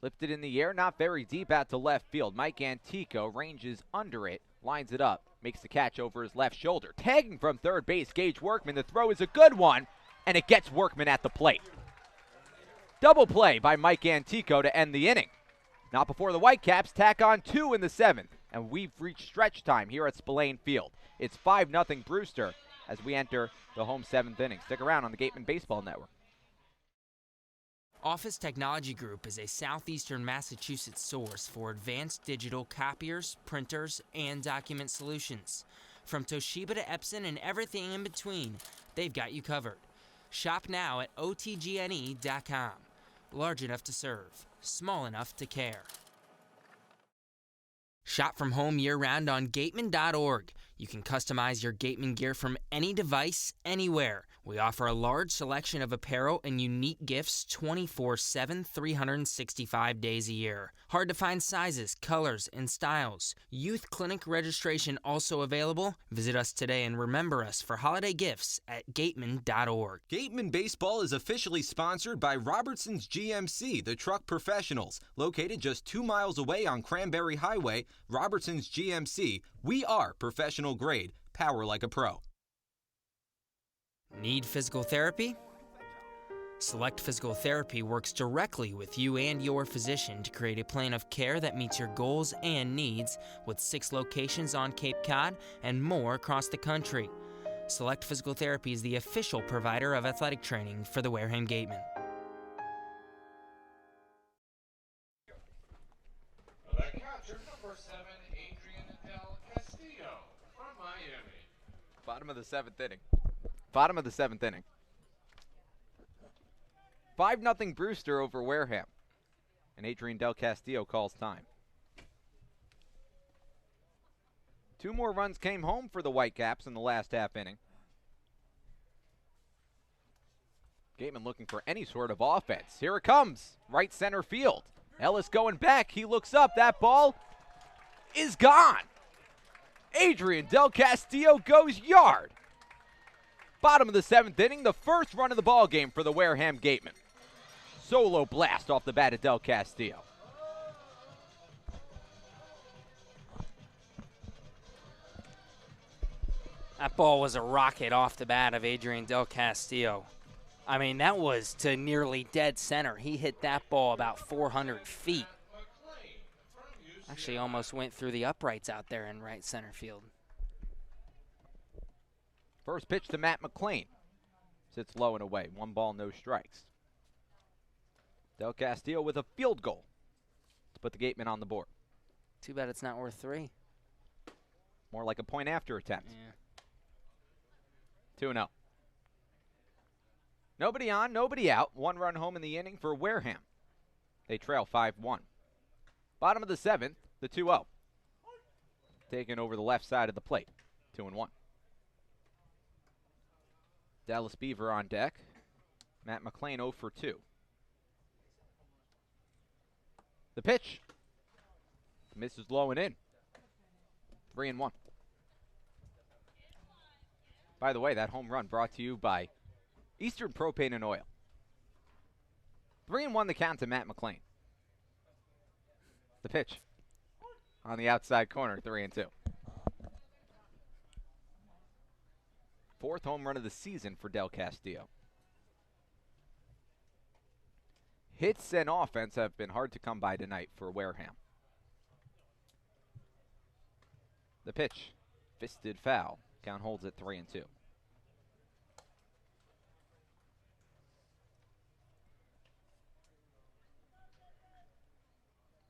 Lifted in the air, not very deep out to left field. Mike Antico ranges under it, lines it up, makes the catch over his left shoulder. Tagging from third base, Gage Workman. The throw is a good one, and it gets Workman at the plate. Double play by Mike Antico to end the inning. Not before the Whitecaps tack on 2 in the 7th, and we've reached stretch time here at Spillane Field. It's 5-0 Brewster as we enter the home 7th inning. Stick around on the Gatemen Baseball Network. Office Technology Group is a southeastern Massachusetts source for advanced digital copiers, printers, and document solutions. From Toshiba to Epson and everything in between, they've got you covered. Shop now at otgne.com. Large enough to serve, small enough to care. Shop from home year-round on gatemen.org. You can customize your Gatemen gear from any device, anywhere. We offer a large selection of apparel and unique gifts 24/7, 365 days a year. Hard to find sizes, colors, and styles. Youth clinic registration also available. Visit us today and remember us for holiday gifts at gatemen.org. Gatemen Baseball is officially sponsored by Robertson's GMC, the truck professionals. Located just 2 miles away on Cranberry Highway, Robertson's GMC. We are professional grade. Power like a pro. Need physical therapy? Select Physical Therapy works directly with you and your physician to create a plan of care that meets your goals and needs, with 6 locations on Cape Cod and more across the country. Select Physical Therapy is the official provider of athletic training for the Wareham Gatemen. The catcher, number 7, Adrian Del Castillo from Miami. Bottom of the 7th inning. 5-0 Brewster over Wareham. And Adrian Del Castillo calls time. 2 more runs came home for the Whitecaps in the last half inning. Gatemen looking for any sort of offense. Here it comes. Right center field. Ellis going back. He looks up. That ball is gone. Adrian Del Castillo goes yard. Bottom of the 7th inning, the first run of the ball game for the Wareham Gatemen. Solo blast off the bat of Del Castillo. That ball was a rocket off the bat of Adrian Del Castillo. I mean, that was to nearly dead center. He hit that ball about 400 feet. Actually almost went through the uprights out there in right center field. First pitch to Matt McClain. Sits low and away. 1 ball, no strikes. Del Castillo with a field goal to put the Gatemen on the board. Too bad it's not worth 3. More like a point after attempt. Yeah. 2-0. Nobody on, nobody out. 1 run home in the inning for Wareham. They trail 5-1. Bottom of the 7th, the 2-0. Taken over the left side of the plate. 2-1. Dallas Beaver on deck. Matt McClain 0 for 2. The pitch. Misses low and in. 3-1. By the way, that home run brought to you by Eastern Propane and Oil. 3-1 the count to Matt McClain. The pitch. On the outside corner, 3-2. 4th home run of the season for Del Castillo. Hits and offense have been hard to come by tonight for Wareham. The pitch. Fisted foul. Count holds at 3-2.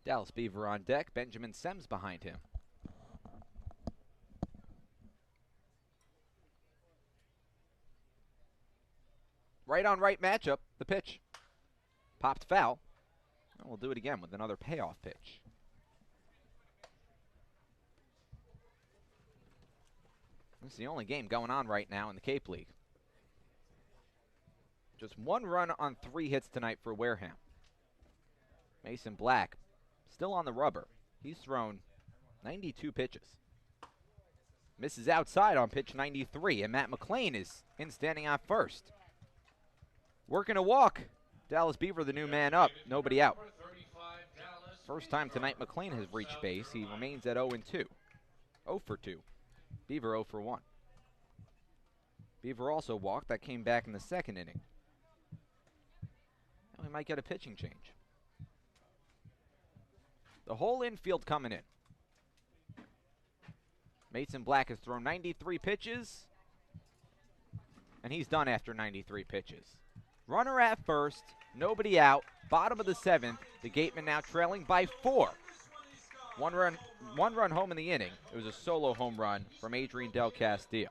Dallas Beaver on deck. Benjamin Semmes behind him. Right on right matchup. The pitch. Popped foul. And we'll do it again with another payoff pitch. This is the only game going on right now in the Cape League. Just 1 run on 3 hits tonight for Wareham. Mason Black still on the rubber. He's thrown 92 pitches. Misses outside on pitch 93, and Matt McClain is in standing on first. Working a walk. Dallas Beaver, the new man up. Nobody out. First time tonight McLean has reached base. He remains at 0-2. 0 for 2. Beaver 0 for 1. Beaver also walked. That came back in the second inning. Now we might get a pitching change. The whole infield coming in. Mason Black has thrown 93 pitches, and he's done after 93 pitches. Runner at first, nobody out, bottom of the 7th. The Gatemen now trailing by 4. One run home in the inning. It was a solo home run from Adrian Del Castillo.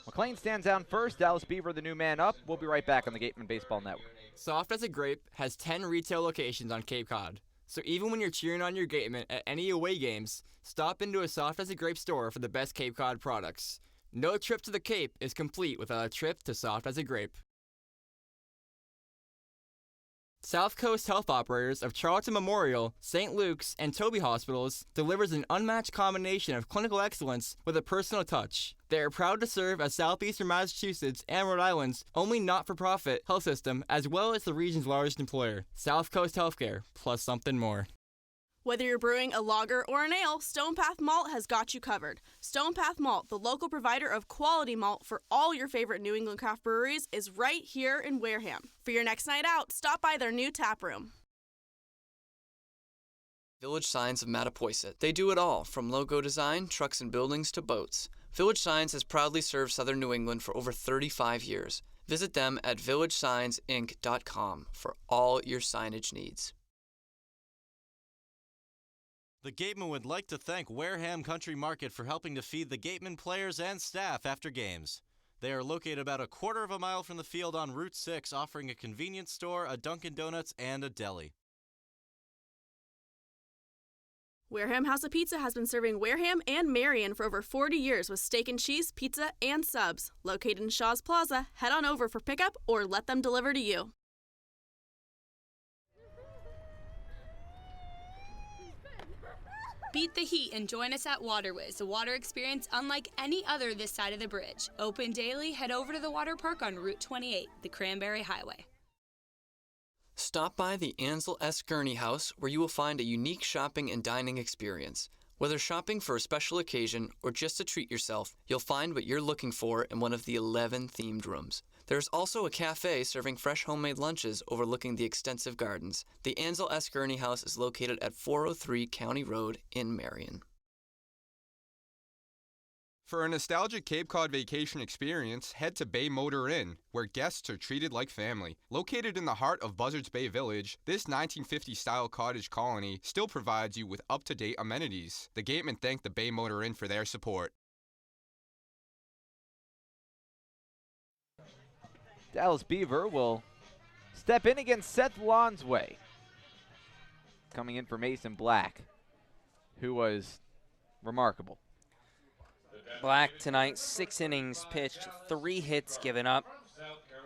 McLean stands down first. Dallas Beaver, the new man up. We'll be right back on the Gatemen Baseball Network. Soft as a Grape has 10 retail locations on Cape Cod. So even when you're cheering on your Gatemen at any away games, stop into a Soft as a Grape store for the best Cape Cod products. No trip to the Cape is complete without a trip to Soft as a Grape. South Coast Health Operators of Charlton Memorial, St. Luke's, and Toby Hospitals delivers an unmatched combination of clinical excellence with a personal touch. They are proud to serve as Southeastern Massachusetts and Rhode Island's only not-for-profit health system, as well as the region's largest employer. South Coast Healthcare, plus something more. Whether you're brewing a lager or an ale, Stone Path Malt has got you covered. Stone Path Malt, the local provider of quality malt for all your favorite New England craft breweries, is right here in Wareham. For your next night out, stop by their new tap room. Village Signs of Mattapoisett. They do it all, from logo design, trucks and buildings, to boats. Village Signs has proudly served southern New England for over 35 years. Visit them at villagesigns.inc.com for all your signage needs. The Gatemen would like to thank Wareham Country Market for helping to feed the Gatemen players and staff after games. They are located about a quarter of a mile from the field on Route 6, offering a convenience store, a Dunkin' Donuts, and a deli. Wareham House of Pizza has been serving Wareham and Marion for over 40 years with steak and cheese, pizza, and subs. Located in Shaw's Plaza, head on over for pickup or let them deliver to you. Beat the heat and join us at Waterways, a water experience unlike any other this side of the bridge. Open daily, head over to the water park on Route 28, the Cranberry Highway. Stop by the Ansel S. Gurney House, where you will find a unique shopping and dining experience. Whether shopping for a special occasion or just to treat yourself, you'll find what you're looking for in one of the 11 themed rooms. There's also a cafe serving fresh homemade lunches overlooking the extensive gardens. The Ansel S. Gurney House is located at 403 County Road in Marion. For a nostalgic Cape Cod vacation experience, head to Bay Motor Inn, where guests are treated like family. Located in the heart of Buzzards Bay Village, this 1950-style cottage colony still provides you with up-to-date amenities. The Gatemen thank the Bay Motor Inn for their support. Dallas Beaver will step in against Seth Lonsway. Coming in for Mason Black, who was remarkable. Black tonight, 6 innings pitched, 3 hits given up,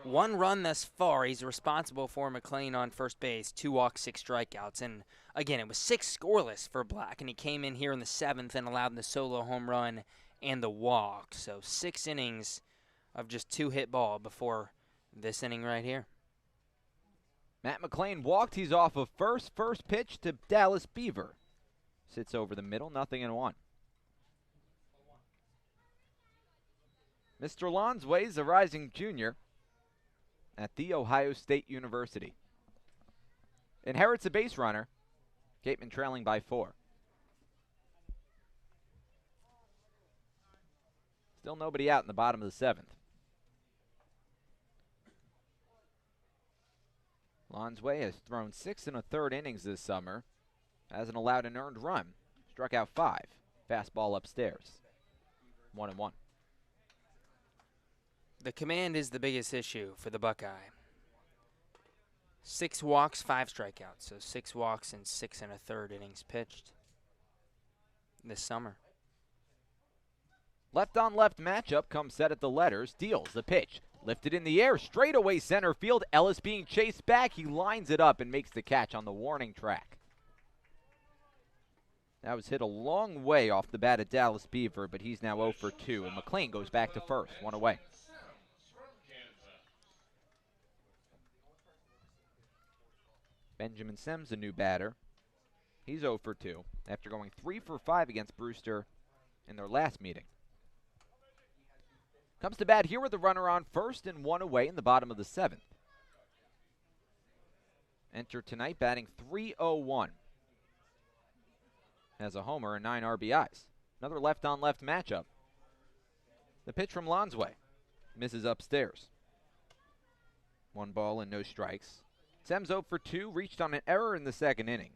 1 run thus far. He's responsible for McLean on first base, 2 walks, 6 strikeouts. And again, it was 6 scoreless for Black, and he came in here in the 7th and allowed the solo home run and the walk. So 6 innings of just 2 hit ball before this inning right here. Matt McLean walked. He's off of first. First pitch to Dallas Beaver. Sits over the middle, 0-1. Mr. Lonsway is a rising junior at The Ohio State University. Inherits a base runner. Gatemen trailing by 4. Still nobody out in the bottom of the 7th. Lonsway has thrown 6 1/3 innings this summer. Hasn't allowed an earned run. Struck out 5. Fastball upstairs. 1-1. The command is the biggest issue for the Buckeye. 6 walks, 5 strikeouts. So 6 walks and 6 1/3 innings pitched this summer. Left-on-left matchup comes set at the letters. Deals the pitch. Lifted in the air, straight away center field. Ellis being chased back. He lines it up and makes the catch on the warning track. That was hit a long way off the bat of Dallas Beaver, but he's now 0 for 2. And McLean goes back to first, 1 away. Benjamin Sims, a new batter. He's 0 for 2 after going 3 for 5 against Brewster in their last meeting. Comes to bat here with the runner on first and 1 away in the bottom of the 7th. Enter tonight batting .301. Has a homer and 9 RBIs. Another left-on-left matchup. The pitch from Lonsway. Misses upstairs. 1 ball and no strikes. Sims 0 for 2, reached on an error in the second inning.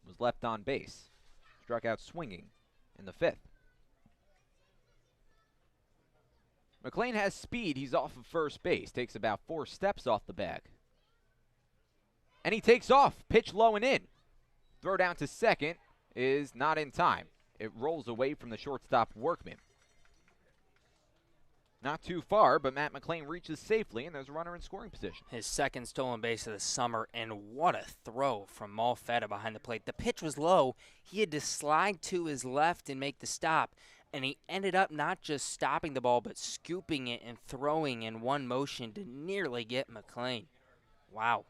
Was left on base. Struck out swinging in the 5th. McLean has speed. He's off of first base. Takes about 4 steps off the bag. And he takes off. Pitch low and in. Throw down to second is not in time. It rolls away from the shortstop Workman. Not too far, but Matt McLean reaches safely, and there's a runner in scoring position. His second stolen base of the summer, and what a throw from Malfetta behind the plate. The pitch was low. He had to slide to his left and make the stop, and he ended up not just stopping the ball, but scooping it and throwing in one motion to nearly get McLean. Wow.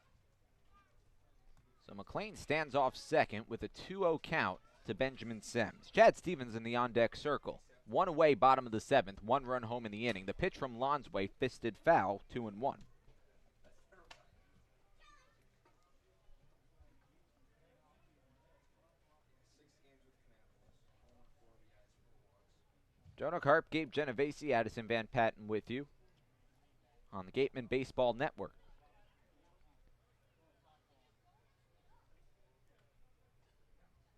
So McLean stands off second with a 2-0 count to Benjamin Sims. Chad Stevens in the on-deck circle. 1 away, bottom of the 7th, 1 run home in the inning. The pitch from Lonsway, fisted foul, 2-1. Jonah, Karp, Gabe, Genovesi, Addison Van Patten with you on the Gatemen Baseball Network.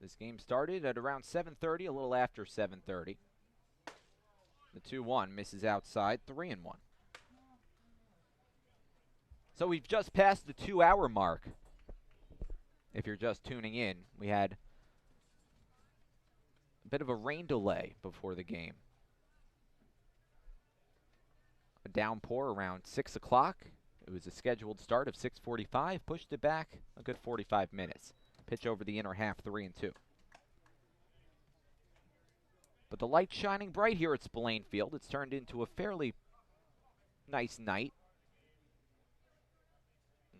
This game started at around 7:30, a little after 7:30. The 2-1 misses outside, 3-1. So we've just passed the 2-hour mark. If you're just tuning in, we had a bit of a rain delay before the game. A downpour around 6 o'clock. It was a scheduled start of 6:45, pushed it back a good 45 minutes. Pitch over the inner half, 3-2. But the light's shining bright here at Spillane Field. It's turned into a fairly nice night.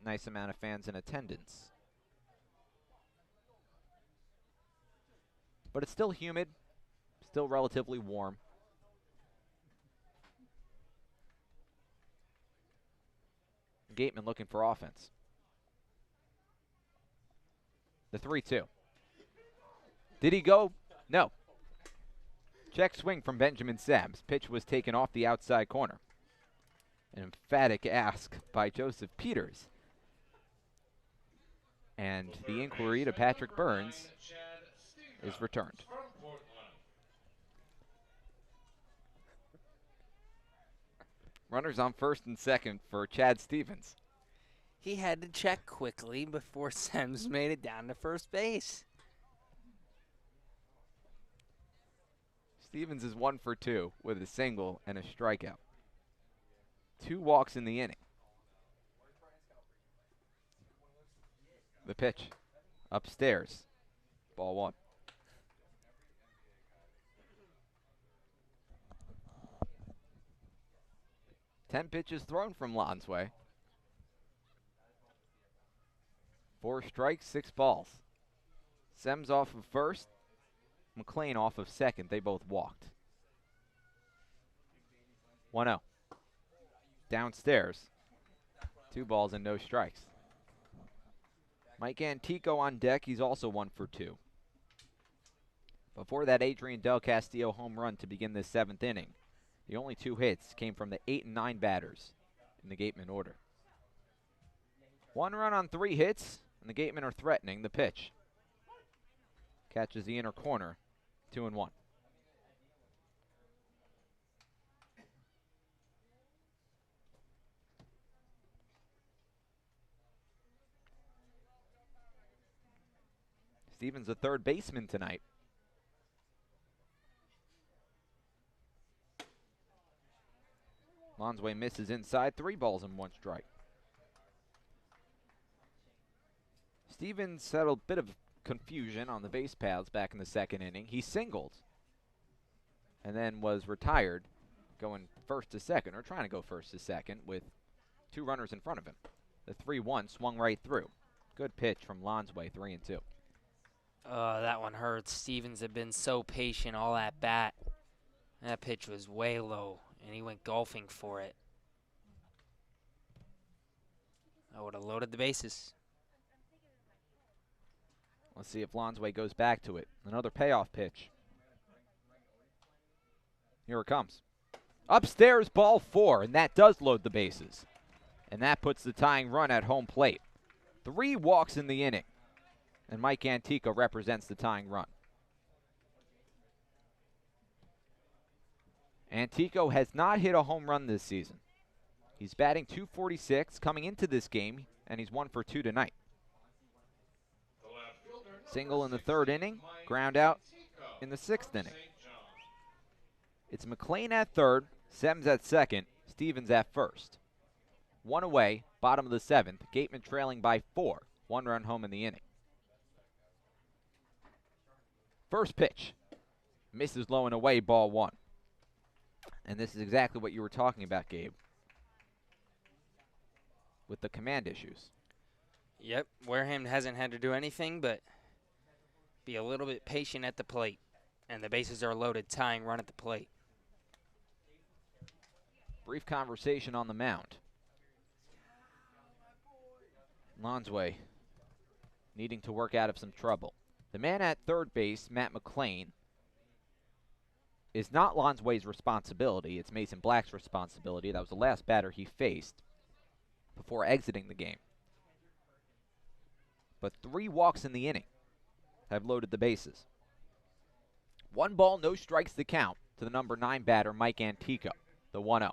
Nice amount of fans in attendance. But it's still humid, still relatively warm. Gatemen looking for offense. The 3-2. Did he go? No. Check swing from Benjamin Sims. Pitch was taken off the outside corner. An emphatic ask by Joseph Peters. And the inquiry to Patrick Burns is returned. Runners on first and second for Chad Stevens. He had to check quickly before Sims made it down to first base. Stevens is 1 for 2 with a single and a strikeout. 2 walks in the inning. The pitch upstairs. Ball 1. Ten pitches thrown from Lonsway. 4 strikes, 6 balls. Sims off of first. McLean off of second. They both walked. 1-0. Downstairs. 2 balls and no strikes. Mike Antico on deck. He's also 1 for 2. Before that, Adrian Del Castillo home run to begin this 7th inning. The only 2 hits came from the 8 and 9 batters in the Gatemen order. 1 run on 3 hits, and the Gatemen are threatening. The pitch catches the inner corner. 2-1. Stevens, a third baseman tonight. Lonsway misses inside, 3 balls and 1 strike. Stevens had a bit of confusion on the base paths back in the 2nd inning. He singled and then was retired, going first to second, or trying to go first to second with 2 runners in front of him. The 3-1 swung right through. Good pitch from Lonsway, 3-2. That one hurts. Stevens had been so patient all at bat. That pitch was way low, and he went golfing for it. I would have loaded the bases. Let's see if Lonsway goes back to it. Another payoff pitch. Here it comes. Upstairs, ball 4, and that does load the bases. And that puts the tying run at home plate. 3 walks in the inning, and Mike Antico represents the tying run. Antico has not hit a home run this season. He's batting .246 coming into this game, and he's 1 for 2 tonight. Single in the 3rd inning, ground out in the 6th inning. It's McLean at 3rd, Sems at 2nd, Stevens at 1st. 1 away, bottom of the 7th, Gatemen trailing by 4, 1 run home in the inning. First pitch, misses low and away, ball 1. And this is exactly what you were talking about, Gabe, with the command issues. Yep, Wareham hasn't had to do anything but be a little bit patient at the plate. And the bases are loaded, tying run at the plate. Brief conversation on the mound. Lonsway needing to work out of some trouble. The man at 3rd base, Matt McLean, is not Lonsway's responsibility. It's Mason Black's responsibility. That was the last batter he faced before exiting the game. But 3 walks in the inning have loaded the bases. 1 ball, no strikes to count to the number 9 batter, Mike Antico, the 1-0.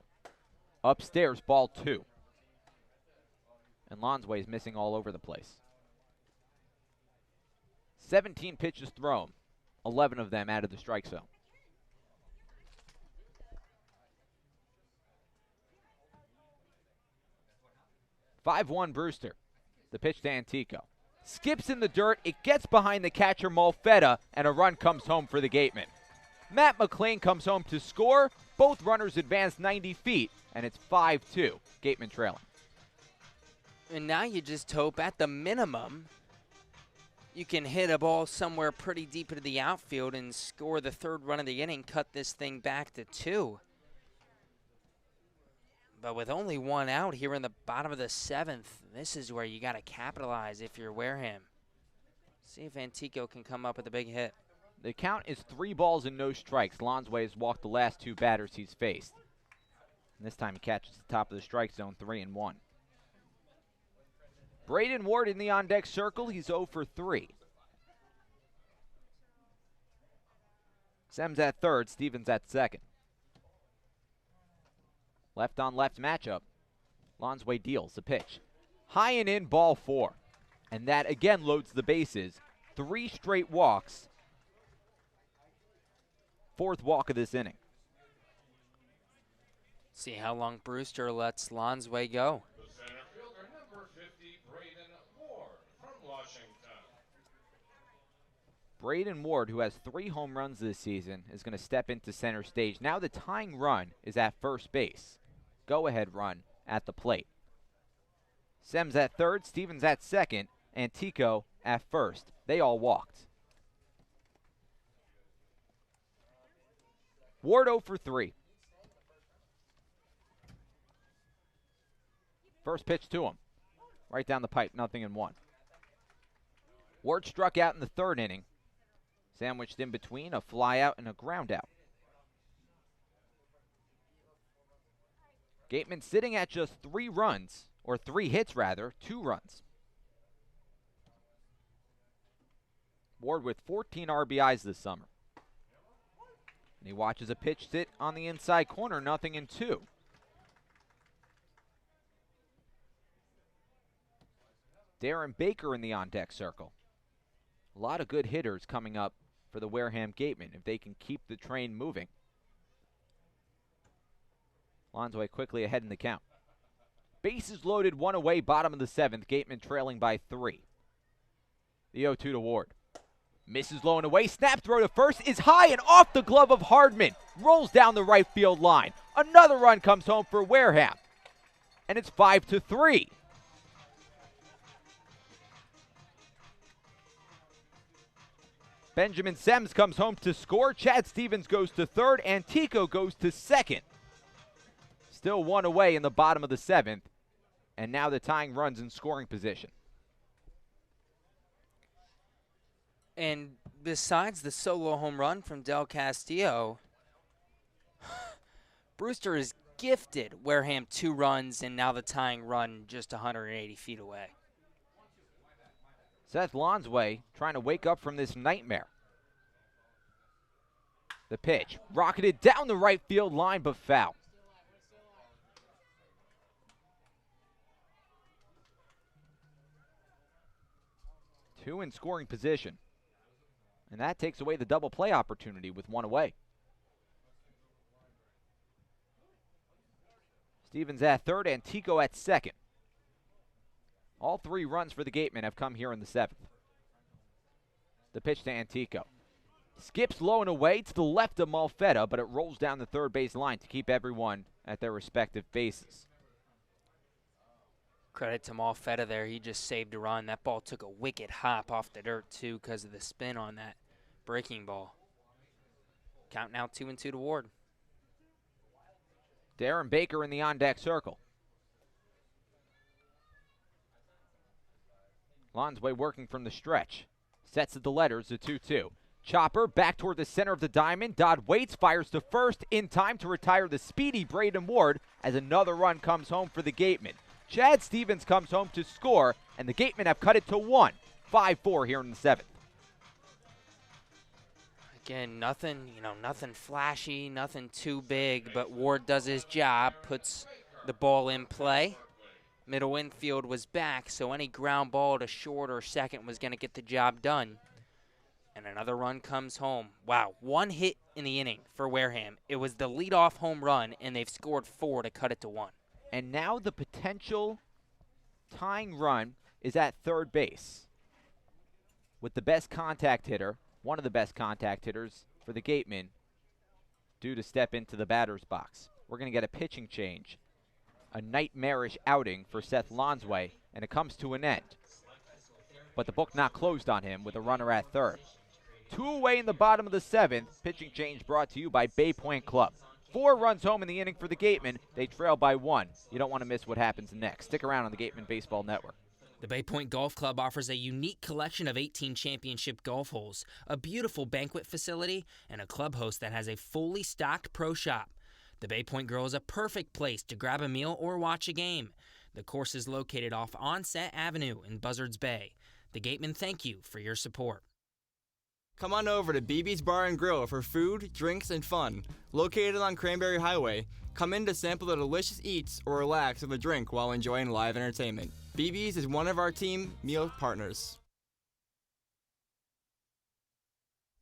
Upstairs, ball 2. And Lonsway is missing all over the place. 17 pitches thrown, 11 of them out of the strike zone. (5-1) Brewster. The pitch to Antico. Skips in the dirt, it gets behind the catcher Molfetta, and a run comes home for the Gatemen. Matt McLean comes home to score. Both runners advance 90 feet, and it's 5-2. Gatemen trailing. And now you just hope at the minimum you can hit a ball somewhere pretty deep into the outfield and score the 3rd run of the inning, cut this thing back to 2. But with only 1 out here in the bottom of the 7th, this is where you got to capitalize if you're Wareham. See if Antico can come up with a big hit. The count is 3 balls and no strikes. Lonsway has walked the last 2 batters he's faced. And this time he catches the top of the strike zone, 3-1. Braden Ward in the on-deck circle. He's 0 for 3. Sems at 3rd, Stevens at 2nd. Left-on-left matchup. Lonsway deals the pitch. High and in, ball 4. And that again loads the bases. 3 straight walks. 4th walk of this inning. See how long Brewster lets Lonsway go. The center fielder, number 50, Braden Ward from Washington. Braden Ward, who has 3 home runs this season, is going to step into center stage. Now the tying run is at first base. Go-ahead run at the plate. Sems at 3rd, Stevens at 2nd, Antico at 1st. They all walked. Ward 0 for 3. First pitch to him. Right down the pipe, 0-1. Ward struck out in the 3rd inning. Sandwiched in between a fly out and a ground out. Gatemen sitting at just 3 runs, or 3 hits rather, 2 runs. Ward with 14 RBIs this summer. And he watches a pitch sit on the inside corner, 0-2. Darren Baker in the on-deck circle. A lot of good hitters coming up for the Wareham Gatemen if they can keep the train moving. Lonsway quickly ahead in the count. Bases loaded, 1 away, bottom of the 7th. Gatemen trailing by 3. The 0-2 to Ward. Misses low and away. Snap throw to first is high and off the glove of Hardman. Rolls down the right field line. Another run comes home for Wareham. And it's 5-3. Benjamin Sems comes home to score. Chad Stevens goes to third. Antico goes to second. Still one away in the bottom of the seventh. And now the tying runs in scoring position. And besides the solo home run from Del Castillo, Brewster has gifted Wareham 2 runs, and now the tying run just 180 feet away. Seth Lonsway trying to wake up from this nightmare. The pitch, rocketed down the right field line, but foul. Two in scoring position. And that takes away the double play opportunity with one away. Stevens at third, Antico at second. All 3 runs for the Gatemen have come here in the seventh. The pitch to Antico. Skips low and away to the left of Malfetta, but it rolls down the third base line to keep everyone at their respective bases. Credit to Malfetta there. He just saved a run. That ball took a wicked hop off the dirt, too, because of the spin on that breaking ball. Count now 2-2 to Ward. Darren Baker in the on-deck circle. Lonsway working from the stretch. Sets at the letters, the 2-2. Chopper back toward the center of the diamond. Dodd waits, fires to first in time to retire the speedy Braden Ward as another run comes home for the Gatemen. Chad Stevens comes home to score, and the Gatemen have cut it to 1. 5-4 here in the seventh. Again, nothing flashy, nothing too big, but Ward does his job, puts the ball in play. Middle infield was back, so any ground ball to short or second was going to get the job done. And another run comes home. Wow, 1 hit in the inning for Wareham. It was the leadoff home run, and they've scored 4 to cut it to 1. And now the potential tying run is at third base with the best contact hitter, one of the best contact hitters for the Gatemen, due to step into the batter's box. We're going to get a pitching change. A nightmarish outing for Seth Lonsway, and it comes to an end. But the book not closed on him with a runner at third. 2 away in the bottom of the seventh. Pitching change brought to you by Bay Point Club. 4 runs home in the inning for the Gatemen. They trail by 1. You don't want to miss what happens next. Stick around on the Gatemen Baseball Network. The Bay Point Golf Club offers a unique collection of 18 championship golf holes, a beautiful banquet facility, and a club host that has a fully stocked pro shop. The Bay Point Grill is a perfect place to grab a meal or watch a game. The course is located off Onset Avenue in Buzzards Bay. The Gatemen thank you for your support. Come on over to BB's Bar and Grill for food, drinks, and fun. Located on Cranberry Highway, come in to sample the delicious eats or relax with a drink while enjoying live entertainment. BB's is one of our team meal partners.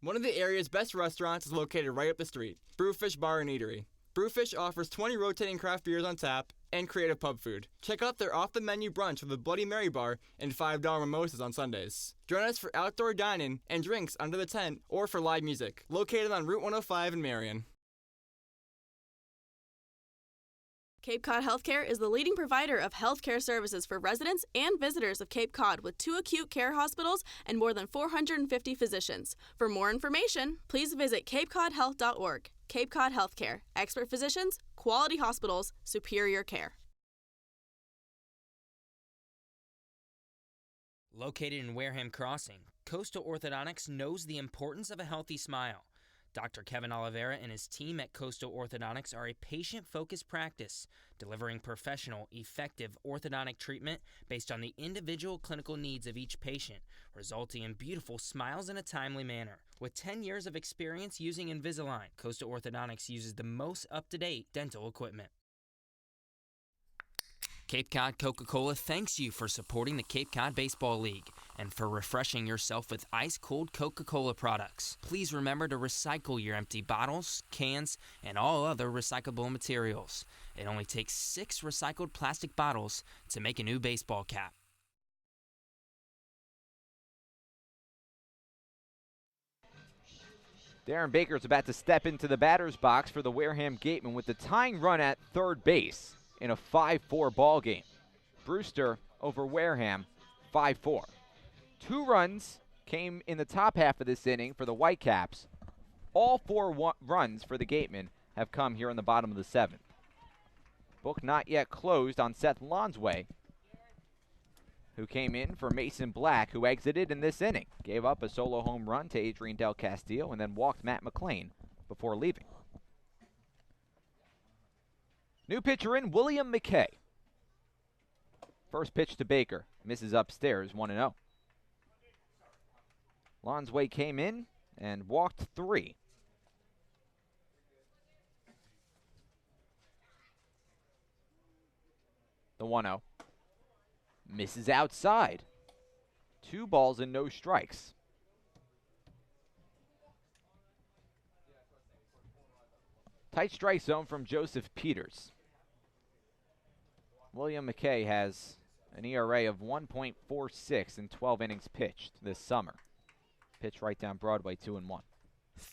One of the area's best restaurants is located right up the street, Brewfish Bar and Eatery. Brewfish offers 20 rotating craft beers on tap and creative pub food. Check out their off-the-menu brunch with a Bloody Mary bar and $5 mimosas on Sundays. Join us for outdoor dining and drinks under the tent or for live music. Located on Route 105 in Marion. Cape Cod Healthcare is the leading provider of healthcare services for residents and visitors of Cape Cod with 2 acute care hospitals and more than 450 physicians. For more information, please visit capecodhealth.org. Cape Cod Healthcare. Expert physicians, quality hospitals, superior care. Located in Wareham Crossing, Coastal Orthodontics knows the importance of a healthy smile. Dr. Kevin Oliveira and his team at Coastal Orthodontics are a patient-focused practice, delivering professional, effective orthodontic treatment based on the individual clinical needs of each patient, resulting in beautiful smiles in a timely manner. With 10 years of experience using Invisalign, Coastal Orthodontics uses the most up-to-date dental equipment. Cape Cod Coca-Cola thanks you for supporting the Cape Cod Baseball League and for refreshing yourself with ice-cold Coca-Cola products. Please remember to recycle your empty bottles, cans, and all other recyclable materials. It only takes 6 recycled plastic bottles to make a new baseball cap. Darren Baker's about to step into the batter's box for the Wareham Gatemen with the tying run at third base in a 5-4 ball game. Brewster over Wareham, 5-4. 2 runs came in the top half of this inning for the Whitecaps. All 4 runs for the Gatemen have come here in the bottom of the 7th. Book not yet closed on Seth Lonsway, who came in for Mason Black, who exited in this inning. Gave up a solo home run to Adrian Del Castillo and then walked Matt McLean before leaving. New pitcher in, William McKay. First pitch to Baker. Misses upstairs, 1-0. Lonsway came in and walked 3. The 1-0. Misses outside. 2 balls and no strikes. Tight strike zone from Joseph Peters. William McKay has an ERA of 1.46 in 12 innings pitched this summer. Pitch right down Broadway, 2-1.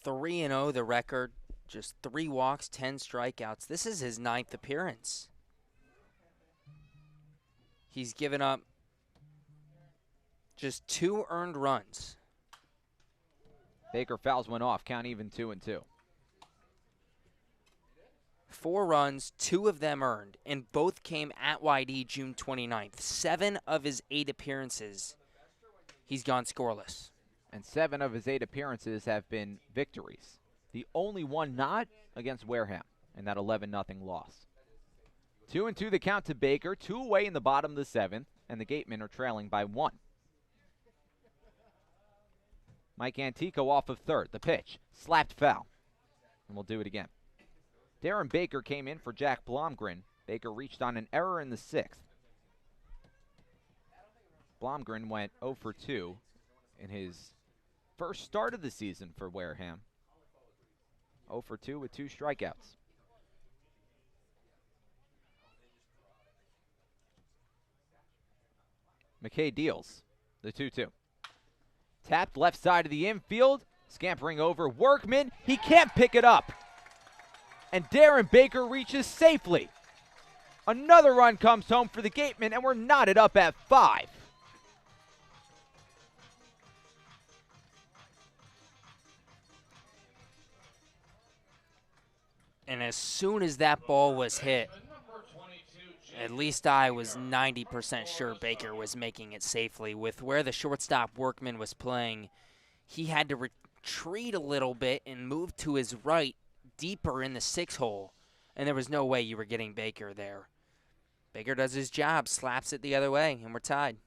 3-0 the record. Just 3 walks, 10 strikeouts. This is his 9th appearance. He's given up just 2 earned runs. Baker fouls one off, count even 2-2. 4 runs, 2 of them earned, and both came at YD June 29th. 7 of his 8 appearances, he's gone scoreless. And 7 of his 8 appearances have been victories. The only one not against Wareham in that 11-0 loss. 2-2 the count to Baker, 2 away in the bottom of the 7th, and the Gatemen are trailing by 1. Mike Antico off of third. The pitch, slapped foul. And we'll do it again. Darren Baker came in for Jack Blomgren. Baker reached on an error in the 6th. Blomgren went 0 for 2 in his first start of the season for Wareham. 0 for 2 with 2 strikeouts. McKay deals the 2-2. Tapped left side of the infield. Scampering over Workman. He can't pick it up. And Darren Baker reaches safely. Another run comes home for the Gatemen, and we're knotted up at 5. And as soon as that ball was hit, at least I was 90% sure Baker was making it safely. With where the shortstop Workman was playing, he had to retreat a little bit and move to his right deeper in the 6 hole, and there was no way you were getting Baker there. Baker does his job, slaps it the other way, and we're tied.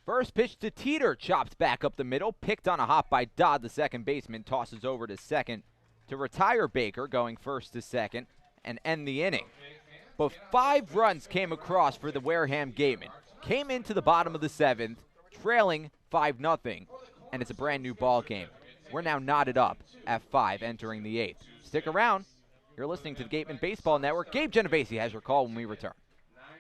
First pitch to Teeter, chopped back up the middle, picked on a hop by Dodd, the second baseman, tosses over to second to retire Baker, going first to second, and end the inning. But 5 runs came across for the Wareham Gatemen. Came into the bottom of the 7th, trailing 5-0, and it's a brand new ball game. We're now knotted up at 5 entering the 8th. Stick around. You're listening to the Gatemen Baseball Network. Gabe Genovesi has your call when we return.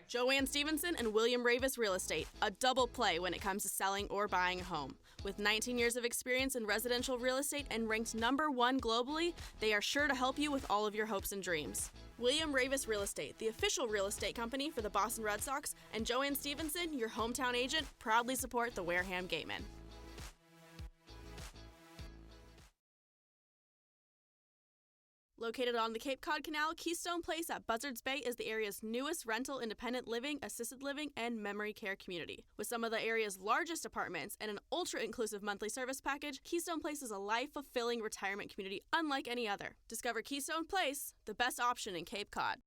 Joanne Stevenson and William Ravis Real Estate, a double play when it comes to selling or buying a home. With 19 years of experience in residential real estate and ranked #1 globally, they are sure to help you with all of your hopes and dreams. William Ravis Real Estate, the official real estate company for the Boston Red Sox, and Joanne Stevenson, your hometown agent, proudly support the Wareham Gatemen. Located on the Cape Cod Canal, Keystone Place at Buzzards Bay is the area's newest rental independent living, assisted living, and memory care community. With some of the area's largest apartments and an ultra-inclusive monthly service package, Keystone Place is a life-fulfilling retirement community unlike any other. Discover Keystone Place, the best option in Cape Cod.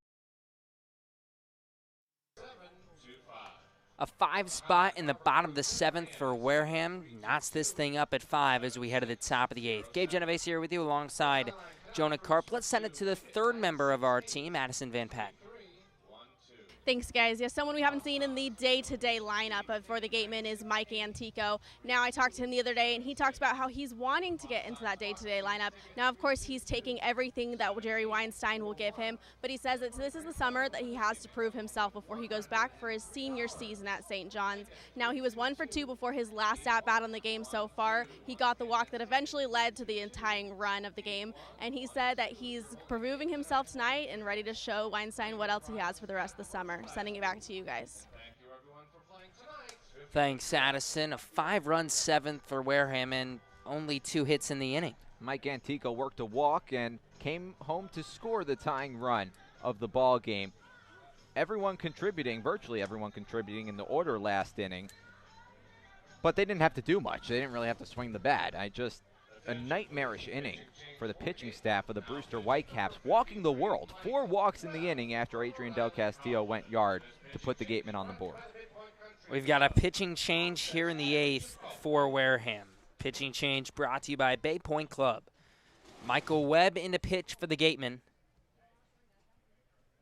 A 5 spot in the bottom of the 7th for Wareham knots this thing up at 5 as we head to the top of the 8th. Gabe Genovesi here with you alongside Jonah Karp. Let's send it to the 3rd member of our team, Addison Van Patten. Thanks, guys. Yeah, someone we haven't seen in the day-to-day lineup for the Gatemen is Mike Antico. Now, I talked to him the other day, and he talked about how he's wanting to get into that day-to-day lineup. Now, of course, he's taking everything that Jerry Weinstein will give him, but he says that this is the summer that he has to prove himself before he goes back for his senior season at St. John's. Now, he was 1 for 2 before his last at-bat on the game so far. He got the walk that eventually led to the entire run of the game, and he said that he's proving himself tonight and ready to show Weinstein what else he has for the rest of the summer. Sending it back to you guys. Thank you, everyone, for playing tonight. Thanks, Addison. A 5-run seventh for Wareham and only 2 hits in the inning. Mike Antico worked a walk and came home to score the tying run of the ball game. Everyone contributing, virtually everyone contributing in the order last inning. But they didn't have to do much. They didn't really have to swing the bat. A nightmarish inning for the pitching staff of the Brewster Whitecaps, walking the world. 4 walks in the inning after Adrian Del Castillo went yard to put the Gatemen on the board. We've got a pitching change here in the 8th for Wareham. Pitching change brought to you by Bay Point Club. Michael Webb in the pitch for the Gatemen.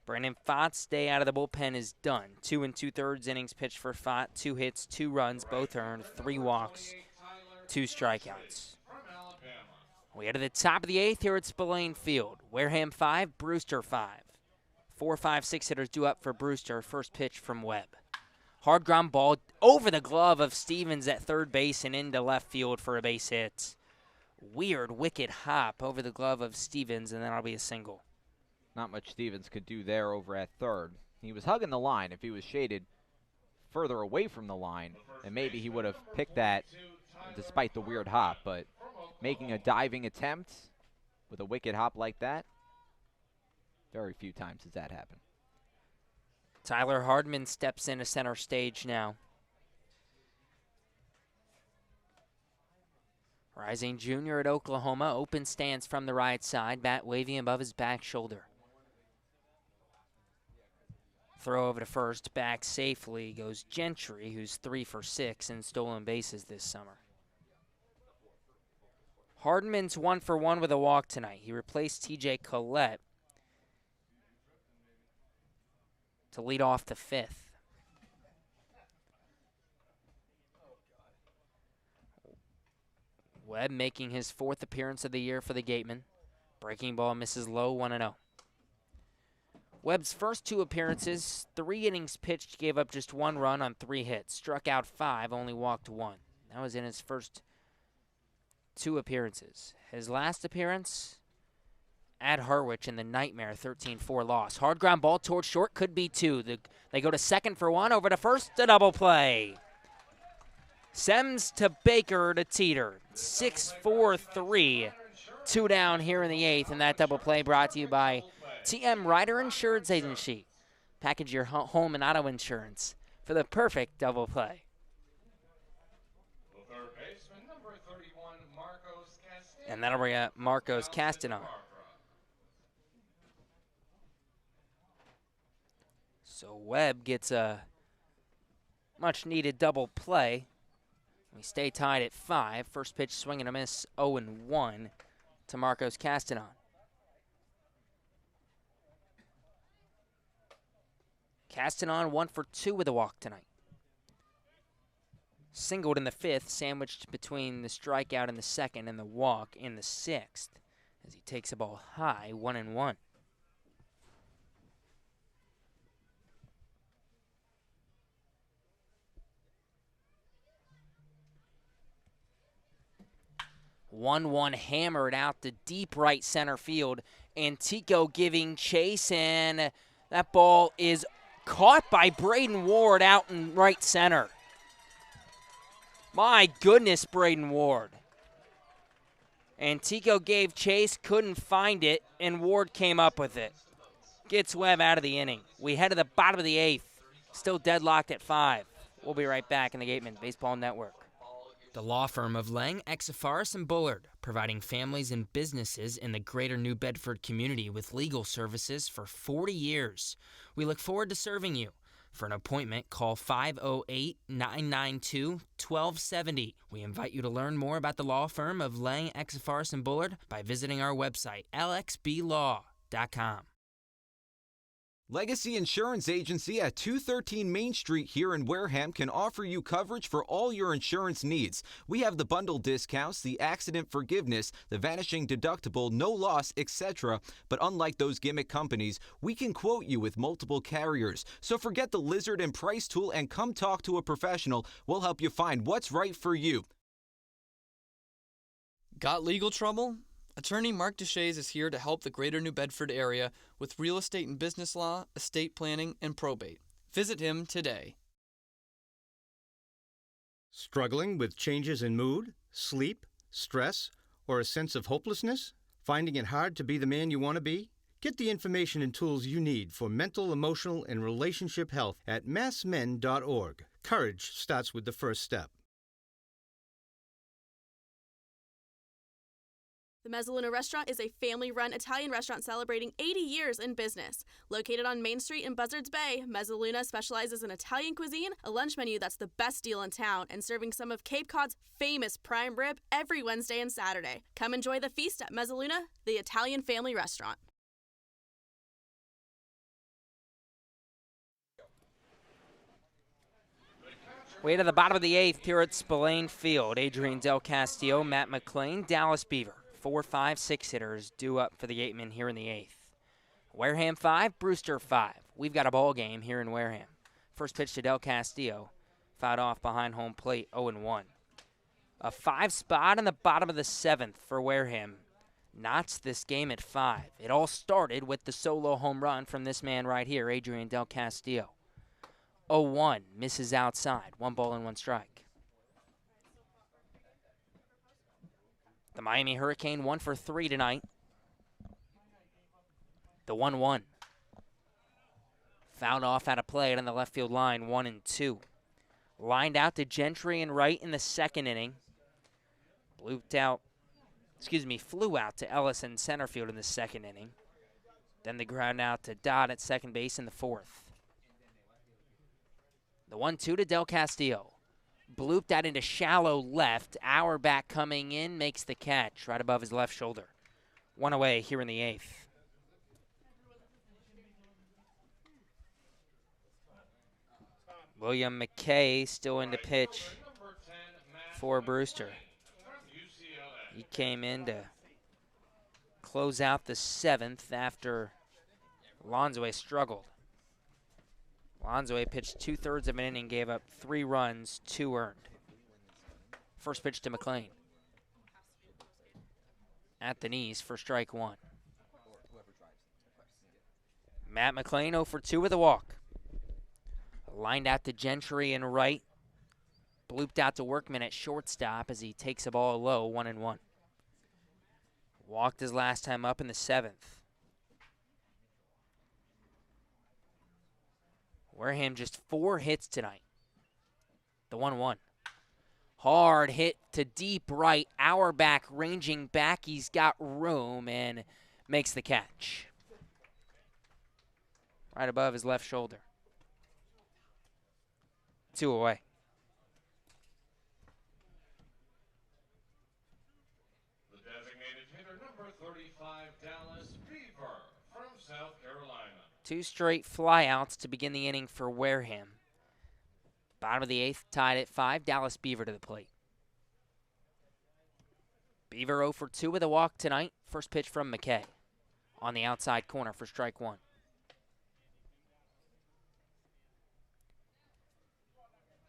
Brandon Fott's stay out of the bullpen is done. 2 2/3 innings pitched for Fott. 2 hits, 2 runs, both earned, 3 walks, 2 strikeouts. We head to the top of the 8th here at Spillane Field. Wareham 5, Brewster 5. 4, 5, 6 hitters due up for Brewster. First pitch from Webb. Hard ground ball over the glove of Stevens at third base and into left field for a base hit. Weird, wicked hop over the glove of Stevens, and then that'll be a single. Not much Stevens could do there over at third. He was hugging the line. If he was shaded further away from the line, then maybe he would have picked that despite the weird hop, but making a diving attempt with a wicked hop like that, very few times has that happened. Tyler Hardman steps into center stage now. Rising junior at Oklahoma, open stance from the right side, bat waving above his back shoulder. Throw over to first, back safely goes Gentry, who's 3 for 6 in stolen bases this summer. Hardman's 1 for 1 with a walk tonight. He replaced TJ Collette to lead off the 5th. Webb making his 4th appearance of the year for the Gatemen. Breaking ball misses low, 1-0. Webb's first 2 appearances, 3 innings pitched, gave up just 1 run on 3 hits. Struck out 5, only walked 1. That was in his first 2 appearances. His last appearance at Harwich in the nightmare 13-4 loss. Hard ground ball towards short, could be 2. They go to second for 1, over to first, a double play. Sems to Baker to Teeter. 6-4-3. 2 down here in the 8th, and that double play brought to you by TM Ryder Insurance Agency. Package your home and auto insurance for the perfect double play. And that'll bring up Marcos Castanon. So Webb gets a much-needed double play. We stay tied at 5. First pitch swing and a miss, 0-1 to Marcos Castanon. Castanon 1 for 2 with a walk tonight. Singled in the 5th, sandwiched between the strikeout in the 2nd and the walk in the 6th as he takes the ball high, 1-1. One hammered out to deep right center field. Antico giving chase, and that ball is caught by Braden Ward out in right center. My goodness, Braden Ward. Antico gave chase, couldn't find it, and Ward came up with it. Gets Webb out of the inning. We head to the bottom of the 8th. Still deadlocked at 5. We'll be right back in the Gatemen Baseball Network. The law firm of Lang, Exafaris & Bullard, providing families and businesses in the greater New Bedford community with legal services for 40 years. We look forward to serving you. For an appointment, call 508-992-1270. We invite you to learn more about the law firm of Lang, Exafaris & Bullard by visiting our website, lxblaw.com. Legacy Insurance Agency at 213 Main Street here in Wareham can offer you coverage for all your insurance needs. We have the bundle discounts, the accident forgiveness, the vanishing deductible, no loss, etc. But unlike those gimmick companies, we can quote you with multiple carriers. So forget the lizard and price tool and come talk to a professional. We'll help you find what's right for you. Got legal trouble? Attorney Mark Deshays is here to help the greater New Bedford area with real estate and business law, estate planning, and probate. Visit him today. Struggling with changes in mood, sleep, stress, or a sense of hopelessness? Finding it hard to be the man you want to be? Get the information and tools you need for mental, emotional, and relationship health at massmen.org. Courage starts with the first step. The Mezzaluna Restaurant is a family-run Italian restaurant celebrating 80 years in business. Located on Main Street in Buzzards Bay, Mezzaluna specializes in Italian cuisine, a lunch menu that's the best deal in town, and serving some of Cape Cod's famous prime rib every Wednesday and Saturday. Come enjoy the feast at Mezzaluna, the Italian family restaurant. Way to the bottom of the 8th here at Spillane Field. Adrian Del Castillo, Matt McLean, Dallas Beaver. 4, 5, 6 hitters due up for the Gatemen here in the 8th. Wareham 5, Brewster 5. We've got a ball game here in Wareham. First pitch to Del Castillo. Fouled off behind home plate, 0-1. A 5 spot in the bottom of the 7th for Wareham. Knots this game at 5. It all started with the solo home run from this man right here, Adrian Del Castillo. 0-1, misses outside. 1 ball and 1 strike. The Miami Hurricane 1 for 3 tonight. The 1-1. Fouled off out of play on the left field line, 1-2. Lined out to Gentry and right in the second inning. Flew out to Ellis in center field in the second inning. Then the ground out to Dodd at second base in the 4th. The 1-2 to Del Castillo. Blooped out into shallow left. Auerbach coming in, makes the catch right above his left shoulder. 1 away here in the 8th. William McKay still in to pitch for Brewster. He came in to close out the 7th after Lonzoe struggled. Lonzoe pitched 2/3 of an inning, gave up 3 runs, 2 earned. First pitch to McLean. At the knees for strike 1. Matt McLean 0 for 2 with a walk. Lined out to Gentry and right. Blooped out to Workman at shortstop as he takes a ball low, 1-1. Walked his last time up in the 7th. Wareham just 4 hits tonight. The 1-1. Hard hit to deep right. Auerbach ranging back. He's got room and makes the catch. Right above his left shoulder. 2 away. The designated hitter, number 35, Dallas Beaver from South Carolina. 2 straight flyouts to begin the inning for Wareham. Bottom of the 8th, tied at 5. Dallas Beaver to the plate. Beaver 0 for 2 with a walk tonight. First pitch from McKay on the outside corner for strike 1.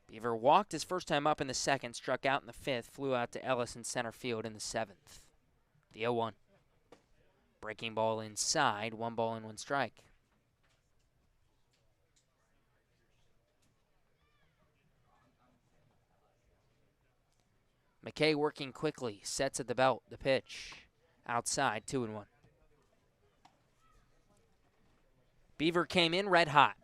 Beaver walked his first time up in the 2nd, struck out in the 5th, flew out to Ellis in center field in the 7th. The 0-1. Breaking ball inside, 1 ball and 1 strike. McKay working quickly, sets at the belt, the pitch. Outside, 2-1. Beaver came in red hot.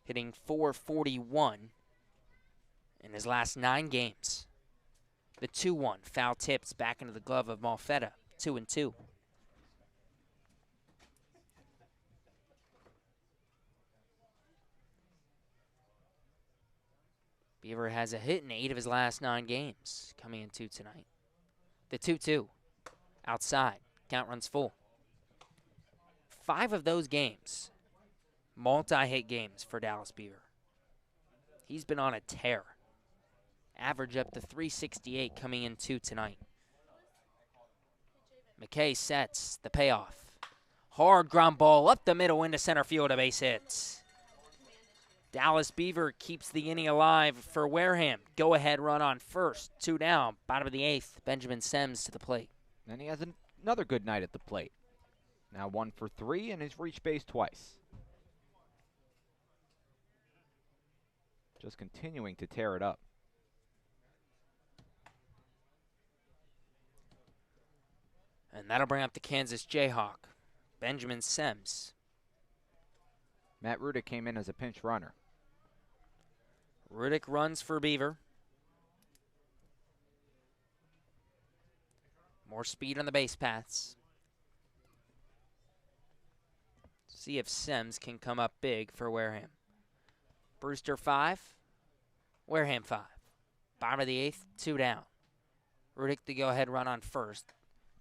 Hitting .441 in his last 9 games. The 2-1, foul tips back into the glove of Malfetta, 2-2. Beaver has a hit in 8 of his last 9 games, coming in 2 tonight. The 2-2, outside, count runs full. 5 of those games, multi-hit games for Dallas Beaver. He's been on a tear. Average up to .368 coming in 2 tonight. McKay sets the payoff. Hard ground ball up the middle into center field, a base hit. Dallas Beaver keeps the inning alive for Wareham. Go-ahead run on first. 2 down. Bottom of the 8th. Benjamin Semmes to the plate. And he has another good night at the plate. Now 1 for 3 and has reached base twice. just continuing to tear it up. And that'll bring up the Kansas Jayhawk, Benjamin Sems. Matt Rudick came in as a pinch runner. Rudick runs for Beaver. More speed on the base paths. See if Sems can come up big for Wareham. Brewster 5, Wareham 5. Bottom of the 8th, 2 down. Rudick the go-ahead run on first.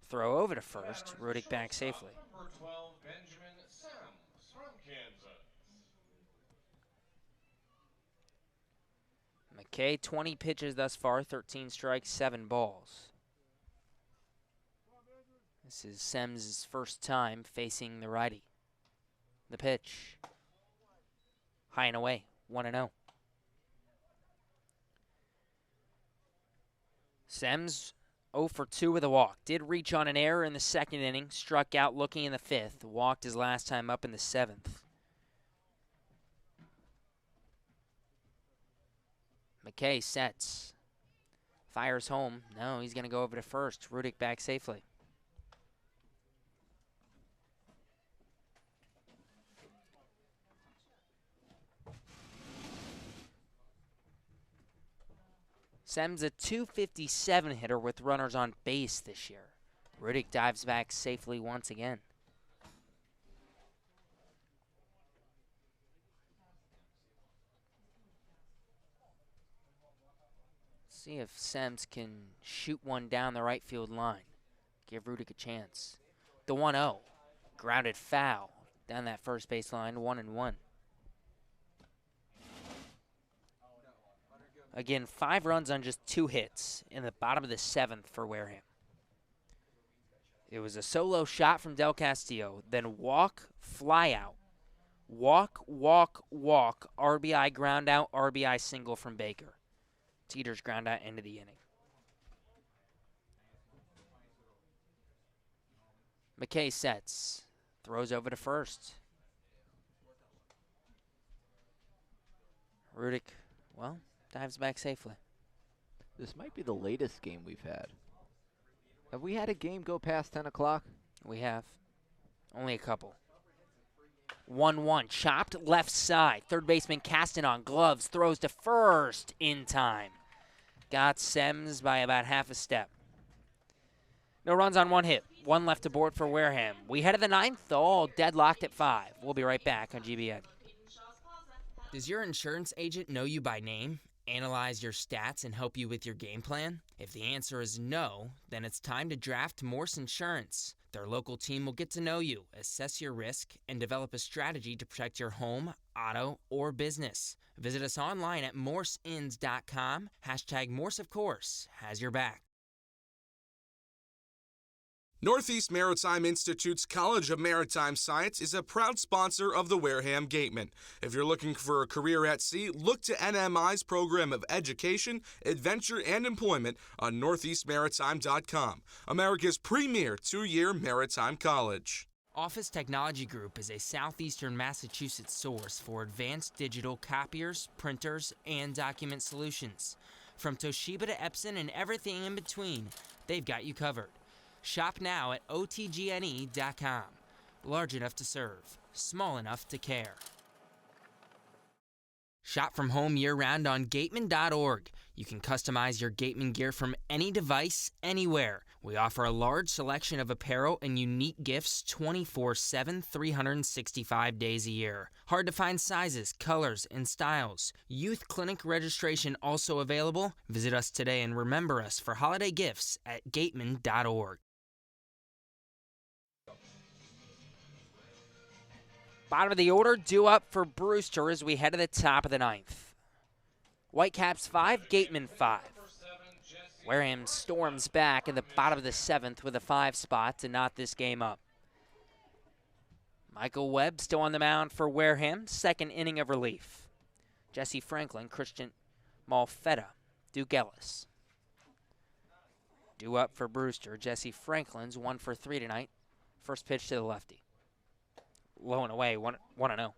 Throw over to first. Rudick back safely. Number 12, Benjamin Sems from Kansas. McKay, 20 pitches thus far, 13 strikes, 7 balls. This is Sems' first time facing the righty. The pitch. High and away, 1-0. Sems 0 for 2 with a walk. Did reach on an error in the second inning. Struck out looking in the 5th. Walked his last time up in the 7th. McKay sets. Fires home. No, he's going to go over to first. Rudick back safely. Sems a .257 hitter with runners on base this year. Rudick dives back safely once again. See if Sems can shoot one down the right field line. Give Rudick a chance. The 1-0. Grounded foul down that first base line, 1-1. Again, 5 runs on just 2 hits in the bottom of the 7th for Wareham. It was a solo shot from Del Castillo, then walk, fly out. Walk, walk, walk, RBI ground out, RBI single from Baker. Teeter's ground out, end of the inning. McKay sets, throws over to first. Rudick, well, dives back safely. This might be the latest game we've had. Have we had a game go past 10 o'clock? We have. Only a couple. 1-1, chopped left side. Third baseman Castanon, gloves, throws to first in time. Got Sems by about half a step. No runs on 1 hit. 1 left to board for Wareham. We head to the 9th, all deadlocked at 5. We'll be right back on GBN. Does your insurance agent know you by name, analyze your stats, and help you with your game plan? If the answer is no, then it's time to draft Morse Insurance. Their local team will get to know you, assess your risk, and develop a strategy to protect your home, auto, or business. Visit us online at morseins.com. Morse, of course, has your back. Northeast Maritime Institute's College of Maritime Science is a proud sponsor of the Wareham Gatemen. If you're looking for a career at sea, look to NMI's program of education, adventure, and employment on northeastmaritime.com, America's premier 2-year maritime college. Office Technology Group is a southeastern Massachusetts source for advanced digital copiers, printers, and document solutions. From Toshiba to Epson and everything in between, they've got you covered. Shop now at otgne.com. Large enough to serve, small enough to care. Shop from home year-round on gatemen.org. You can customize your Gatemen gear from any device, anywhere. We offer a large selection of apparel and unique gifts 24/7, 365 days a year. Hard to find sizes, colors, and styles. Youth clinic registration also available. Visit us today and remember us for holiday gifts at gatemen.org. Bottom of the order, due up for Brewster as we head to the top of the 9th. Whitecaps 5, Gatemen 5. Wareham storms back in the bottom of the 7th with a 5 spot to knot this game up. Michael Webb still on the mound for Wareham, second inning of relief. Jesse Franklin, Christian Malfetta, Duke Ellis. Due up for Brewster, Jesse Franklin's 1 for 3 tonight. First pitch to the lefty. Low and away, 1-0.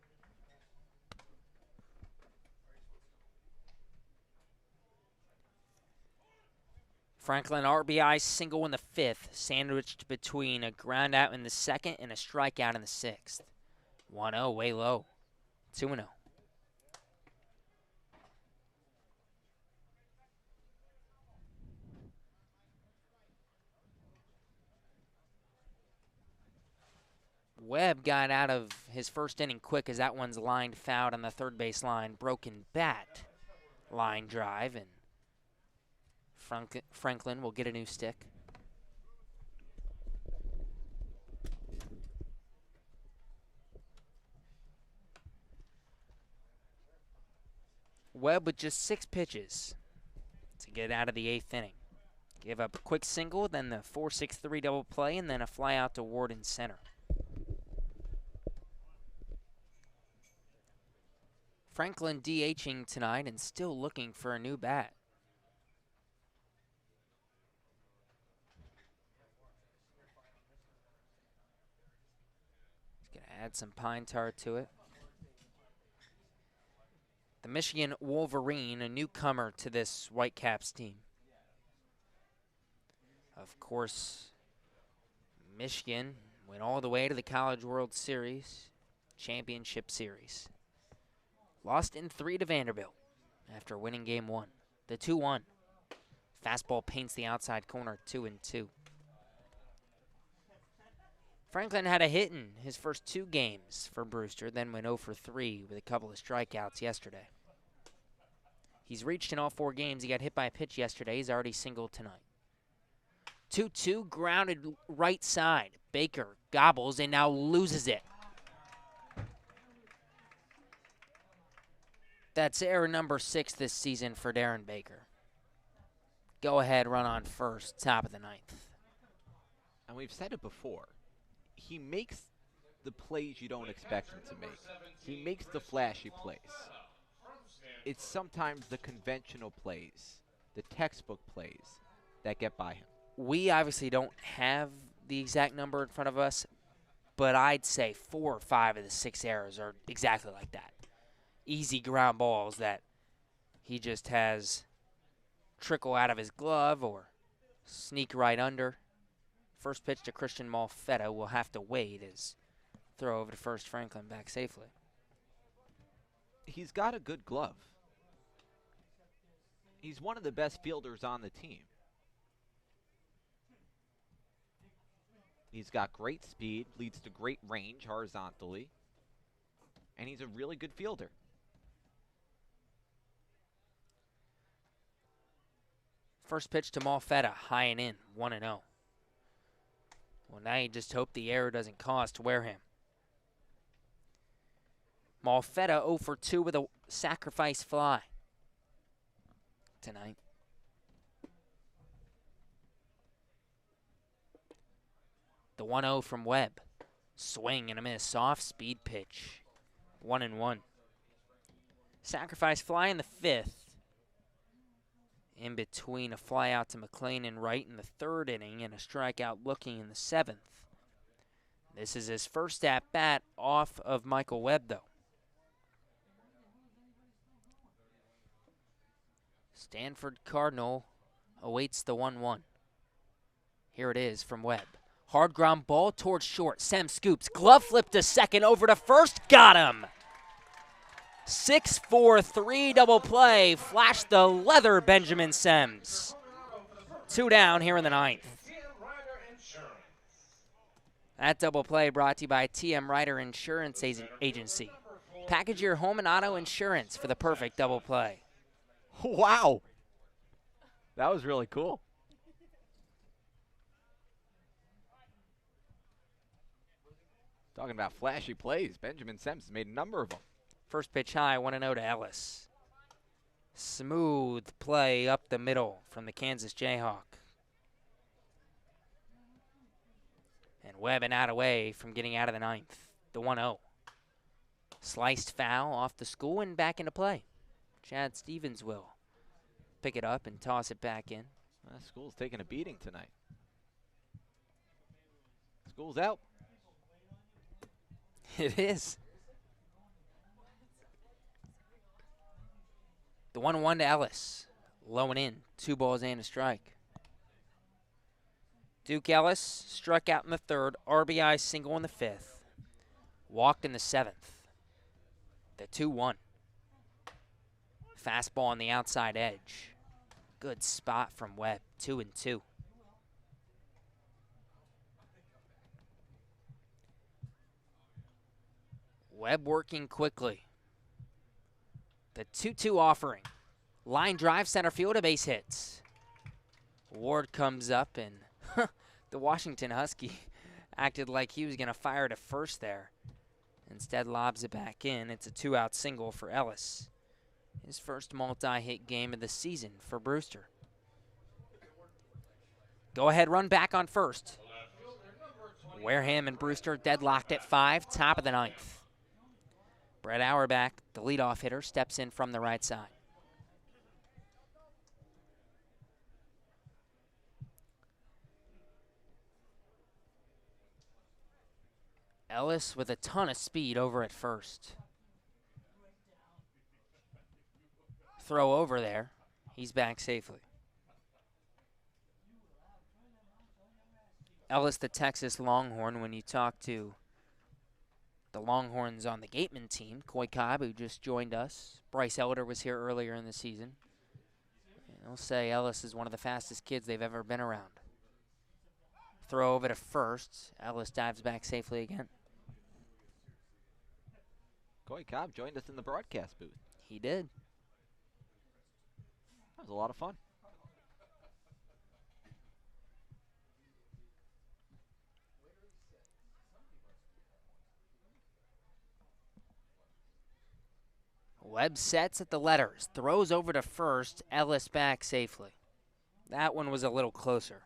Franklin RBI single in the 5th, sandwiched between a ground out in the 2nd and a strikeout in the 6th. 1-0, way low. 2-0. Webb got out of his first inning quick as that one's lined foul on the third base line. Broken bat line drive, and Franklin will get a new stick. Webb with just 6 pitches to get out of the 8th inning. Give up a quick single, then the 4-6-3 double play, and then a fly out to Ward in center. Franklin DHing tonight and still looking for a new bat. He's going to add some pine tar to it. The Michigan Wolverine, a newcomer to this Whitecaps team. Of course, Michigan went all the way to the College World Series, Championship Series. Lost in 3 to Vanderbilt after winning game 1. The 2-1. Fastball paints the outside corner, 2-2. Franklin had a hit in his first 2 games for Brewster, then went 0 for 3 with a couple of strikeouts yesterday. He's reached in all 4 games. He got hit by a pitch yesterday. He's already singled tonight. 2-2, grounded right side. Baker gobbles and now loses it. That's error number 6 this season for Darren Baker. Go ahead, run on first, top of the 9th. And we've said it before. He makes the plays you don't expect him to make. He makes the flashy plays. It's sometimes the conventional plays, the textbook plays, that get by him. We obviously don't have the exact number in front of us, but I'd say 4 or 5 of the 6 errors are exactly like that. Easy ground balls that he just has trickle out of his glove or sneak right under. First pitch to Christian Malfetta will have to wait as throw over to first. Franklin back safely. He's got a good glove. He's one of the best fielders on the team. He's got great speed, leads to great range horizontally, and he's a really good fielder. First pitch to Malfetta, high and in, 1-0. Well, now you just hope the error doesn't cost Wareham. Malfetta 0 for 2 with a sacrifice fly tonight. The 1-0 from Webb. Swing and a miss, off speed pitch. 1-1. Sacrifice fly in the 5th. In between a fly out to McLean and right in the 3rd inning and a strikeout looking in the 7th. This is his first at-bat off of Michael Webb, though. Stanford Cardinal awaits the 1-1. Here it is from Webb. Hard ground ball towards short. Sem scoops. Glove flip to second. Over to first. Got him. 6-4-3 double play. Flash the leather, Benjamin Sems. 2 down here in the 9th. That double play brought to you by TM Ryder Insurance Agency. Package your home and auto insurance for the perfect double play. Wow. That was really cool. Talking about flashy plays, Benjamin Sems made a number of them. First pitch high, 1-0 to Ellis. Smooth play up the middle from the Kansas Jayhawk. And Webb and out away from getting out of the 9th. The 1-0. Sliced foul off the school and back into play. Chad Stevens will pick it up and toss it back in. School's taking a beating tonight. School's out. It is. The 1-1 to Ellis. Low and in. 2 balls and a strike. Duke Ellis struck out in the third, RBI single in the fifth, walked in the seventh. The 2-1. Fastball on the outside edge. Good spot from Webb, 2-2. Webb working quickly. The 2-2 offering. Line drive, center field, a base hit. Ward comes up, and the Washington Husky acted like he was going to fire to first there. Instead, lobs it back in. It's a 2-out single for Ellis. His first multi-hit game of the season for Brewster. Go-ahead run back on first. Wareham and Brewster deadlocked at 5, top of the ninth. Brett Auerbach, the leadoff hitter, steps in from the right side. Ellis with a ton of speed over at first. Throw over there. He's back safely. Ellis, the Texas Longhorn, when you talk to the Longhorns on the Gatemen team, Coy Cobb, who just joined us. Bryce Elder was here earlier in the season. And they'll say Ellis is one of the fastest kids they've ever been around. Throw over to first. Ellis dives back safely again. Coy Cobb joined us in the broadcast booth. He did. That was a lot of fun. Webb sets at the letters, throws over to first, Ellis back safely. That one was a little closer.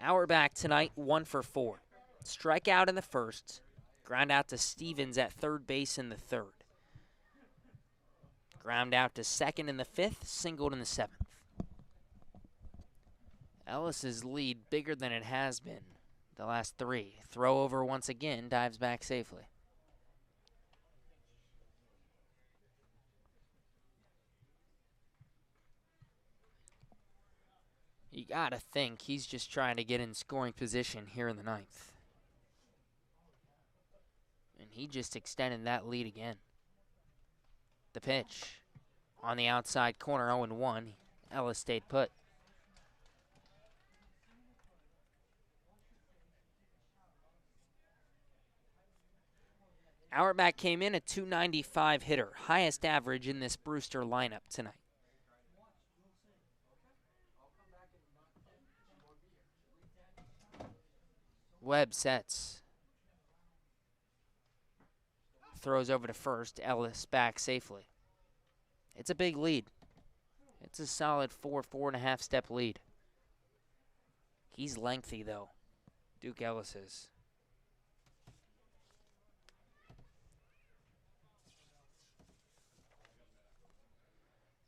Auerbach tonight, 1 for 4. Strikeout in the first, ground out to Stevens at third base in the third. Ground out to second in the fifth, singled in the seventh. Ellis's lead bigger than it has been the last 3. Throw over once again, dives back safely. You gotta think he's just trying to get in scoring position here in the ninth. And he just extended that lead again. The pitch on the outside corner, 0-1. Ellis stayed put. Auerbach came in a .295 hitter, highest average in this Brewster lineup tonight. Webb sets. Throws over to first. Ellis back safely. It's a big lead. It's a solid 4.5 step lead. He's lengthy, though. Duke Ellis is.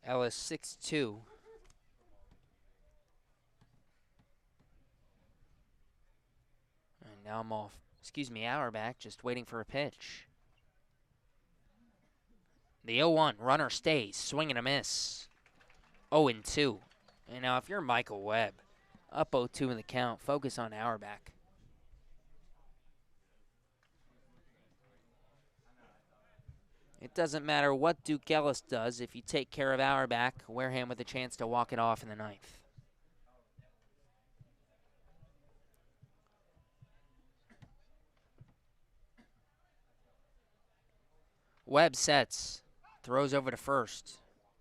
Ellis 6'2". And now I'm off. Auerbach just waiting for a pitch. The 0-1, runner stays, swing and a miss. 0-2. And now if you're Michael Webb, up 0-2 in the count, focus on Auerbach. It doesn't matter what Duke Ellis does. If you take care of Auerbach, Wareham with a chance to walk it off in the ninth. Webb sets, throws over to first.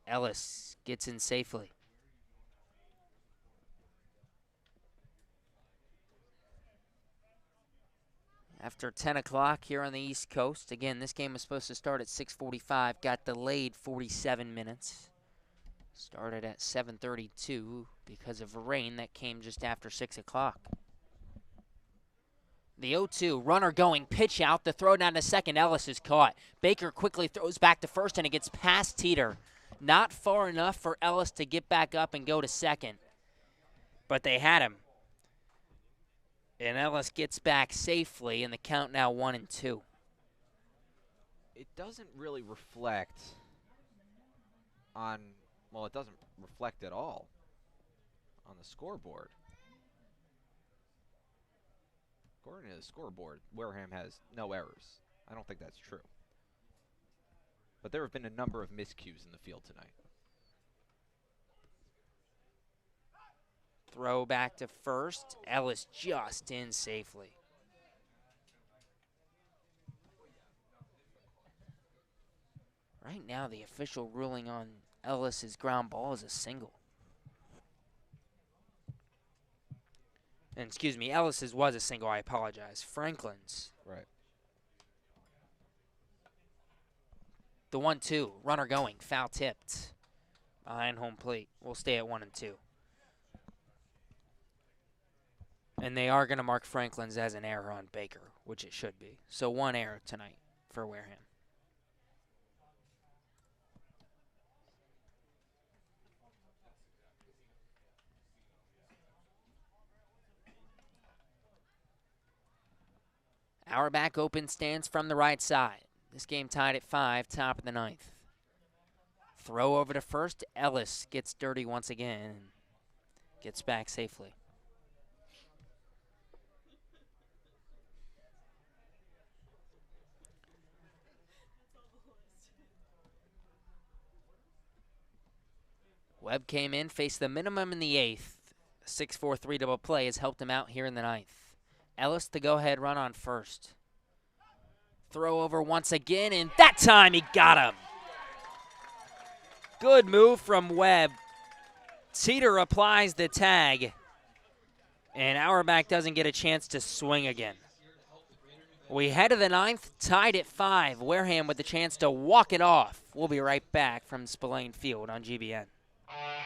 Ellis gets in safely. After 10 o'clock here on the East Coast. Again, this game was supposed to start at 6:45. Got delayed 47 minutes. Started at 7:32 because of rain that came just after 6 o'clock. The 0-2, runner going, pitch out. The throw down to second. Ellis is caught. Baker quickly throws back to first, and it gets past Teeter. Not far enough for Ellis to get back up and go to second. But they had him. And Ellis gets back safely, and the count now 1-2. It doesn't really reflect on, well, it doesn't reflect at all on the scoreboard. According to the scoreboard, Wareham has no errors. I don't think that's true. But there have been a number of miscues in the field tonight. Throw back to first. Ellis just in safely. Right now, the official ruling on Ellis's ground ball is a single. And excuse me, Ellis's was a single, I apologize. Franklin's. Right. The 1-2, runner going, foul tipped. Behind home plate. We'll stay at 1 and 2. And they are going to mark Franklin's as an error on Baker, which it should be. So 1 error tonight for Wareham. Auerbach open stance from the right side. This game tied at 5, top of the 9th. Throw over to first. Ellis gets dirty once again and gets back safely. Webb came in, faced the minimum in the 8th. 6-4-3 double play has helped him out here in the 9th. Ellis the go-ahead run on first. Throw over once again, and that time he got him. Good move from Webb. Teeter applies the tag, and Auerbach doesn't get a chance to swing again. We head to the 9th, tied at 5. Wareham with the chance to walk it off. We'll be right back from Spillane Field on GBN.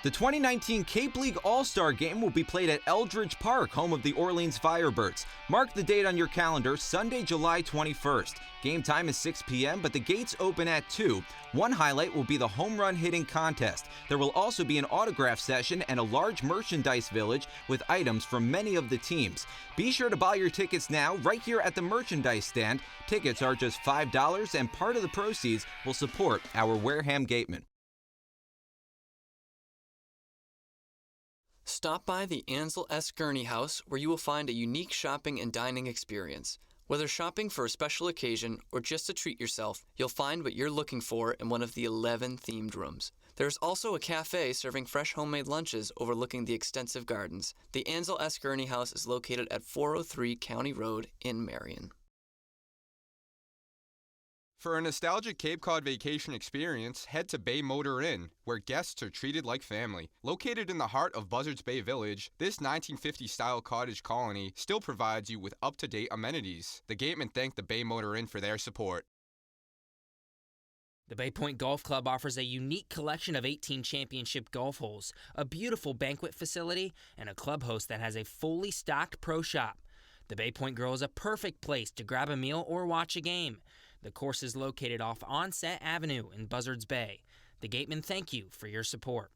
The 2019 Cape League All-Star Game will be played at Eldridge Park, home of the Orleans Firebirds. Mark the date on your calendar, Sunday, July 21st. Game time is 6 p.m., but the gates open at 2. One highlight will be the home run hitting contest. There will also be an autograph session and a large merchandise village with items from many of the teams. Be sure to buy your tickets now right here at the merchandise stand. Tickets are just $5, and part of the proceeds will support our Wareham Gatemen. Stop by the Ansel S. Gurney House, where you will find a unique shopping and dining experience. Whether shopping for a special occasion or just to treat yourself, you'll find what you're looking for in one of the 11 themed rooms. There's also a cafe serving fresh homemade lunches overlooking the extensive gardens. The Ansel S. Gurney House is located at 403 County Road in Marion. For a nostalgic Cape Cod vacation experience, head to Bay Motor Inn, where guests are treated like family. Located in the heart of Buzzards Bay Village, this 1950-style cottage colony still provides you with up-to-date amenities. The Gatemen thank the Bay Motor Inn for their support. The Bay Point Golf Club offers a unique collection of 18 championship golf holes, a beautiful banquet facility, and a club host that has a fully stocked pro shop. The Bay Point Grill is a perfect place to grab a meal or watch a game. The course is located off Onset Avenue in Buzzards Bay. The Gatemen thank you for your support.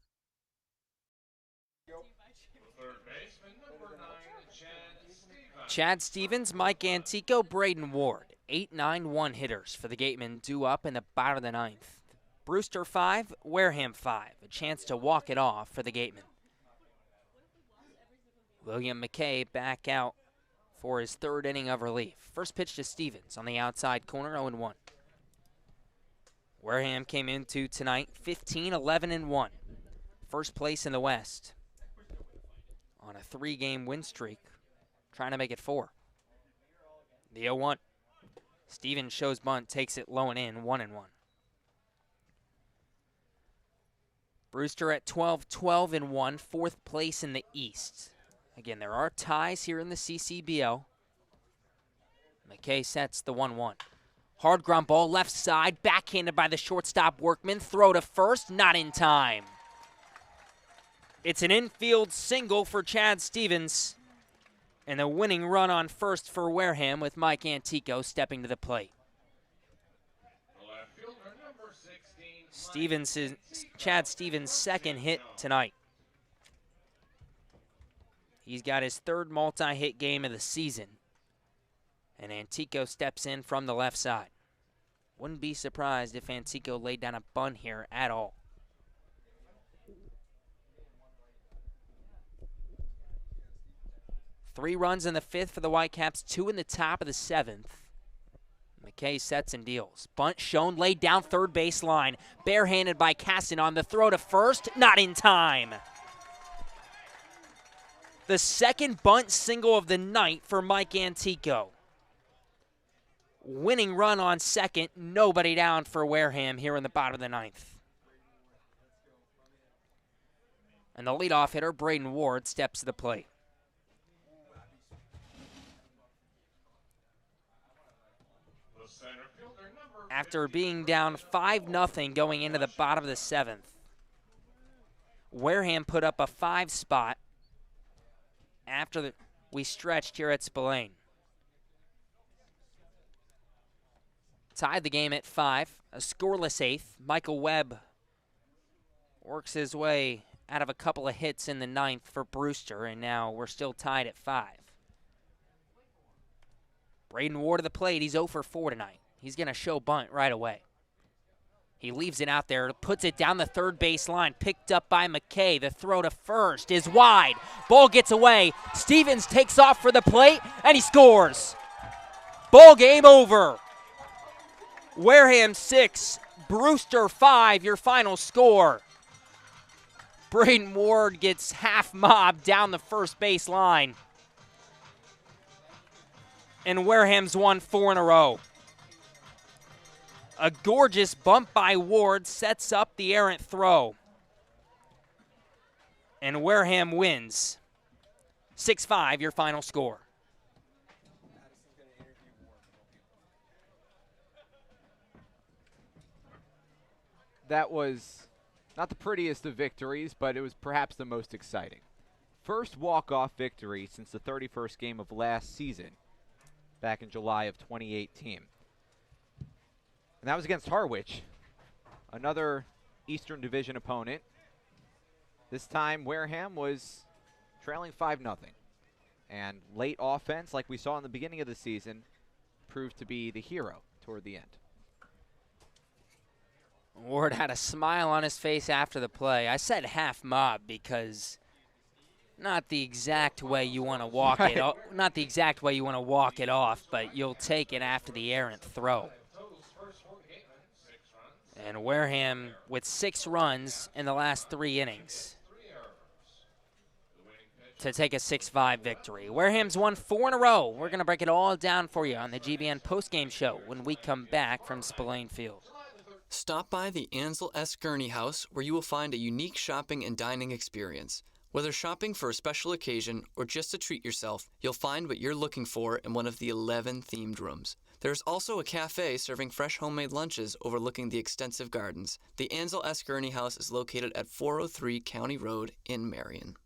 Chad Stevens, Mike Antico, Braden Ward. 8-9-1 hitters for the Gatemen due up in the bottom of the 9th. Brewster 5, Wareham 5. A chance to walk it off for the Gatemen. William McKay back out for his 3rd inning of relief. First pitch to Stevens on the outside corner, 0-1. Wareham came into tonight 15-11-1. First place in the West on a 3-game win streak, trying to make it 4. The 0-1. Stevens shows bunt, takes it low and in, 1-1. Brewster at 12-12-1, 4th place in the East. Again, there are ties here in the CCBL. McKay sets the 1-1. Hard ground ball, left side, backhanded by the shortstop Workman. Throw to first, not in time. It's an infield single for Chad Stevens. And the winning run on first for Wareham with Mike Antico stepping to the plate. Chad Stevens' 2nd hit tonight. He's got his 3rd multi-hit game of the season. And Antico steps in from the left side. Wouldn't be surprised if Antico laid down a bunt here at all. 3 runs in the 5th for the Whitecaps, 2 in the top of the 7th. McKay sets and deals. Bunt shown, laid down third base line. Barehanded by Caston on the throw to first, not in time. The second bunt single of the night for Mike Antico. Winning run on second, nobody down for Wareham here in the bottom of the 9th. And the leadoff hitter, Braden Ward, steps to the plate. After being down 5-0 going into the bottom of the 7th, Wareham put up a 5 spot after we stretched here at Spillane. Tied the game at 5, a scoreless 8th. Michael Webb works his way out of a couple of hits in the 9th for Brewster, and now we're still tied at 5. Braden Ward to the plate. He's 0 for 4 tonight. He's going to show bunt right away. He leaves it out there, puts it down the third base line, picked up by McKay. The throw to first is wide. Ball gets away. Stevens takes off for the plate, and he scores. Ball game over. Wareham 6, Brewster 5, your final score. Braden Ward gets half mobbed down the first base line. And Wareham's won 4 in a row. A gorgeous bump by Ward sets up the errant throw. And Wareham wins. 6-5, your final score. That was not the prettiest of victories, but it was perhaps the most exciting. First walk-off victory since the 31st game of last season, back in July of 2018. And that was against Harwich, another Eastern Division opponent. This time, Wareham was trailing 5-0. And late offense, like we saw in the beginning of the season, proved to be the hero toward the end. Ward had a smile on his face after the play. I said half mob because not the exact way you want to walk it off, not the exact way you want to walk it off, but you'll take it after the errant throw. And Wareham with 6 runs in the last 3 innings to take a 6-5 victory. Wareham's won 4 in a row. We're going to break it all down for you on the GBN Postgame Show when we come back from Spillane Field. Stop by the Ansel S. Gurney House, where you will find a unique shopping and dining experience. Whether shopping for a special occasion or just to treat yourself, you'll find what you're looking for in one of the 11 themed rooms. There's also a cafe serving fresh homemade lunches overlooking the extensive gardens. The Ansel S. Gurney House is located at 403 County Road in Marion.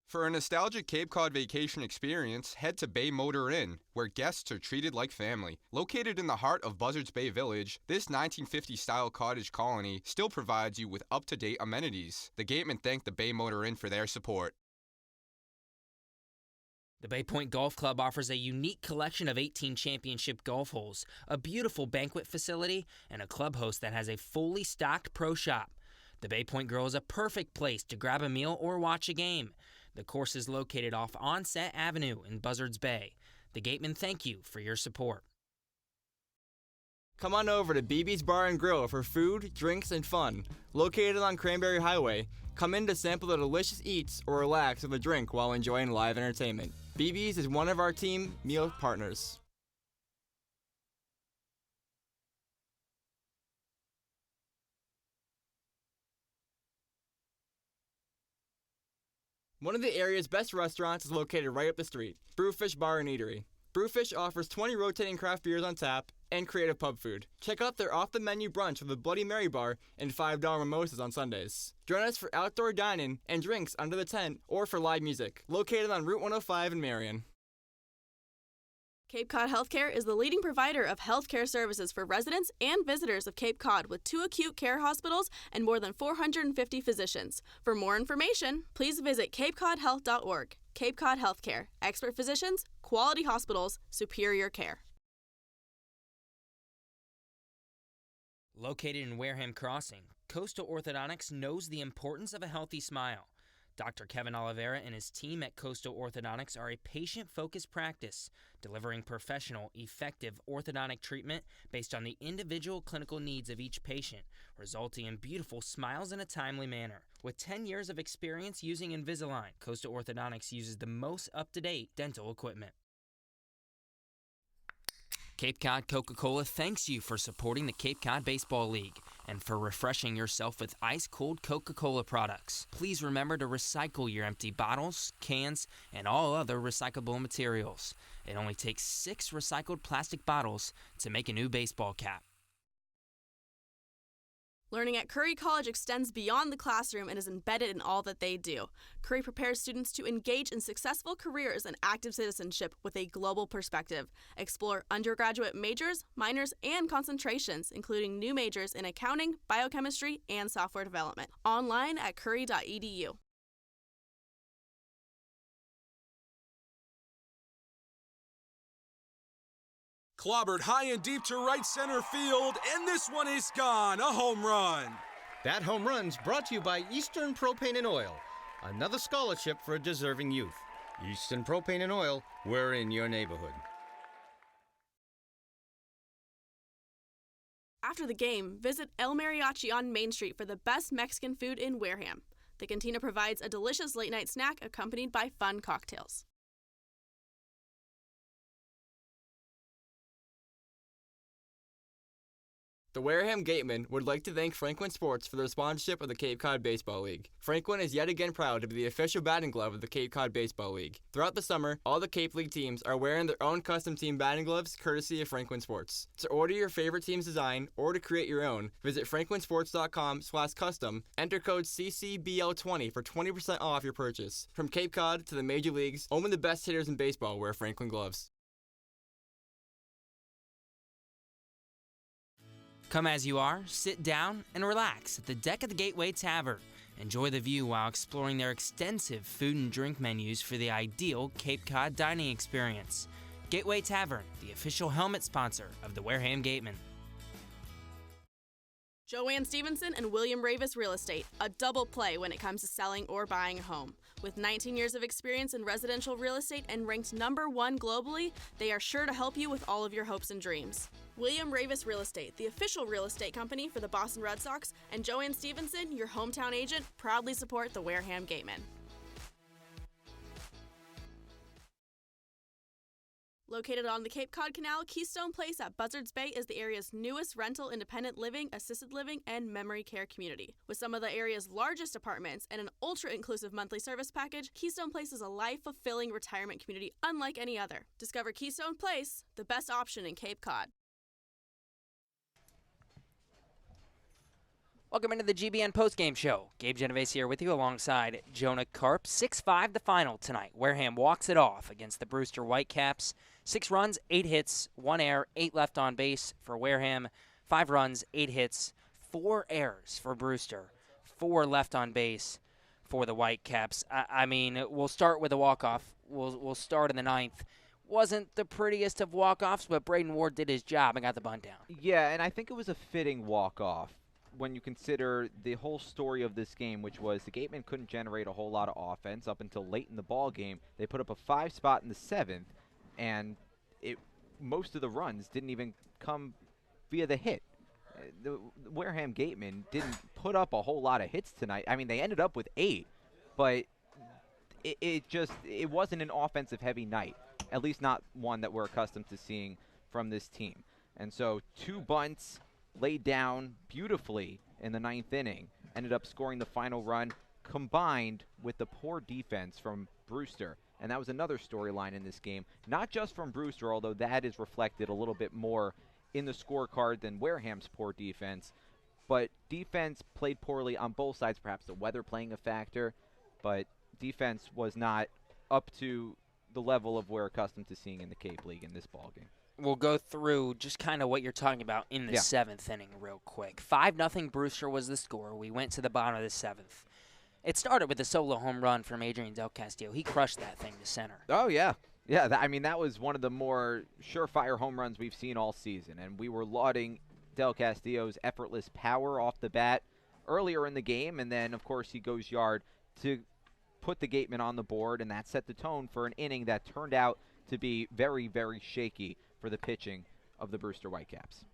For a nostalgic Cape Cod vacation experience, head to Bay Motor Inn, where guests are treated like family. Located in the heart of Buzzards Bay Village, this 1950-style cottage colony still provides you with up-to-date amenities. The Gatemen thank the Bay Motor Inn for their support. The Bay Point Golf Club offers a unique collection of 18 championship golf holes, a beautiful banquet facility, and a clubhouse that has a fully stocked pro shop. The Bay Point Grill is a perfect place to grab a meal or watch a game. The course is located off Onset Avenue in Buzzards Bay. The Gatemen thank you for your support. Come on over to BB's Bar and Grill for food, drinks, and fun. Located on Cranberry Highway, come in to sample the delicious eats or relax with a drink while enjoying live entertainment. BB's is one of our team meal partners. One of the area's best restaurants is located right up the street, Brewfish Bar and Eatery. Brewfish offers 20 rotating craft beers on tap and creative pub food. Check out their off-the-menu brunch with a Bloody Mary bar and $5 mimosas on Sundays. Join us for outdoor dining and drinks under the tent or for live music. Located on Route 105 in Marion. Cape Cod Healthcare is the leading provider of healthcare services for residents and visitors of Cape Cod with 2 acute care hospitals and more than 450 physicians. For more information, please visit capecodhealth.org. Cape Cod Healthcare. Expert physicians, quality hospitals, superior care. Located in Wareham Crossing, Coastal Orthodontics knows the importance of a healthy smile. Dr. Kevin Oliveira and his team at Coastal Orthodontics are a patient-focused practice, delivering professional, effective orthodontic treatment based on the individual clinical needs of each patient, resulting in beautiful smiles in a timely manner. With 10 years of experience using Invisalign, Coastal Orthodontics uses the most up-to-date dental equipment. Cape Cod Coca-Cola thanks you for supporting the Cape Cod Baseball League and for refreshing yourself with ice-cold Coca-Cola products. Please remember to recycle your empty bottles, cans, and all other recyclable materials. It only takes 6 recycled plastic bottles to make a new baseball cap. Learning at Curry College extends beyond the classroom and is embedded in all that they do. Curry prepares students to engage in successful careers and active citizenship with a global perspective. Explore undergraduate majors, minors, and concentrations, including new majors in accounting, biochemistry, and software development. Online at curry.edu. Clobbered high and deep to right center field, and this one is gone. A home run. That home run's brought to you by Eastern Propane and Oil, another scholarship for a deserving youth. Eastern Propane and Oil, we're in your neighborhood. After the game, visit El Mariachi on Main Street for the best Mexican food in Wareham. The cantina provides a delicious late-night snack accompanied by fun cocktails. The Wareham Gatemen would like to thank Franklin Sports for their sponsorship of the Cape Cod Baseball League. Franklin is yet again proud to be the official batting glove of the Cape Cod Baseball League. Throughout the summer, all the Cape League teams are wearing their own custom team batting gloves courtesy of Franklin Sports. To order your favorite team's design or to create your own, visit franklinsports.com/custom, enter code CCBL20 for 20% off your purchase. From Cape Cod to the major leagues, only the best hitters in baseball wear Franklin gloves. Come as you are, sit down, and relax at the deck of the Gateway Tavern. Enjoy the view while exploring their extensive food and drink menus for the ideal Cape Cod dining experience. Gateway Tavern, the official helmet sponsor of the Wareham Gatemen. Joanne Stevenson and William Ravis Real Estate, a double play when it comes to selling or buying a home. With 19 years of experience in residential real estate and ranked #1 globally, they are sure to help you with all of your hopes and dreams. William Ravis Real Estate, the official real estate company for the Boston Red Sox, and Joanne Stevenson, your hometown agent, proudly support the Wareham Gatemen. Located on the Cape Cod Canal, Keystone Place at Buzzards Bay is the area's newest rental independent living, assisted living, and memory care community. With some of the area's largest apartments and an ultra-inclusive monthly service package, Keystone Place is a life-fulfilling retirement community unlike any other. Discover Keystone Place, the best option in Cape Cod. Welcome into the GBN Postgame Show. Gabe Genovesi here with you alongside Jonah Karp. 6-5 the final tonight. Wareham walks it off against the Brewster Whitecaps. 6 runs, 8 hits, 1 error, 8 left on base for Wareham. 5 runs, 8 hits, 4 errors for Brewster. 4 left on base for the Whitecaps. I mean, we'll start with a walk-off. We'll start in the 9th. Wasn't the prettiest of walk-offs, but Braden Ward did his job and got the bunt down. Yeah, and I think it was a fitting walk-off when you consider the whole story of this game, which was the Gatemen couldn't generate a whole lot of offense up until late in the ball game. They put up a 5 spot in the 7th, and most of the runs didn't even come via the hit. The Wareham Gatemen didn't put up a whole lot of hits tonight. I mean, they ended up with 8, but it wasn't an offensive-heavy night, at least not one that we're accustomed to seeing from this team. And so 2 bunts laid down beautifully in the 9th inning, ended up scoring the final run, combined with the poor defense from Brewster. And that was another storyline in this game, not just from Brewster, although that is reflected a little bit more in the scorecard than Wareham's poor defense. But defense played poorly on both sides, perhaps the weather playing a factor, but defense was not up to the level of we're accustomed to seeing in the Cape League in this ballgame. We'll go through just kind of what you're talking about in the 7th inning real quick. 5-0 Brewster was the score. We went to the bottom of the 7th. It started with a solo home run from Adrian Del Castillo. He crushed that thing to center. Oh, yeah. Yeah, I mean, that was one of the more surefire home runs we've seen all season, and we were lauding Del Castillo's effortless power off the bat earlier in the game, and then, of course, he goes yard to put the Gatemen on the board, and that set the tone for an inning that turned out to be very, very shaky for the pitching of the Brewster Whitecaps.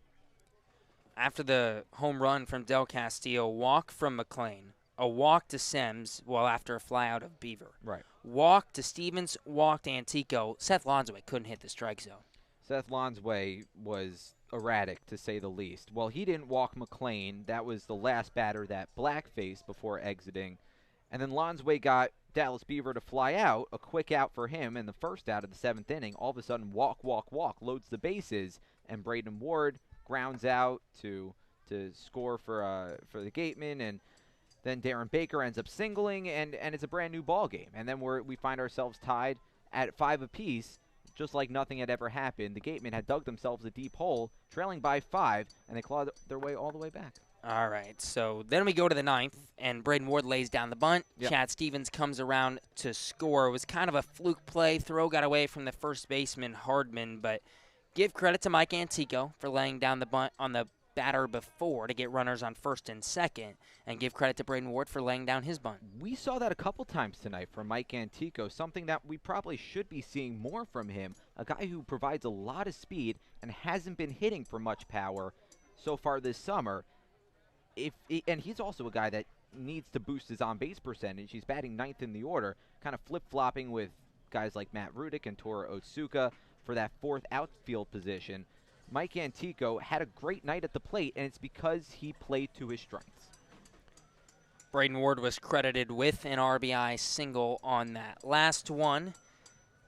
After the home run from Del Castillo, walk from McLean, a walk to Sims, after a fly out of Beaver. Right. Walk to Stevens, walk to Antico. Seth Lonsway couldn't hit the strike zone. Seth Lonsway was erratic, to say the least. Well, he didn't walk McLean. That was the last batter that Black faced before exiting. And then Lonsway got Dallas Beaver to fly out, a quick out for him in the first out of the 7th inning. All of a sudden, walk, loads the bases, and Braden Ward grounds out to score for the Gatemen, and then Darren Baker ends up singling, and it's a brand new ball game. And then we find ourselves tied at 5 apiece, just like nothing had ever happened. The Gatemen had dug themselves a deep hole, trailing by 5, and they clawed their way all the way back. All right, so then we go to the 9th, and Braden Ward lays down the bunt. Yep. Chad Stevens comes around to score. It was kind of a fluke play. Throw got away from the first baseman, Hardman, but give credit to Mike Antico for laying down the bunt on the batter before to get runners on first and second, and give credit to Braden Ward for laying down his bunt. We saw that a couple times tonight from Mike Antico, something that we probably should be seeing more from him, a guy who provides a lot of speed and hasn't been hitting for much power so far this summer. And he's also a guy that needs to boost his on-base percentage. He's batting 9th in the order, kind of flip-flopping with guys like Matt Rudick and Tora Otsuka for that 4th outfield position. Mike Antico had a great night at the plate, and it's because he played to his strengths. Braden Ward was credited with an RBI single on that last one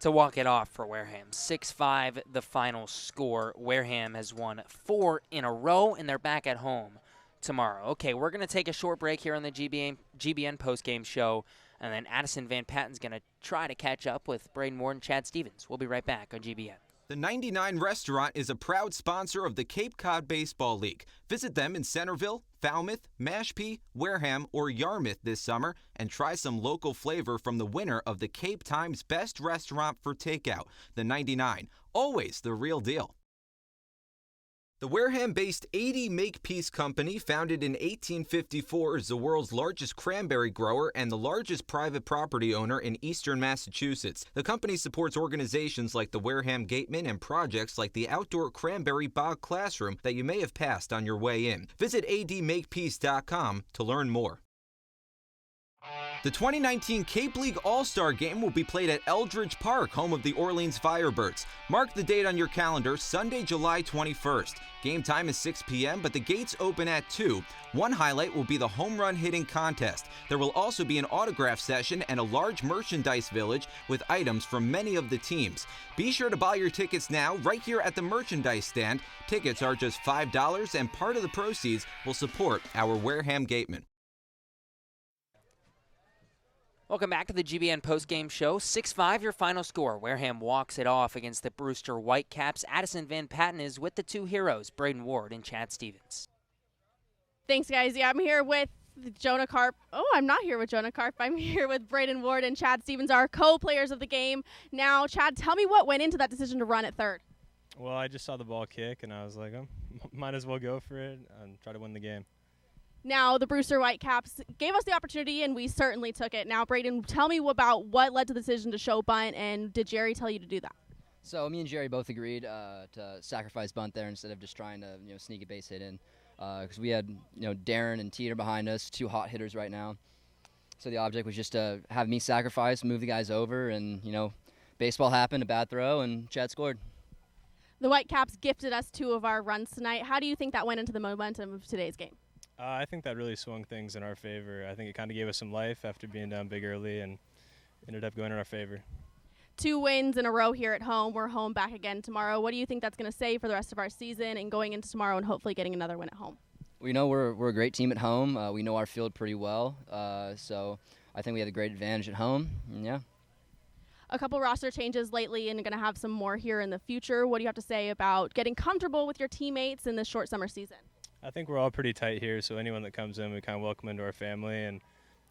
to walk it off for Wareham. 6-5 the final score. Wareham has won 4 in a row, and they're back at home tomorrow. Okay, we're going to take a short break here on the GBN Postgame Show, and then Addison Van Patten's going to try to catch up with Braden Ward and Chad Stevens. We'll be right back on GBN. The 99 Restaurant is a proud sponsor of the Cape Cod Baseball League. Visit them in Centerville, Falmouth, Mashpee, Wareham, or Yarmouth this summer and try some local flavor from the winner of the Cape Times Best Restaurant for Takeout, the 99. Always the real deal. The Wareham-based 80 Makepeace Company, founded in 1854, is the world's largest cranberry grower and the largest private property owner in eastern Massachusetts. The company supports organizations like the Wareham Gatemen and projects like the outdoor cranberry bog classroom that you may have passed on your way in. Visit admakepeace.com to learn more. The 2019 Cape League All-Star Game will be played at Eldridge Park, home of the Orleans Firebirds. Mark the date on your calendar, Sunday, July 21st. Game time is 6 p.m., but the gates open at 2. One highlight will be the home run hitting contest. There will also be an autograph session and a large merchandise village with items from many of the teams. Be sure to buy your tickets now right here at the merchandise stand. Tickets are just $5, and part of the proceeds will support our Wareham Gatemen. Welcome back to the GBN Postgame Show. 6-5 your final score. Wareham walks it off against the Brewster Whitecaps. Addison Van Patten is with the two heroes, Braden Ward and Chad Stevens. Thanks, guys. Yeah, I'm here with Jonah Karp. Oh, I'm not here with Jonah Karp. I'm here with Braden Ward and Chad Stevens, our co-players of the game. Now, Chad, tell me what went into that decision to run at third. Well, I just saw the ball kick, and I was like, might as well go for it and try to win the game. Now, the Brewster Whitecaps gave us the opportunity, and we certainly took it. Now, Braden, tell me about what led to the decision to show bunt, and did Jerry tell you to do that? So me and Jerry both agreed to sacrifice bunt there instead of just trying to sneak a base hit in, because we had Darren and Teeter behind us, two hot hitters right now. So the object was just to have me sacrifice, move the guys over, and baseball happened, a bad throw, and Chad scored. The Whitecaps gifted us 2 of our runs tonight. How do you think that went into the momentum of today's game? I think that really swung things in our favor. I think it kind of gave us some life after being down big early and ended up going in our favor. 2 wins in a row here at home. We're home back again tomorrow. What do you think that's going to say for the rest of our season and going into tomorrow and hopefully getting another win at home? We know we're a great team at home. We know our field pretty well. So I think we have a great advantage at home. And yeah. A couple roster changes lately and going to have some more here in the future. What do you have to say about getting comfortable with your teammates in this short summer season? I think we're all pretty tight here, so anyone that comes in, we kind of welcome into our family, and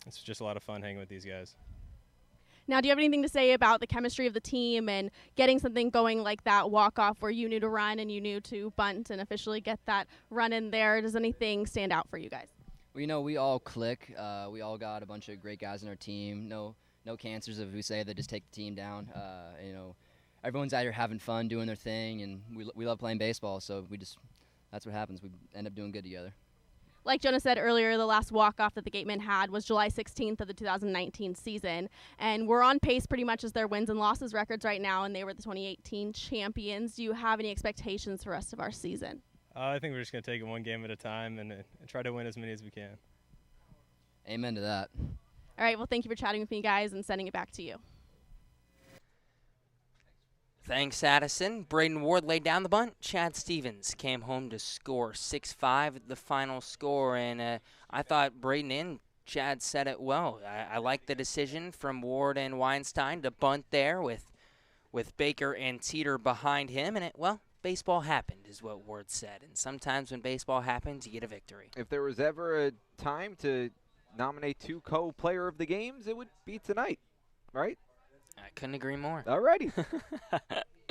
it's just a lot of fun hanging with these guys. Now, do you have anything to say about the chemistry of the team and getting something going like that walk-off where you knew to run and you knew to bunt and officially get that run in there? Does anything stand out for you guys? Well, we all click. We all got a bunch of great guys on our team. No no cancers of who say they just take the team down. Everyone's out here having fun, doing their thing, and we love playing baseball. So that's what happens. We end up doing good together. Like Jonah said earlier, the last walk-off that the Gatemen had was July 16th of the 2019 season. And we're on pace pretty much as their wins and losses records right now, and they were the 2018 champions. Do you have any expectations for the rest of our season? I think we're just going to take it one game at a time and try to win as many as we can. Amen to that. All right, well, thank you for chatting with me, guys, and sending it back to you. Thanks, Addison. Braden Ward laid down the bunt. Chad Stevens came home to score 6-5, the final score. And I thought Braden and Chad said it well. I like the decision from Ward and Weinstein to bunt there with Baker and Teeter behind him. And baseball happened is what Ward said. And sometimes when baseball happens, you get a victory. If there was ever a time to nominate 2 co-player of the games, it would be tonight, right? I couldn't agree more. All righty.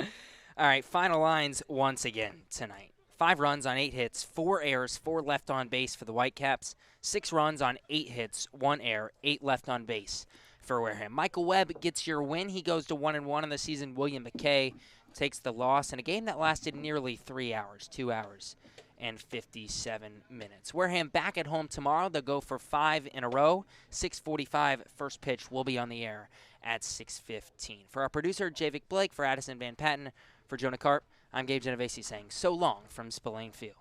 All right, final lines once again tonight. 5 runs on 8 hits, 4 errors, 4 left on base for the Whitecaps. 6 runs on 8 hits, 1 error, 8 left on base for Wareham. Michael Webb gets your win. He goes to 1-1 in the season. William McKay takes the loss in a game that lasted nearly 3 hours, 2 hours and 57 minutes. Wareham back at home tomorrow. They'll go for 5 in a row. 6:45 first pitch will be on the air at 6:15. For our producer, Javik Blake, for Addison Van Patten, for Jonah Karp, I'm Gabe Genovesi saying so long from Spillane Field.